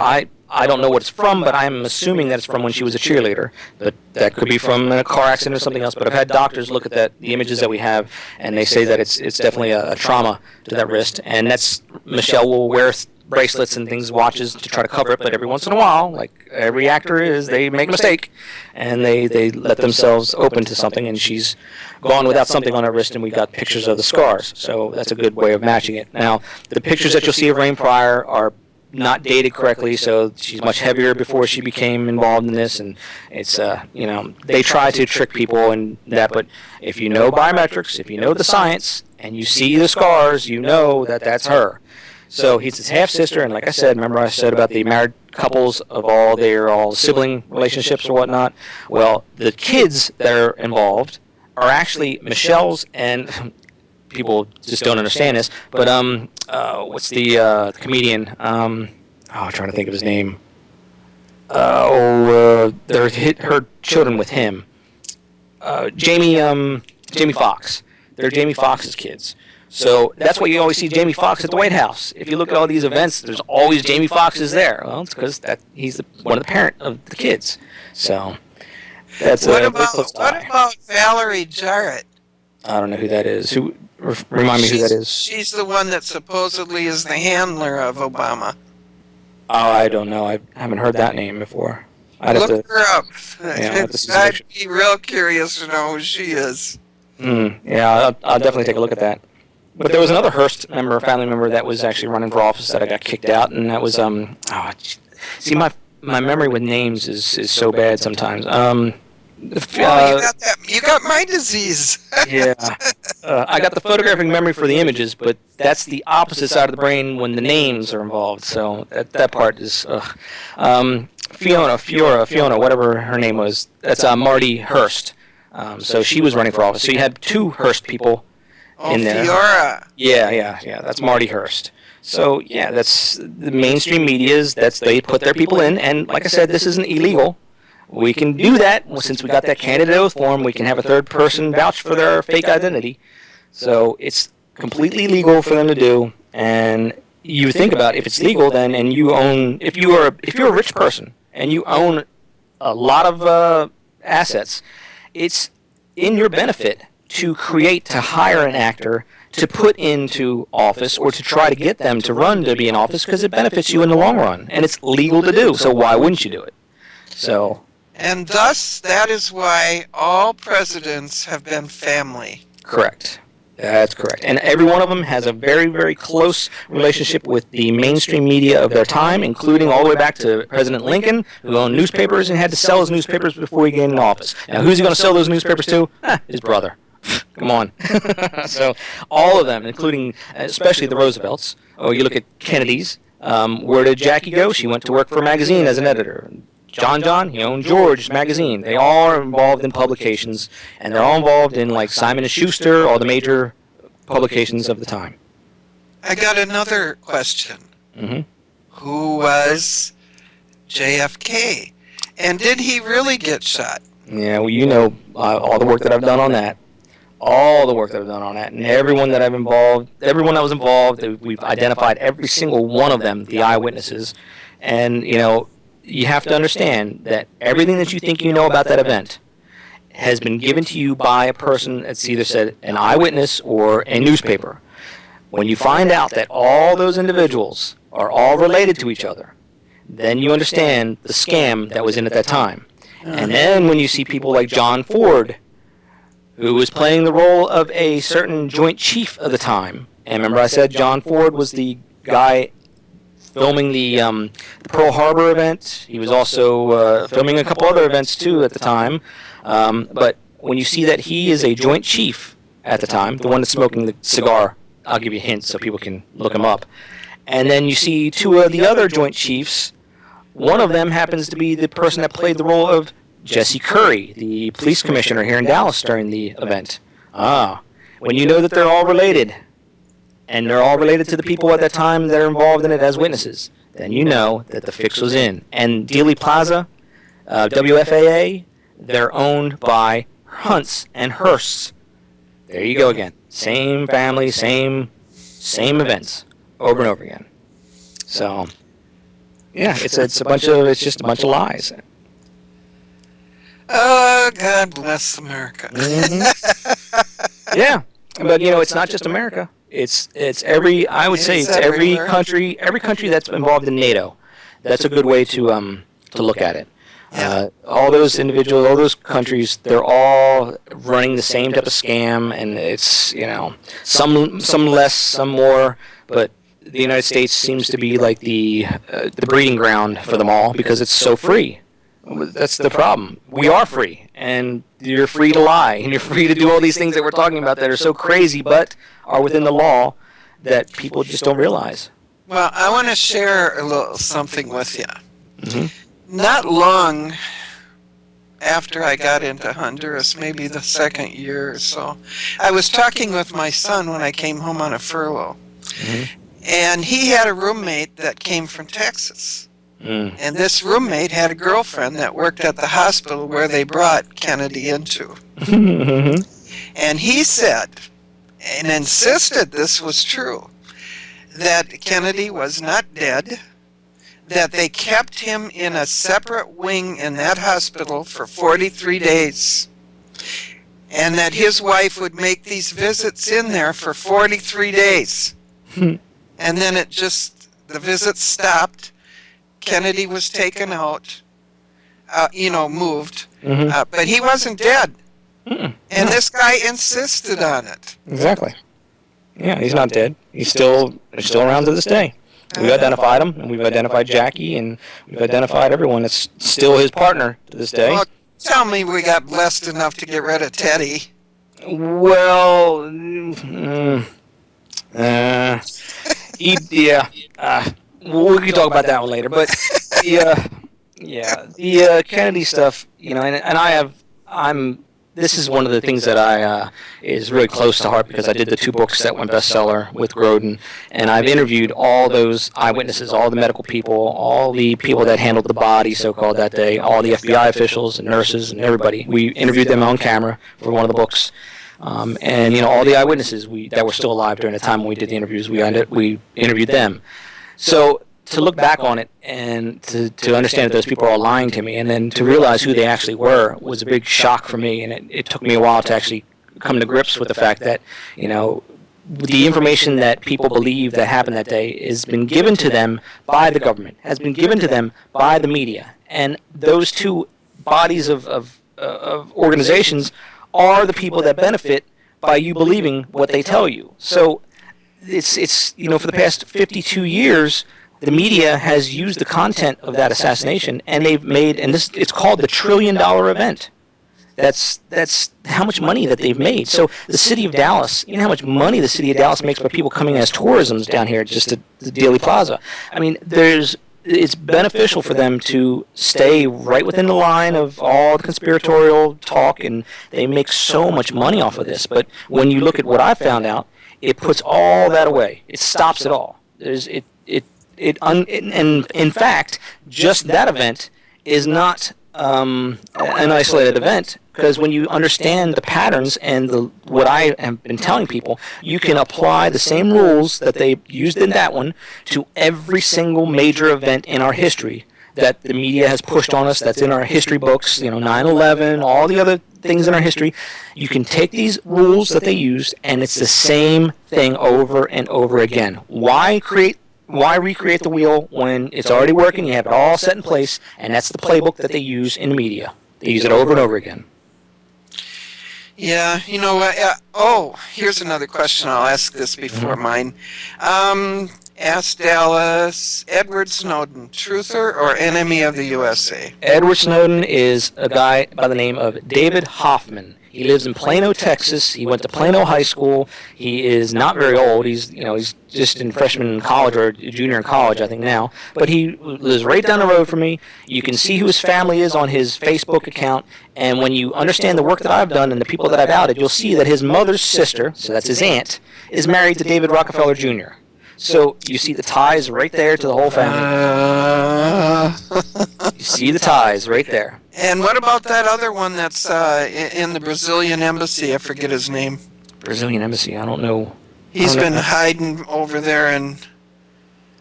I don't know what it's from, but I'm assuming that it's from when she was a cheerleader. But that could be from a car accident or something else. But I've had doctors look at the images that we have, and they say that it's definitely a trauma to that wrist. And Michelle will wear bracelets and things, watches, to try to cover it. But every once in a while, like every actor is, they make a mistake, and they let themselves open to something, and she's gone without something on her wrist, and we got pictures of the scars. So that's a good way of matching it. Now, the pictures that you'll see of Rain Pryor are not dated correctly, so she's much heavier before she became involved in this, and it's they try to trick people and that, but if you know biometrics, if you know the science, and you see the scars, you know that that's her. So he's his half sister, and like I said, remember I said about the married couples of all sibling relationships or whatnot. Well, the kids that are involved are actually Michelle's, and people just don't understand this. But what's the comedian? I'm trying to think of his name. They hit her children with him. Jamie Foxx. They're Jamie Foxx's kids. So that's why you always see Jamie Foxx at the White House. If you look at all these events, there's always Jamie Foxx there. Well, it's because he's one of the parent of the kids. So that's what about Valerie Jarrett? I don't know who that is. Remind me who that is. She's the one that supposedly is the handler of Obama. Oh, I don't know. I haven't heard that name before. Look her up. Yeah, I'd be real curious to know who she is. Yeah, I'll definitely take a look at that. But there was another Hearst family member that was actually running for office that I got kicked out, and that was see, my memory with names is so bad sometimes. You got my disease. Yeah, I got the photographic memory for the images, but that's the opposite side of the brain when the names are involved. So that part is Fiona, whatever her name was. That's Marty Hearst. So she was running for office. So you had two Hearst people in there. Fiora. Yeah. That's Marty Hearst. So yeah, that's the mainstream media's. They put their people in, and like I said, this isn't illegal. We can do that since we got that candidate oath form. We can have a third person vouch for their fake identity. So it's completely legal for them to do. And you think about if it's legal, then and you own if you're a rich person and you own a lot of assets, it's in your benefit to hire an actor to put into office or to try to get them to run to be in office because it benefits you in the long run. And it's legal to do, so why wouldn't you do it? So. And thus, that is why all presidents have been family. Correct. That's correct. And every one of them has a very, very close relationship with the mainstream media of their time, including all the way back to President Lincoln, who owned newspapers and had to sell his newspapers before he gained office. Now, who's he going to sell those newspapers to? His brother. Come on. So all of them, including especially the Roosevelts. Oh, you look at Kennedy's. Where did Jackie go? She went to work for a magazine as an editor. John, he owned George's magazine. They all are involved in publications, and they're all involved in like Simon & Schuster, all the major publications of the time. I got another question. Mm-hmm. Who was JFK? And did he really get shot? Yeah, well, you know all the work that I've done on that. And everyone that was involved, we've identified every single one of them, the eyewitnesses. And, you have to understand that everything that you think you know about that event has been given to you by a person that's either said an eyewitness or a newspaper. When you find out that all those individuals are all related to each other, then you understand the scam that was in at that time. And then when you see people like John Ford, who was playing the role of a certain Joint Chief of the time, and remember I said John Ford was the guy filming the Pearl Harbor event. He was also filming a couple other events too at the time. But when you see that he is a Joint Chief at the time, the one that's smoking the cigar, I'll give you hints so people can look him up. And then you see two of the other Joint Chiefs. One of them happens to be the person that played the role of Jesse Curry, the police commissioner here in Dallas during the event. When you know that they're all related, and they're all related to the people at that time that are involved in it as witnesses, then you know that the fix was in. And Dealey Plaza, WFAA, they're owned by Hunts and Hearsts. There you go again. Same family, same events, over and over again. So, yeah, it's just a bunch of lies. Oh, God bless America. Mm-hmm. Yeah, but it's not just America. It's every country that's involved in NATO. That's a good way to look at it. Yeah. All those individuals, all those countries, they're all running the same type of scam, and it's some less, some more, but the United States seems to be like the breeding ground for them all because it's so free. That's the problem. We are free, and you're free to lie, and you're free to do all these things that we're talking about that are so crazy, but are within the law that people just don't realize. Well, I want to share a little something with you. Mm-hmm. Not long after I got into Honduras, maybe the second year or so. I was talking with my son when I came home on a furlough. And he had a roommate that came from Texas. And this roommate had a girlfriend that worked at the hospital where they brought Kennedy into. And he said, and insisted this was true, that Kennedy was not dead, that they kept him in a separate wing in that hospital for 43 days, and that his wife would make these visits in there for 43 days. And then the visits stopped. Kennedy was taken out, moved, but he wasn't dead. And this guy insisted on it. Exactly. Yeah, he's not dead. He's still around to this day. We've identified him, and we've identified Jackie, and we've identified everyone that's still his partner to this day. Well, tell me we got blessed enough to get rid of Teddy. Well, we can talk about that one later. But the Kennedy stuff, this is one of the things that I is really close to heart because I did the 2 books that went bestseller with Grodin, and I've interviewed all those eyewitnesses, all the medical people, all the people that handled the body, so-called, that day, all the FBI officials and nurses and everybody. We interviewed them on camera for one of the books, and all the eyewitnesses that were still alive during the time when we did the interviews, we interviewed them. So to look back on it and to understand that those people are all lying to me, and then to realize who they actually were, was a big shock for me, and it took me a while to actually come to grips with the fact that, the information that people believe that happened that day has been given to them by the government, has been given to them by the media, and those 2 bodies of organizations are the people that benefit by you believing what they tell you. So it's for the past 52 years, the media has used the content of that assassination, and they've made, and it's called the $1 trillion event. That's how much money that they've made. So the city of Dallas, how much money the city of Dallas makes by people coming as tourism down here just to the Dealey Plaza. I mean, it's beneficial for them to stay right within the line of all the conspiratorial talk, and they make so much money off of this. But when you look at what I found out, it puts all that away. It stops it all. And in fact, just that event is not an isolated event, because when you understand the patterns and what I have been telling people, you can apply the same rules that they used in that one to every single major event in our history that the media has pushed on us, that's in our history books, 9/11, all the other things in our history. You can take these rules that they used, and it's the same thing over and over again. Why recreate the wheel when it's already working? You have it all set in place, and that's the playbook that they use in the media. They use it over and over again. Yeah, here's another question. I'll ask this before mine. Ask Dallas, Edward Snowden, truther or enemy of the USA? Edward Snowden is a guy by the name of David Hoffman. He lives in Plano, Texas. He went to Plano High School. He is not very old. He's just in freshman in college or junior in college, I think now. But he lives right down the road from me. You can see who his family is on his Facebook account. And when you understand the work that I've done and the people that I've outed, you'll see that his mother's sister, so that's his aunt, is married to David Rockefeller Jr. So you see the ties right there to the whole family. You see the ties right there. And what about that other one that's in the Brazilian embassy? I forget his name. Brazilian embassy? I don't know. He's been hiding over there in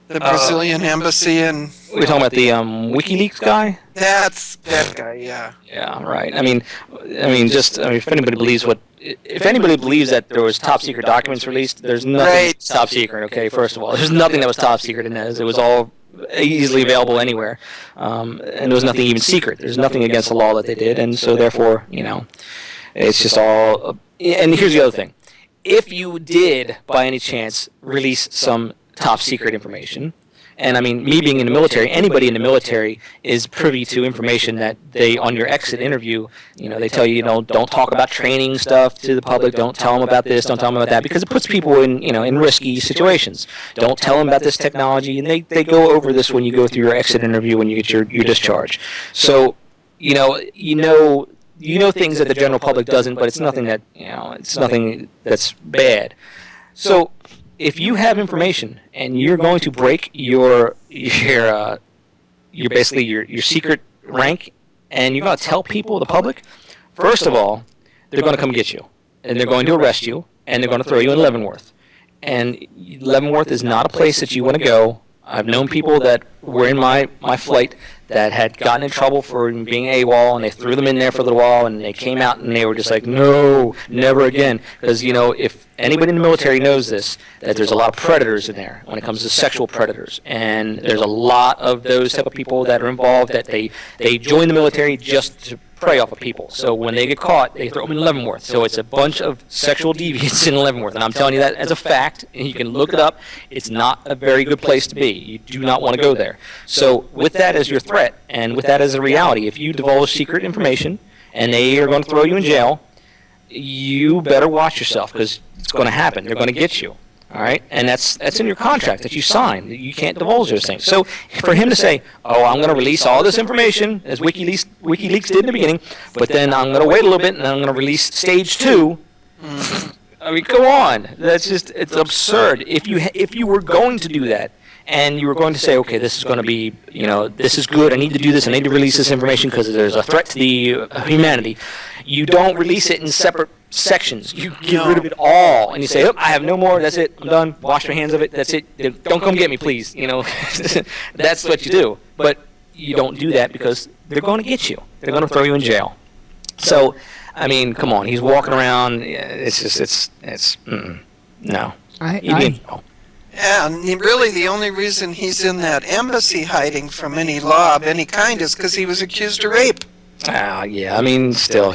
the Brazilian embassy. And we're talking about the WikiLeaks guy? That's that guy, yeah. Yeah, right. If anybody believes that there was top secret documents released, there's nothing top secret. Okay, first of all, there's nothing that was top secret in that. It was all easily available anywhere, and there was nothing even secret. There's nothing against the law that they did, and so therefore, it's just all. And here's the other thing: if you did, by any chance, release some top secret information. And me being in the military, anybody in the military is privy to information that they, on your exit interview, they tell you, don't talk about training stuff to the public, don't tell them about this, don't tell them about that, because it puts people in risky situations. Don't tell them about this technology, and they go over this when you go through your exit interview when you get your discharge. So you know things that the general public doesn't, but it's nothing that it's nothing that's bad. So if you have information and you're going to break your basically your secret rank, and you're going to tell people, the public, first of all, they're going to come get you, and they're going to arrest you, and they're going to throw you in Leavenworth. And Leavenworth is not a place that you want to go. I've known people that were in my flight that had gotten in trouble for being AWOL, and they threw them in there for a little while, and they came out and they were just like, no, never again. Because, if anybody in the military knows this, that there's a lot of predators in there when it comes to sexual predators. And there's a lot of those type of people that are involved that they join the military just to prey off of people. So when they get caught, they throw them in Leavenworth. So it's a bunch of sexual deviants in Leavenworth. And I'm telling you that as a fact, and you can look it up. It's not a very good place to be. You do not want to go there. So with that as your threat, and with that as a reality, if you divulge secret information and they are going to throw you in jail, you better watch yourself, because it's going to happen. They're going to get you. All right, and that's in your contract that you signed. You can't divulge those things. So for him to say, "Oh, I'm going to release all this information," as WikiLeaks did in the beginning, but then I'm going to wait a little bit and I'm going to release stage 2. I mean, come on, it's absurd. If you were going to do that, and you were going to say, okay, this is going to be, this is good, I need to do this, I need to release this information because there's a threat to the humanity, you don't release it in separate sections. You get rid of it all, and you say, I have no more, that's it, I'm done, wash my hands of it, that's it, don't come get me, please. That's what you do. But you don't do that because they're going to get you. They're going to throw you in jail. So, I mean, come on, he's walking around, no. Yeah, and really the only reason he's in that embassy hiding from any law of any kind is because he was accused of rape. Yeah, I mean, still,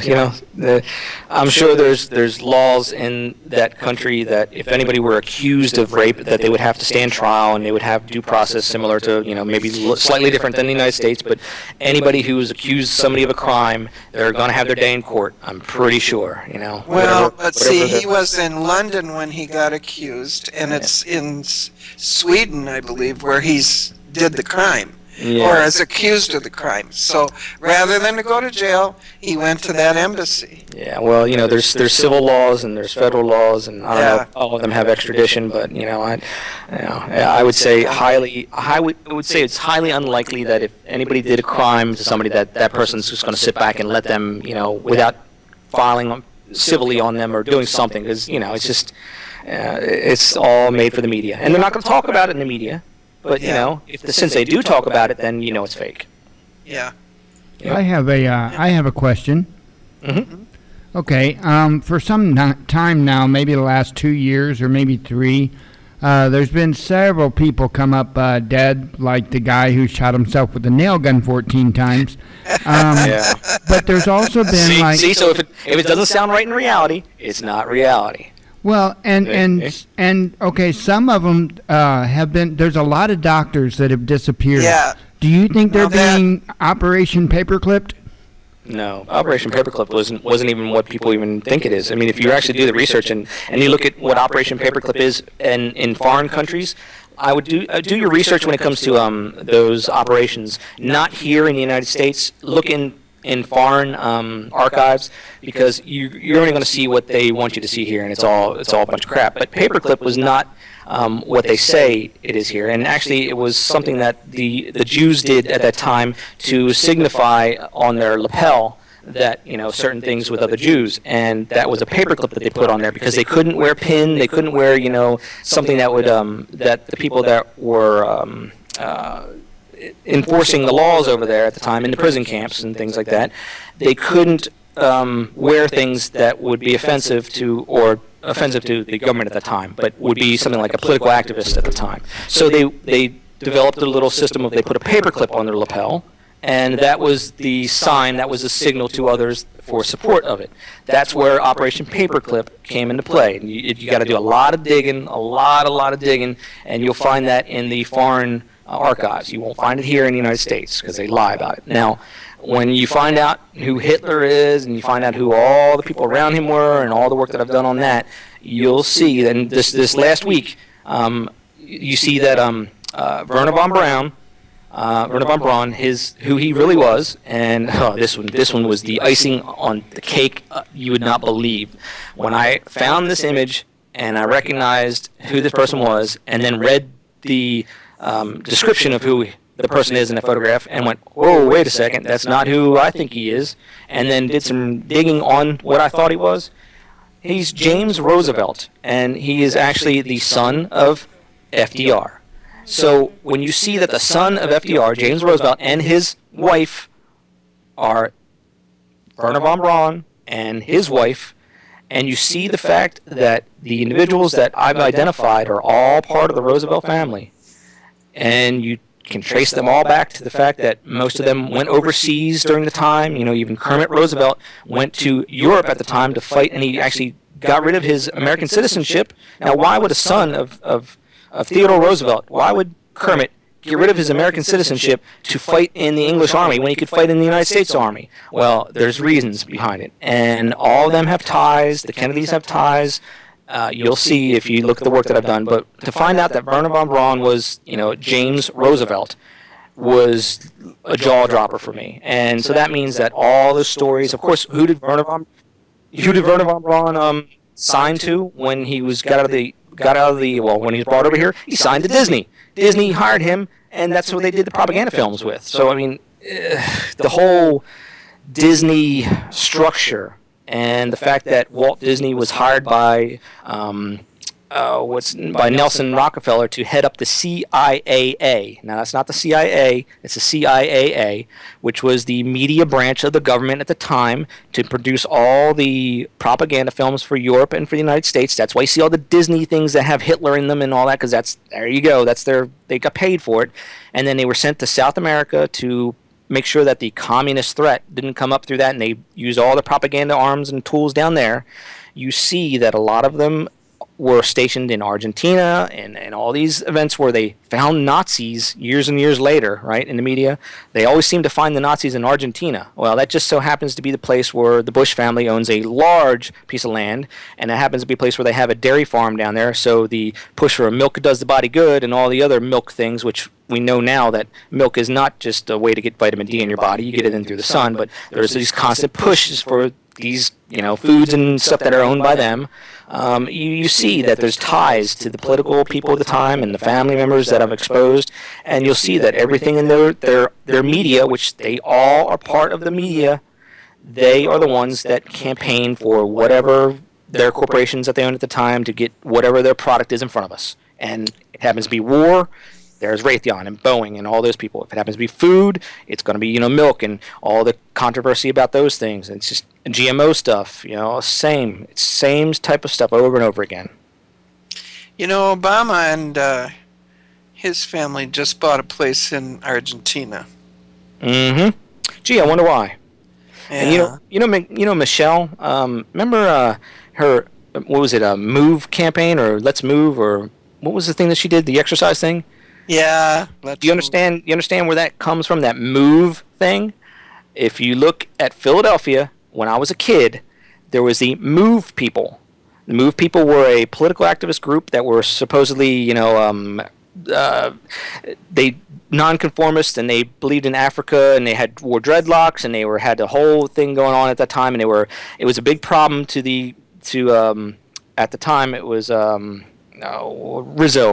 I'm sure there's laws in that country that if anybody were accused of rape, that they would have to stand trial and they would have due process similar to, maybe slightly different than the United States, but anybody who's accused somebody of a crime, they're going to have their day in court, I'm pretty sure, Well, let's see, he was in London when he got accused, and it's in Sweden, I believe, where he's did the crime. Yeah. Or is accused of the crime. So rather than to go to jail, he went to that embassy. Yeah, well, there's civil laws and there's federal laws, and I don't know if all of them have extradition, but I would say it's highly unlikely that if anybody did a crime to somebody, that person's just going to sit back and let them, without filing civilly on them or doing something, because it's just it's all made for the media, and they're not going to talk about it in the media. But, since they do talk about it, then it's fake. Yeah. I have a question. Mm-hmm. Okay, for some time now, maybe the last 2 years or maybe 3, there's been several people come up dead, like the guy who shot himself with a nail gun 14 times. Yeah. But there's also been so if it doesn't sound right in reality, it's not reality. Well, and okay, some of them have been. There's a lot of doctors that have disappeared. Yeah. Do you think they're being Operation Paperclipped? No, Operation Paperclip wasn't even what people even think it is. I mean, if you actually do the research and you look at what Operation Paperclip is in foreign countries, I would do your research when it comes to those operations. Not here in the United States. Look in foreign archives, because you're only going to see what they want you to see here, and it's all a bunch of crap. But paperclip was not what they say it is here, and actually it was something that the Jews did at that time to signify on their lapel that certain things with other Jews, and that was a paperclip that they put on there because they couldn't wear pin, they couldn't wear something that would that the people that were enforcing the laws over there at the time in the prison camps and things like that, they couldn't wear things that would be offensive to the government at the time, but would be something like a political activist at the time. So they developed a little system of they put a paperclip on their lapel, and that was the sign, that was the signal to others for support of it. That's where Operation Paperclip came into play. You got to do a lot of digging, a lot of digging, and you'll find that in the foreign archives. You won't find it here in the United States because they lie about it. Now, when you find out who Hitler is and you find out who all the people around him were and all the work that I've done on that, you'll see that this last week, you see that Werner von Braun Wernher von Braun, who he really was, and this one was the icing on the cake. You would not believe when I found this image and I recognized who this person was, and then read the description of who the person is in the photograph, and went, "Whoa, wait a second, that's not who I think he is," and then did some digging on what I thought he was. He's James Roosevelt, and he is actually the son of FDR. So when you see that the son of FDR, James Roosevelt, and his wife are Wernher von Braun and his wife, and you see the fact that the individuals that I've identified are all part of the Roosevelt family, and you can trace them all back to the fact that most of them went overseas during the time. Even Kermit Roosevelt went to Europe at the time to fight, and he actually got rid of his American citizenship. Now, why would a son of Theodore Roosevelt, why would Kermit get rid of his American citizenship to fight in the English Army when he could fight in the United States Army? Well, there's reasons behind it, and all of them have ties. The Kennedys have ties. You'll see if you look at the work that I've done. But to find out that Wernher von Braun was, James Roosevelt, was a jaw dropper for me. And so that means that all the stories, of course, who did Wernher von Braun sign to when he was got out of the when he was brought over here? He signed to Disney. Disney hired him, and that's what they did the propaganda films with. So I mean, the whole Disney structure, and the fact that Walt Disney was hired by Nelson Rockefeller to head up the CIAA. Now, that's not the CIA, it's the CIAA, which was the media branch of the government at the time to produce all the propaganda films for Europe and for the United States. That's why you see all the Disney things that have Hitler in them and all that, because there you go, they got paid for it. And then they were sent to South America to make sure that the communist threat didn't come up through that, and they used all the propaganda arms and tools down there. You see that a lot of them were stationed in Argentina and all these events where they found Nazis years and years later, right, in the media. They always seem to find the Nazis in Argentina. Well, that just so happens to be the place where the Bush family owns a large piece of land, and it happens to be a place where they have a dairy farm down there, so the push for milk does the body good and all the other milk things, which we know now that milk is not just a way to get vitamin D in your body. You get it in through the sun, but there's these constant pushes for these, foods and stuff that are owned by them. You see that there's ties to the political people of the time and the family members that I've exposed, and you'll see that everything in their media, which they all are part of the media, they are the ones that campaign for whatever their corporations that they own at the time to get whatever their product is in front of us. And it happens to be war. There's Raytheon and Boeing and all those people. If it happens to be food, it's going to be, milk and all the controversy about those things. It's just GMO stuff, same type of stuff over and over again. Obama and his family just bought a place in Argentina. Mm-hmm. Gee, I wonder why. Yeah. And Michelle, remember her, what was it, a Move campaign or Let's Move, or what was the thing that she did, the exercise thing? Yeah. Do you understand where that comes from, that Move thing? If you look at Philadelphia, when I was a kid, there was the Move People. The Move People were a political activist group that were supposedly, they nonconformists, and they believed in Africa, and they wore dreadlocks, and they had the whole thing going on at that time, and it was a big problem at the time it was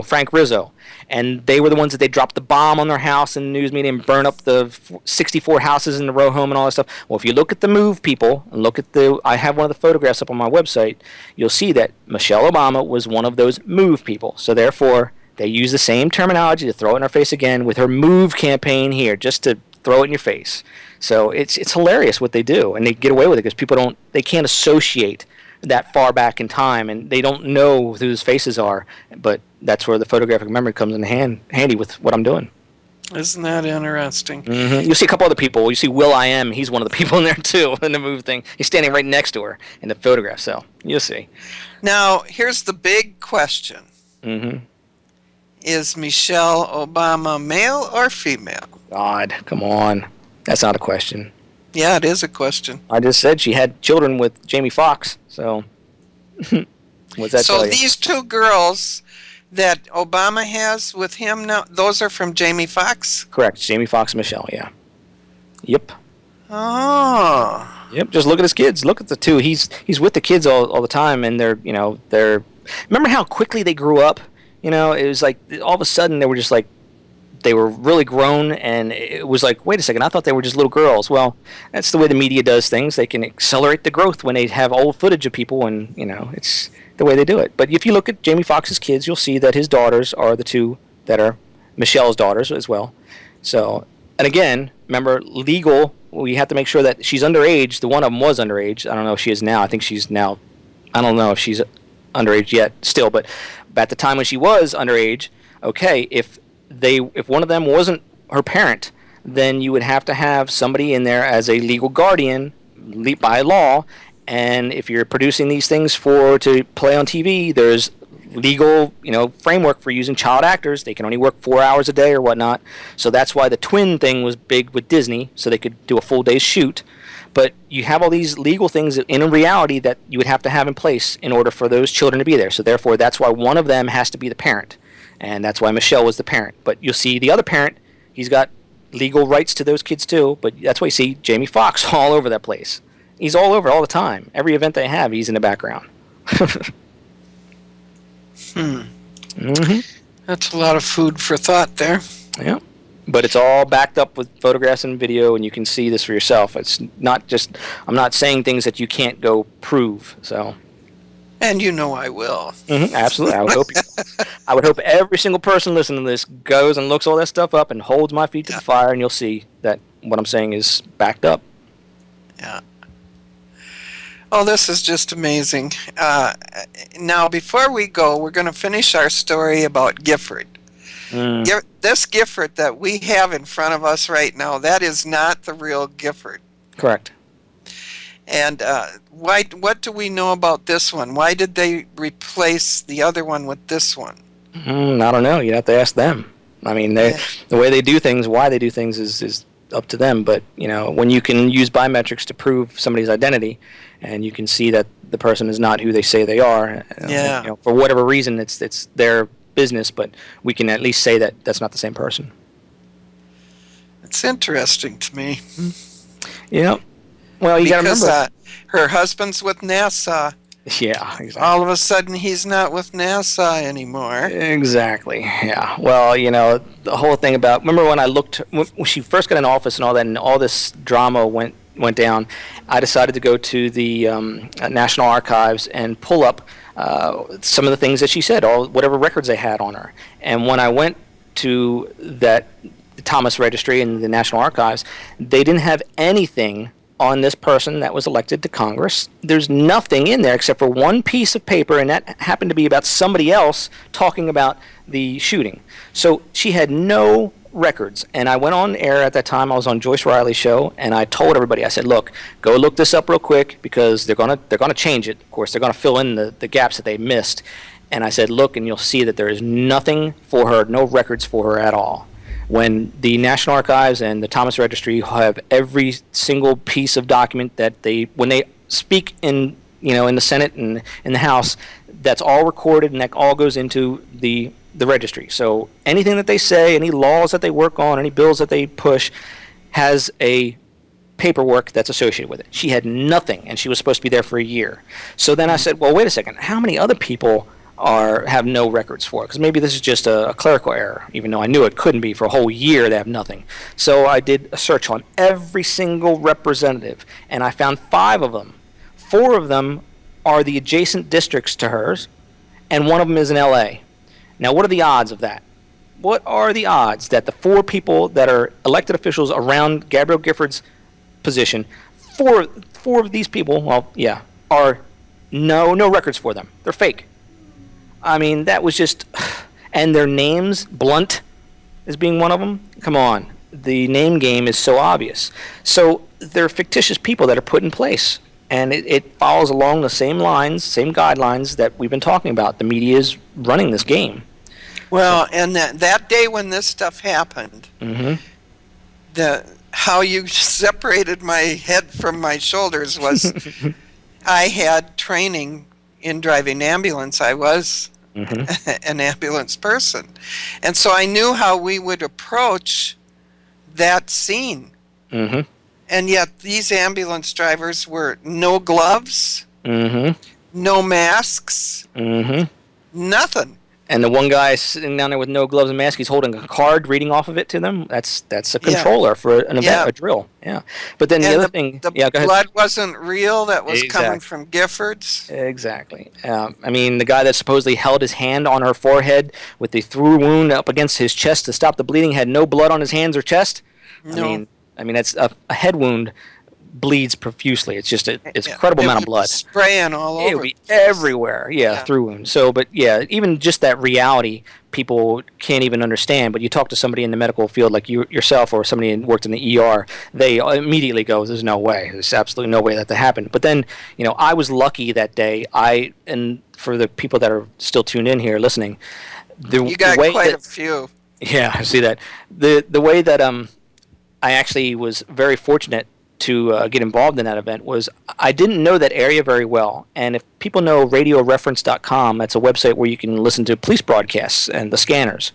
Frank Rizzo, and they were the ones that they dropped the bomb on their house in the news media and burned up the 64 houses in the row home and all that stuff. Well, if you look at the Move People and I have one of the photographs up on my website, you'll see that Michelle Obama was one of those Move People. So therefore, they use the same terminology to throw it in our face again with her Move campaign here, just to throw it in your face. So it's hilarious what they do, and they get away with it because they can't associate that far back in time, and they don't know who those faces are, but that's where the photographic memory comes in handy with what I'm doing. Isn't that interesting? Mm-hmm. You'll see a couple other people. You see Will.i.am, he's one of the people in there too, in the Move thing. He's standing right next to her in the photograph, so you'll see. Now, here's the big question. Mm-hmm. Is Michelle Obama male or female? God, come on. That's not a question. Yeah, it is a question. I just said she had children with Jamie Foxx, so what's that So tell you? these two girls that Obama has with him now, those are from Jamie Foxx? Correct. Jamie Foxx and Michelle, yeah. Yep. Oh. Yep. Just look at his kids. Look at the two. He's with the kids all the time, and they're remember how quickly they grew up? You know, it was like all of a sudden they were just like, they were really grown, and it was like, wait a second, I thought they were just little girls. Well, that's the way the media does things. They can accelerate the growth when they have old footage of people, and, it's the way they do it. But if you look at Jamie Foxx's kids, you'll see that his daughters are the two that are Michelle's daughters as well. So, and again, remember, legal, we have to make sure that she's underage. The one of them was underage. I don't know if she is now. I think she's now, I don't know if she's underage yet still, but at the time when she was underage, okay, if one of them wasn't her parent, then you would have to have somebody in there as a legal guardian by law. And if you're producing these things to play on TV, there's legal framework for using child actors. They can only work 4 hours a day or whatnot. So that's why the twin thing was big with Disney, so they could do a full day's shoot. But you have all these legal things in a reality that you would have to have in place in order for those children to be there. So therefore, that's why one of them has to be the parent. And that's why Michelle was the parent. But you'll see the other parent, he's got legal rights to those kids too. But that's why you see Jamie Foxx all over that place. He's all over all the time. Every event they have, he's in the background. Mm-hmm. That's a lot of food for thought there. Yeah. But it's all backed up with photographs and video, and you can see this for yourself. It's not just, I'm not saying things that you can't go prove, so... And I will. Mm-hmm, absolutely. I would hope every single person listening to this goes and looks all that stuff up and holds my feet to the fire, and you'll see that what I'm saying is backed up. Yeah. Oh, this is just amazing. Now, before we go, we're going to finish our story about Gifford. This Gifford that we have in front of us right now, that is not the real Gifford. Correct. And what do we know about this one? Why did they replace the other one with this one? I don't know. You'd have to ask them. I mean, the way they do things, why they do things is up to them. But, when you can use biometrics to prove somebody's identity, and you can see that the person is not who they say they are, for whatever reason, it's their business, but we can at least say that that's not the same person. It's interesting to me. Yeah. Well, you got to remember, her husband's with NASA. Yeah, exactly. All of a sudden, he's not with NASA anymore. Exactly. Yeah. Well, the whole thing about, remember when she first got in office and all that, and all this drama went down, I decided to go to the National Archives and pull up some of the things that she said, whatever records they had on her. And when I went to the Thomas Registry and the National Archives, they didn't have anything on this person that was elected to Congress. There's nothing in there except for one piece of paper, and that happened to be about somebody else talking about the shooting. So she had no records. And I went on air at that time. I was on Joyce Riley's show, and I told everybody, I said, look, go look this up real quick, because they're gonna change it. Of course, they're gonna fill in the gaps that they missed. And I said, look, and you'll see that there is nothing for her, no records for her at all. When the National Archives and the Thomas Registry have every single piece of document that when they speak in the Senate and in the House, that's all recorded, and that all goes into the registry. So anything that they say, any laws that they work on, any bills that they push, has a paperwork that's associated with it. She had nothing, and she was supposed to be there for a year. So then I said, well, wait a second, how many other people have no records for it? Because maybe this is just a clerical error, even though I knew it couldn't be. For a whole year they have nothing. So I did a search on every single representative, and I found 5 of them. 4 of them are the adjacent districts to hers, and one of them is in LA. Now, what are the odds of that? What are the odds that the 4 people that are elected officials around Gabrielle Gifford's position, 4 of these people, are no records for them. They're fake. I mean, that was just, and their names, Blunt as being one of them, come on. The name game is so obvious. So they're fictitious people that are put in place. And it follows along the same lines, same guidelines that we've been talking about. The media is running this game. Well, and that day when this stuff happened, how you separated my head from my shoulders was I had training in driving ambulance. I was an ambulance person. And so I knew how we would approach that scene. Mm-hmm. And yet these ambulance drivers were no gloves, Mm-hmm. no masks, Mm-hmm. nothing. And the one guy sitting down there with no gloves and mask, he's holding a card, reading off of it to them. That's a controller for an event, a drill. Yeah. But then the And other thing, the go ahead. blood wasn't real. That was coming Exactly. from Giffords. Exactly. I mean, the guy that supposedly held his hand on her forehead with the through wound up against his chest to stop the bleeding had no blood on his hands or chest. No. I mean that's a head wound bleeds profusely. It's just it's incredible amount of blood. Spraying all over. It would be everywhere. Yeah, through wounds. So, but yeah, even just that reality, people can't even understand. But you talk to somebody in the medical field like yourself or somebody who worked in the ER, they immediately go, "There's no way. There's absolutely no way that happened." But then, I was lucky that day. And for the people that are still tuned in here listening, You got quite a few. Yeah, I see that. The way that I actually was very fortunate to get involved in that event was I didn't know that area very well. And if people know radioreference.com, that's a website where you can listen to police broadcasts and the scanners.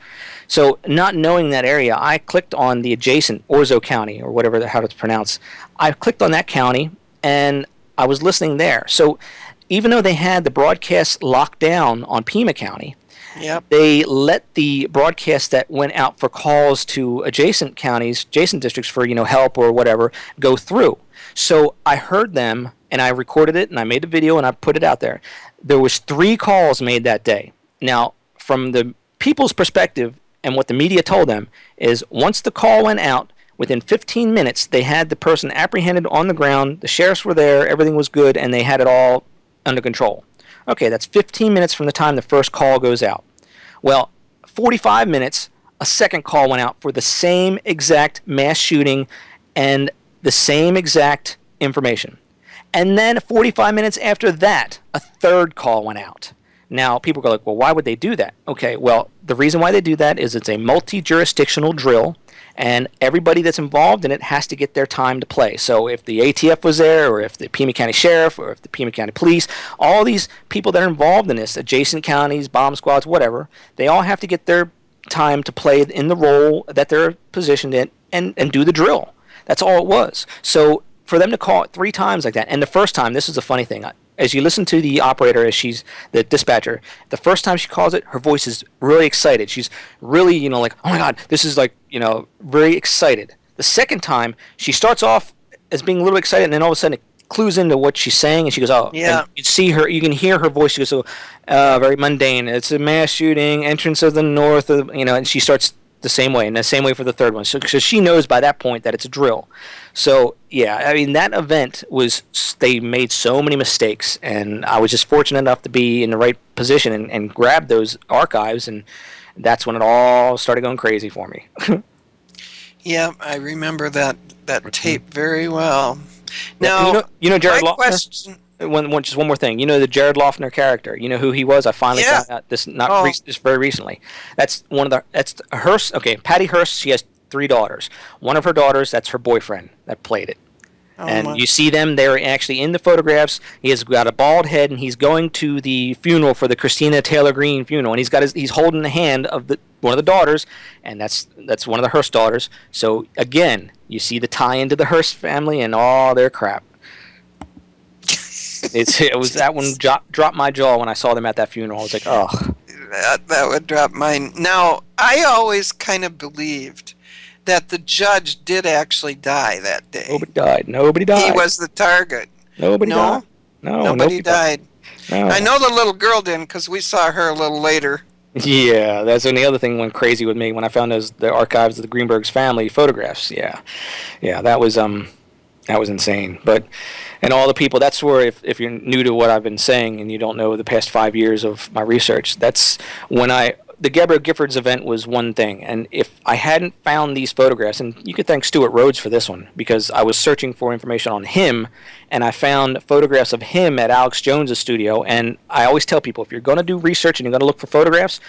So not knowing that area, I clicked on the adjacent Orzo County, or whatever how it's pronounced. I clicked on that county, and I was listening there. So even though they had the broadcast locked down on Pima County, they let the broadcast that went out for calls to adjacent counties, adjacent districts for help or whatever, go through. So I heard them, and I recorded it, and I made a video, and I put it out there. There was 3 calls made that day. Now, from the people's perspective, and what the media told them is once the call went out, within 15 minutes, they had the person apprehended on the ground. The sheriffs were there, everything was good, and they had it all under control. Okay, that's 15 minutes from the time the first call goes out. Well, 45 minutes, a second call went out for the same exact mass shooting and the same exact information. And then 45 minutes after that, a third call went out. Now, people go like, well, why would they do that? Okay, well, the reason why they do that is it's a multi-jurisdictional drill, and everybody that's involved in it has to get their time to play. So if the ATF was there, or if the Pima County Sheriff, or if the Pima County Police, all these people that are involved in this, adjacent counties, bomb squads, whatever, they all have to get their time to play in the role that they're positioned in and do the drill. That's all it was. So for them to call it 3 times like that, and the first time, this is a funny thing, as you listen to the operator, as she's the dispatcher, the first time she calls it, her voice is really excited. She's really, like, oh my God, this is like, very excited. The second time, she starts off as being a little excited, and then all of a sudden it clues into what she's saying, and she goes, oh, yeah. You can hear her voice. She goes, very mundane. It's a mass shooting, entrance of the north, and she starts the same way, and the same way for the third one. So she knows by that point that it's a drill. So, yeah, I mean, that event they made so many mistakes, and I was just fortunate enough to be in the right position and grab those archives, and that's when it all started going crazy for me. Yeah, I remember that tape very well. Now, Jared my Loeffner? question... Just one more thing. The Jared Loeffner character. You know who he was? I finally found out this this very recently. That's Hearst. Okay, Patty Hearst. She has 3 daughters. One of her daughters, that's her boyfriend that played it. You see them. They're actually in the photographs. He has got a bald head, and he's going to the funeral for the Christina Taylor Greene funeral, and he's holding the hand of one of the daughters, and that's one of the Hearst daughters. So again, you see the tie into the Hearst family and all their crap. It was that one dropped my jaw when I saw them at that funeral. I was like, oh. That would drop mine. Now, I always kind of believed that the judge did actually die that day. Nobody died. He was the target. Nobody died. No, nobody died. No. I know the little girl didn't because we saw her a little later. Yeah, that's when the other thing went crazy with me when I found the archives of the Greenberg's family photographs. Yeah, that was insane. And all the people, that's where if you're new to what I've been saying and you don't know the past 5 years of my research, that's when the Gabrielle Giffords event was one thing. And if I hadn't found these photographs, and you could thank Stuart Rhodes for this one, because I was searching for information on him, and I found photographs of him at Alex Jones's studio. And I always tell people, if you're going to do research and you're going to look for photographs,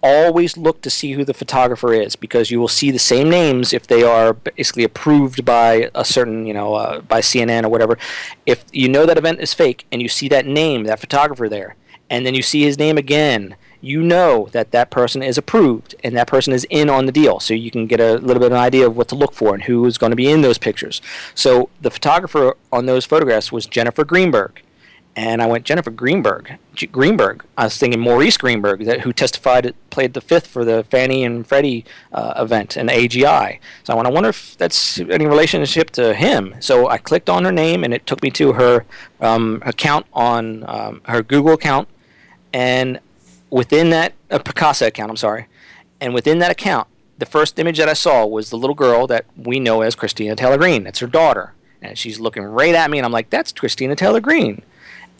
always look to see who the photographer is, because you will see the same names if they are basically approved by a certain, by CNN or whatever. If you know that event is fake and you see that name, that photographer there, and then you see his name again you know that that person is approved and that person is in on the deal. So you can get a little bit of an idea of what to look for and who is going to be in those pictures. So the photographer on those photographs was Jennifer Greenberg. And I went, Jennifer Greenberg. I was thinking Maurice Greenberg, who testified, played the fifth for the Fannie and Freddie event in the AGI. So I went, I wonder if that's any relationship to him. So I clicked on her name, and it took me to her account on her Google account, and within that Picasa account, I'm sorry, and within that account, the first image that I saw was the little girl that we know as Christina Taylor Green. That's her daughter, and she's looking right at me, and I'm like, that's Christina Taylor Green.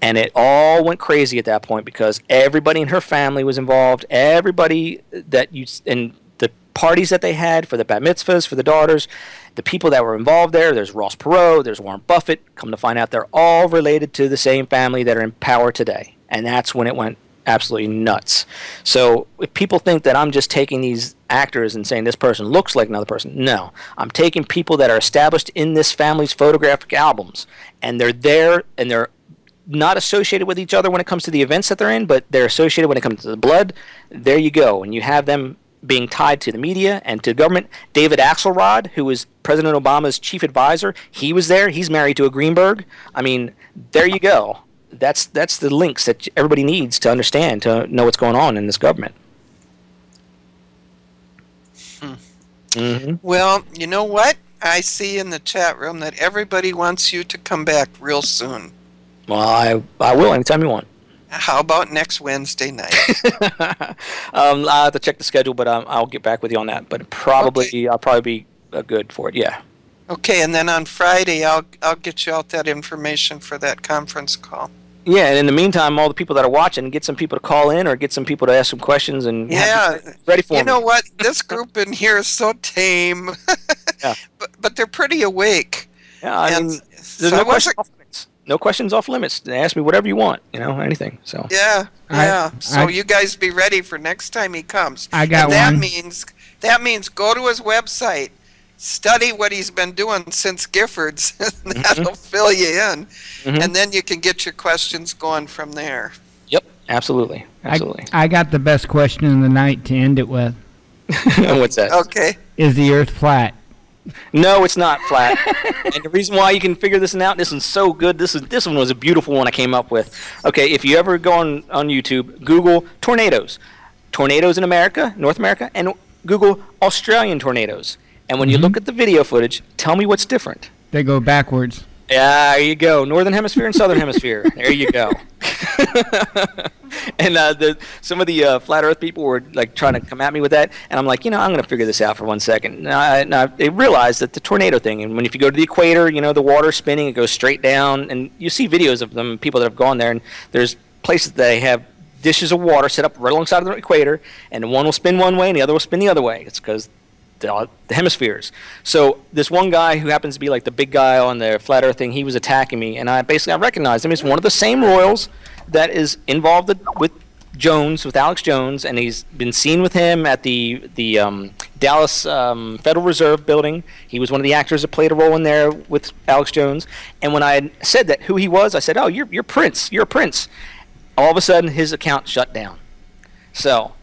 And it all went crazy at that point because everybody in her family was involved. Everybody that and the parties that they had for the bat mitzvahs for the daughters, the people that were involved there. There's Ross Perot, there's Warren Buffett. Come to find out, they're all related to the same family that are in power today. And that's when it went absolutely nuts. So if people think that I'm just taking these actors and saying this person looks like another person, no, I'm taking people that are established in this family's photographic albums, and they're there, and they're not associated with each other when it comes to the events that they're in, but they're associated when it comes to the blood. There you go. And you have them being tied to the media and to government. David Axelrod, who was President Obama's chief advisor, he was there. He's married to a Greenberg. I mean, there you go. That's the links that everybody needs to understand, to know what's going on in this government. Mm-hmm. Well, you know what? I see in the chat room that everybody wants you to come back real soon. Well, I will anytime you want. How about next Wednesday night? I'll have to check the schedule, but I'll get back with you on that. But I'll probably be good for it. Yeah. Okay, and then on Friday, I'll get you out that information for that conference call. Yeah, and in the meantime, all the people that are watching, get some people to call in or get some people to ask some questions and ready for them. You know what? This group in here is so tame, yeah. but they're pretty awake. Yeah, I mean, there's no questions off limits. No questions off limits. Ask me whatever you want, anything. So yeah. So you guys be ready for next time he comes. I got and one. That means go to his website, study what he's been doing since Giffords. That'll fill you in, and then you can get your questions going from there. Yep, absolutely. I got the best question of the night to end it with. What's that? Okay. Is the Earth flat? No, it's not flat. And the reason why you can figure this one out, this one's so good. This one was a beautiful one I came up with. Okay, if you ever go on YouTube, Google tornadoes. Tornadoes in America, North America, and Google Australian tornadoes. And when you look at the video footage, tell me what's different. They go backwards. Yeah, there you go. Northern Hemisphere and Southern Hemisphere. There you go. And some of the flat Earth people were like trying to come at me with that, and I'm like, I'm going to figure this out for 1 second. Now they realized that the tornado thing, and if you go to the equator, the water's spinning, it goes straight down, and you see videos of them, people that have gone there, and there's places that they have dishes of water set up right alongside of the equator, and one will spin one way and the other will spin the other way. It's because the hemispheres. So this one guy who happens to be like the big guy on the flat Earth thing, he was attacking me, and I recognized him as one of the same royals that is involved with Alex Jones, and he's been seen with him at the Dallas Federal Reserve building. He was one of the actors that played a role in there with Alex Jones. And when I said that who he was, I said, "Oh, you're Prince. You're a Prince." All of a sudden, his account shut down. So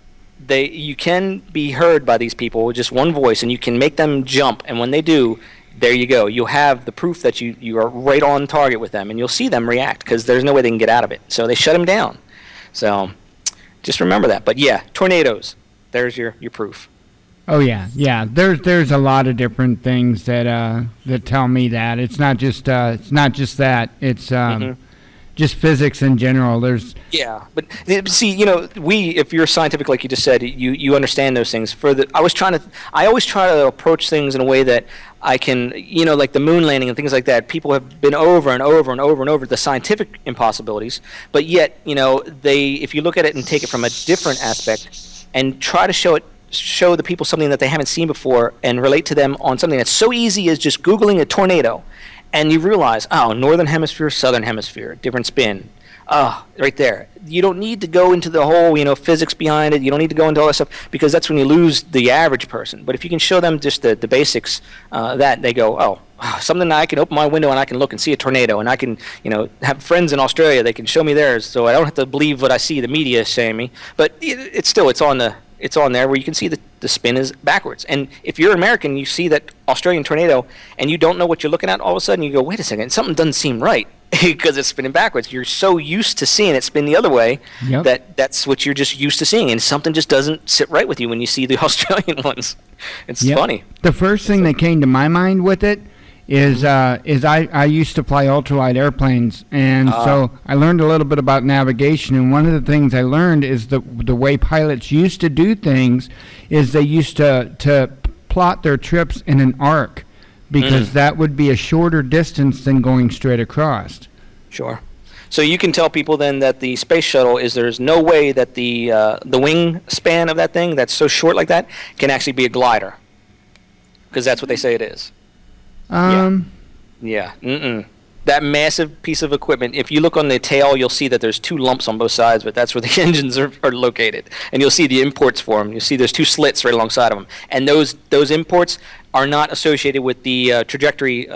you can be heard by these people with just one voice, and you can make them jump. And when they do, there you go. You'll have the proof that you are right on target with them, and you'll see them react because there's no way they can get out of it. So they shut him down. So just remember that. But yeah, tornadoes. There's your proof. Oh yeah. There's a lot of different things that tell me that it's not just that. It's just physics in general. But see, if you're scientific, like you just said, you understand those things. I always try to approach things in a way that I can, like the moon landing and things like that. People have been over and over and over and over the scientific impossibilities, but yet, if you look at it and take it from a different aspect and try to show the people something that they haven't seen before and relate to them on something that's so easy as just Googling a tornado. And you realize, Northern Hemisphere, Southern Hemisphere, different spin. right there. You don't need to go into the whole, physics behind it. You don't need to go into all that stuff because that's when you lose the average person. But if you can show them just the basics, that they go, something that I can open my window and I can look and see a tornado, and I can, have friends in Australia. They can show me theirs, so I don't have to believe what I see the media saying me. But it's on there where you can see the spin is backwards. And if you're American, you see that Australian tornado, and you don't know what you're looking at, all of a sudden you go, wait a second, something doesn't seem right because it's spinning backwards. You're so used to seeing it spin the other way that's what you're just used to seeing, and something just doesn't sit right with you when you see the Australian ones. It's funny. The first thing that came to my mind with it is I used to fly ultralight airplanes, and so I learned a little bit about navigation, and one of the things I learned is the way pilots used to do things is they used to plot their trips in an arc, because that would be a shorter distance than going straight across. Sure. So you can tell people then that the space shuttle there's no way that the wing span of that thing that's so short like that can actually be a glider, because that's what they say it is. Yeah. That massive piece of equipment, if you look on the tail, you'll see that there's two lumps on both sides, but that's where the engines are located. And you'll see the imports for them. You'll see there's two slits right alongside of them. And those imports are not associated with the trajectory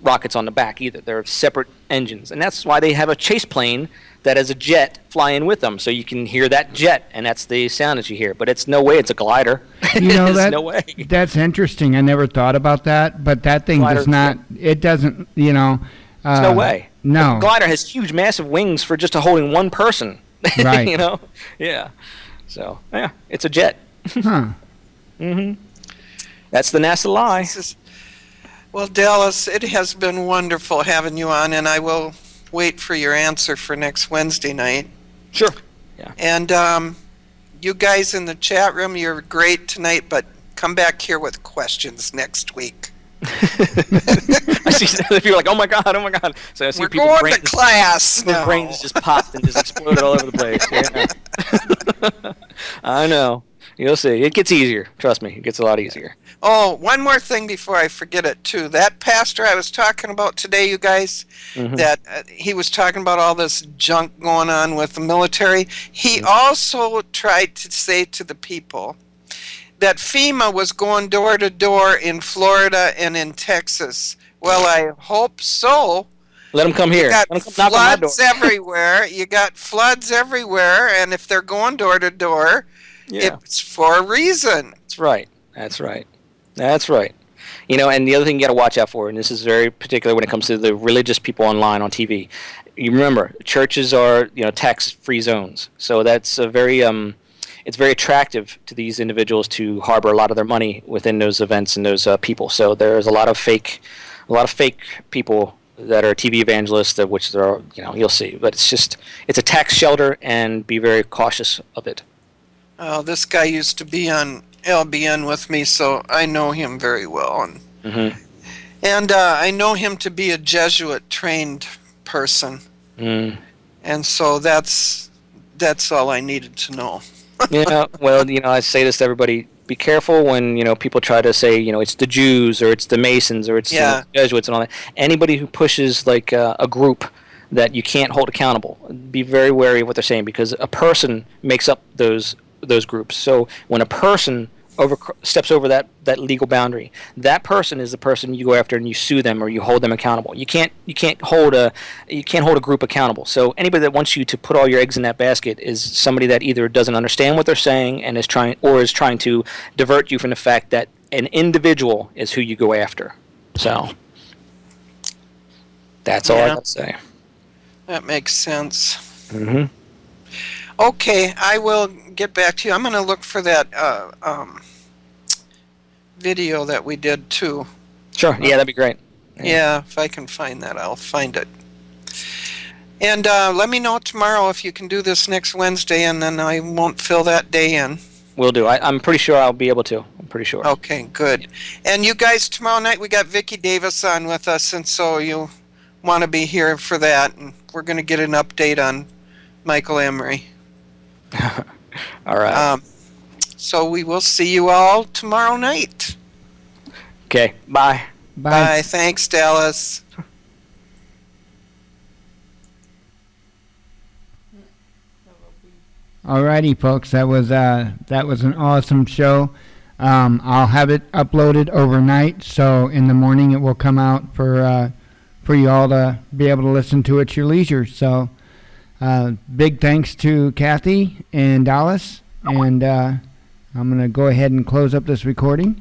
rockets on the back either. They're separate engines. And that's why they have a chase plane that has a jet flying with them, so you can hear that jet, and that's the sound that you hear. But it's no way it's a glider. There's no way. That's interesting. I never thought about that, but that thing does not. It doesn't. There's no way. No. The glider has huge, massive wings for just holding one person. Right. Yeah. So yeah, it's a jet. Huh. That's the NASA lie. Well, Dallas, it has been wonderful having you on, and I will wait for your answer for next Wednesday night. Sure. Yeah. And you guys in the chat room, you're great tonight, but come back here with questions next week. I see people like, oh my god. So I see We're people going to class. Their brains just popped and just exploded all over the place. Yeah. I know. You'll see. It gets easier. Trust me. It gets a lot easier. Oh, one more thing before I forget it, too. That pastor I was talking about today, you guys, that he was talking about all this junk going on with the military. He also tried to say to the people that FEMA was going door to door in Florida and in Texas. Well, I hope so. Let them come here. You got floods everywhere. You got floods everywhere, and if they're going door to door, it's for a reason. That's right. And the other thing you got to watch out for, and this is very particular when it comes to the religious people online on TV. You remember, churches are tax-free zones, so that's a very it's very attractive to these individuals to harbor a lot of their money within those events and those people. So there's a lot of fake people that are TV evangelists, which there are, you'll see. But it's a tax shelter, and be very cautious of it. Oh, this guy used to be on LBN with me, so I know him very well, and I know him to be a Jesuit-trained person, and so that's all I needed to know. Yeah, well, I say this to everybody: be careful when people try to say it's the Jews or it's the Masons or it's the Jesuits and all that. Anybody who pushes like a group that you can't hold accountable, be very wary of what they're saying, because a person makes up those groups. So when a person steps over that legal boundary, that person is the person you go after and you sue them or you hold them accountable. You can't hold a group accountable. So anybody that wants you to put all your eggs in that basket is somebody that either doesn't understand what they're saying and is trying to divert you from the fact that an individual is who you go after. So that's all I got to say. That makes sense. Okay, I will get back to you. I'm going to look for that video that we did too. Sure. Yeah, that'd be great. Yeah, if I can find that, I'll find it. And let me know tomorrow if you can do this next Wednesday, and then I won't fill that day in. Will do. I'm pretty sure I'll be able to. I'm pretty sure. Okay, good. And you guys, tomorrow night we got Vicki Davis on with us, and so you want to be here for that. And we're going to get an update on Michael Emery. All right. So we will see you all tomorrow night. Okay. Bye. Bye. Bye. Thanks, Dallas. Alrighty, folks. That was an awesome show. I'll have it uploaded overnight, so in the morning it will come out for you all to be able to listen to at your leisure. So, big thanks to Kathy and Dallas, and I'm gonna go ahead and close up this recording.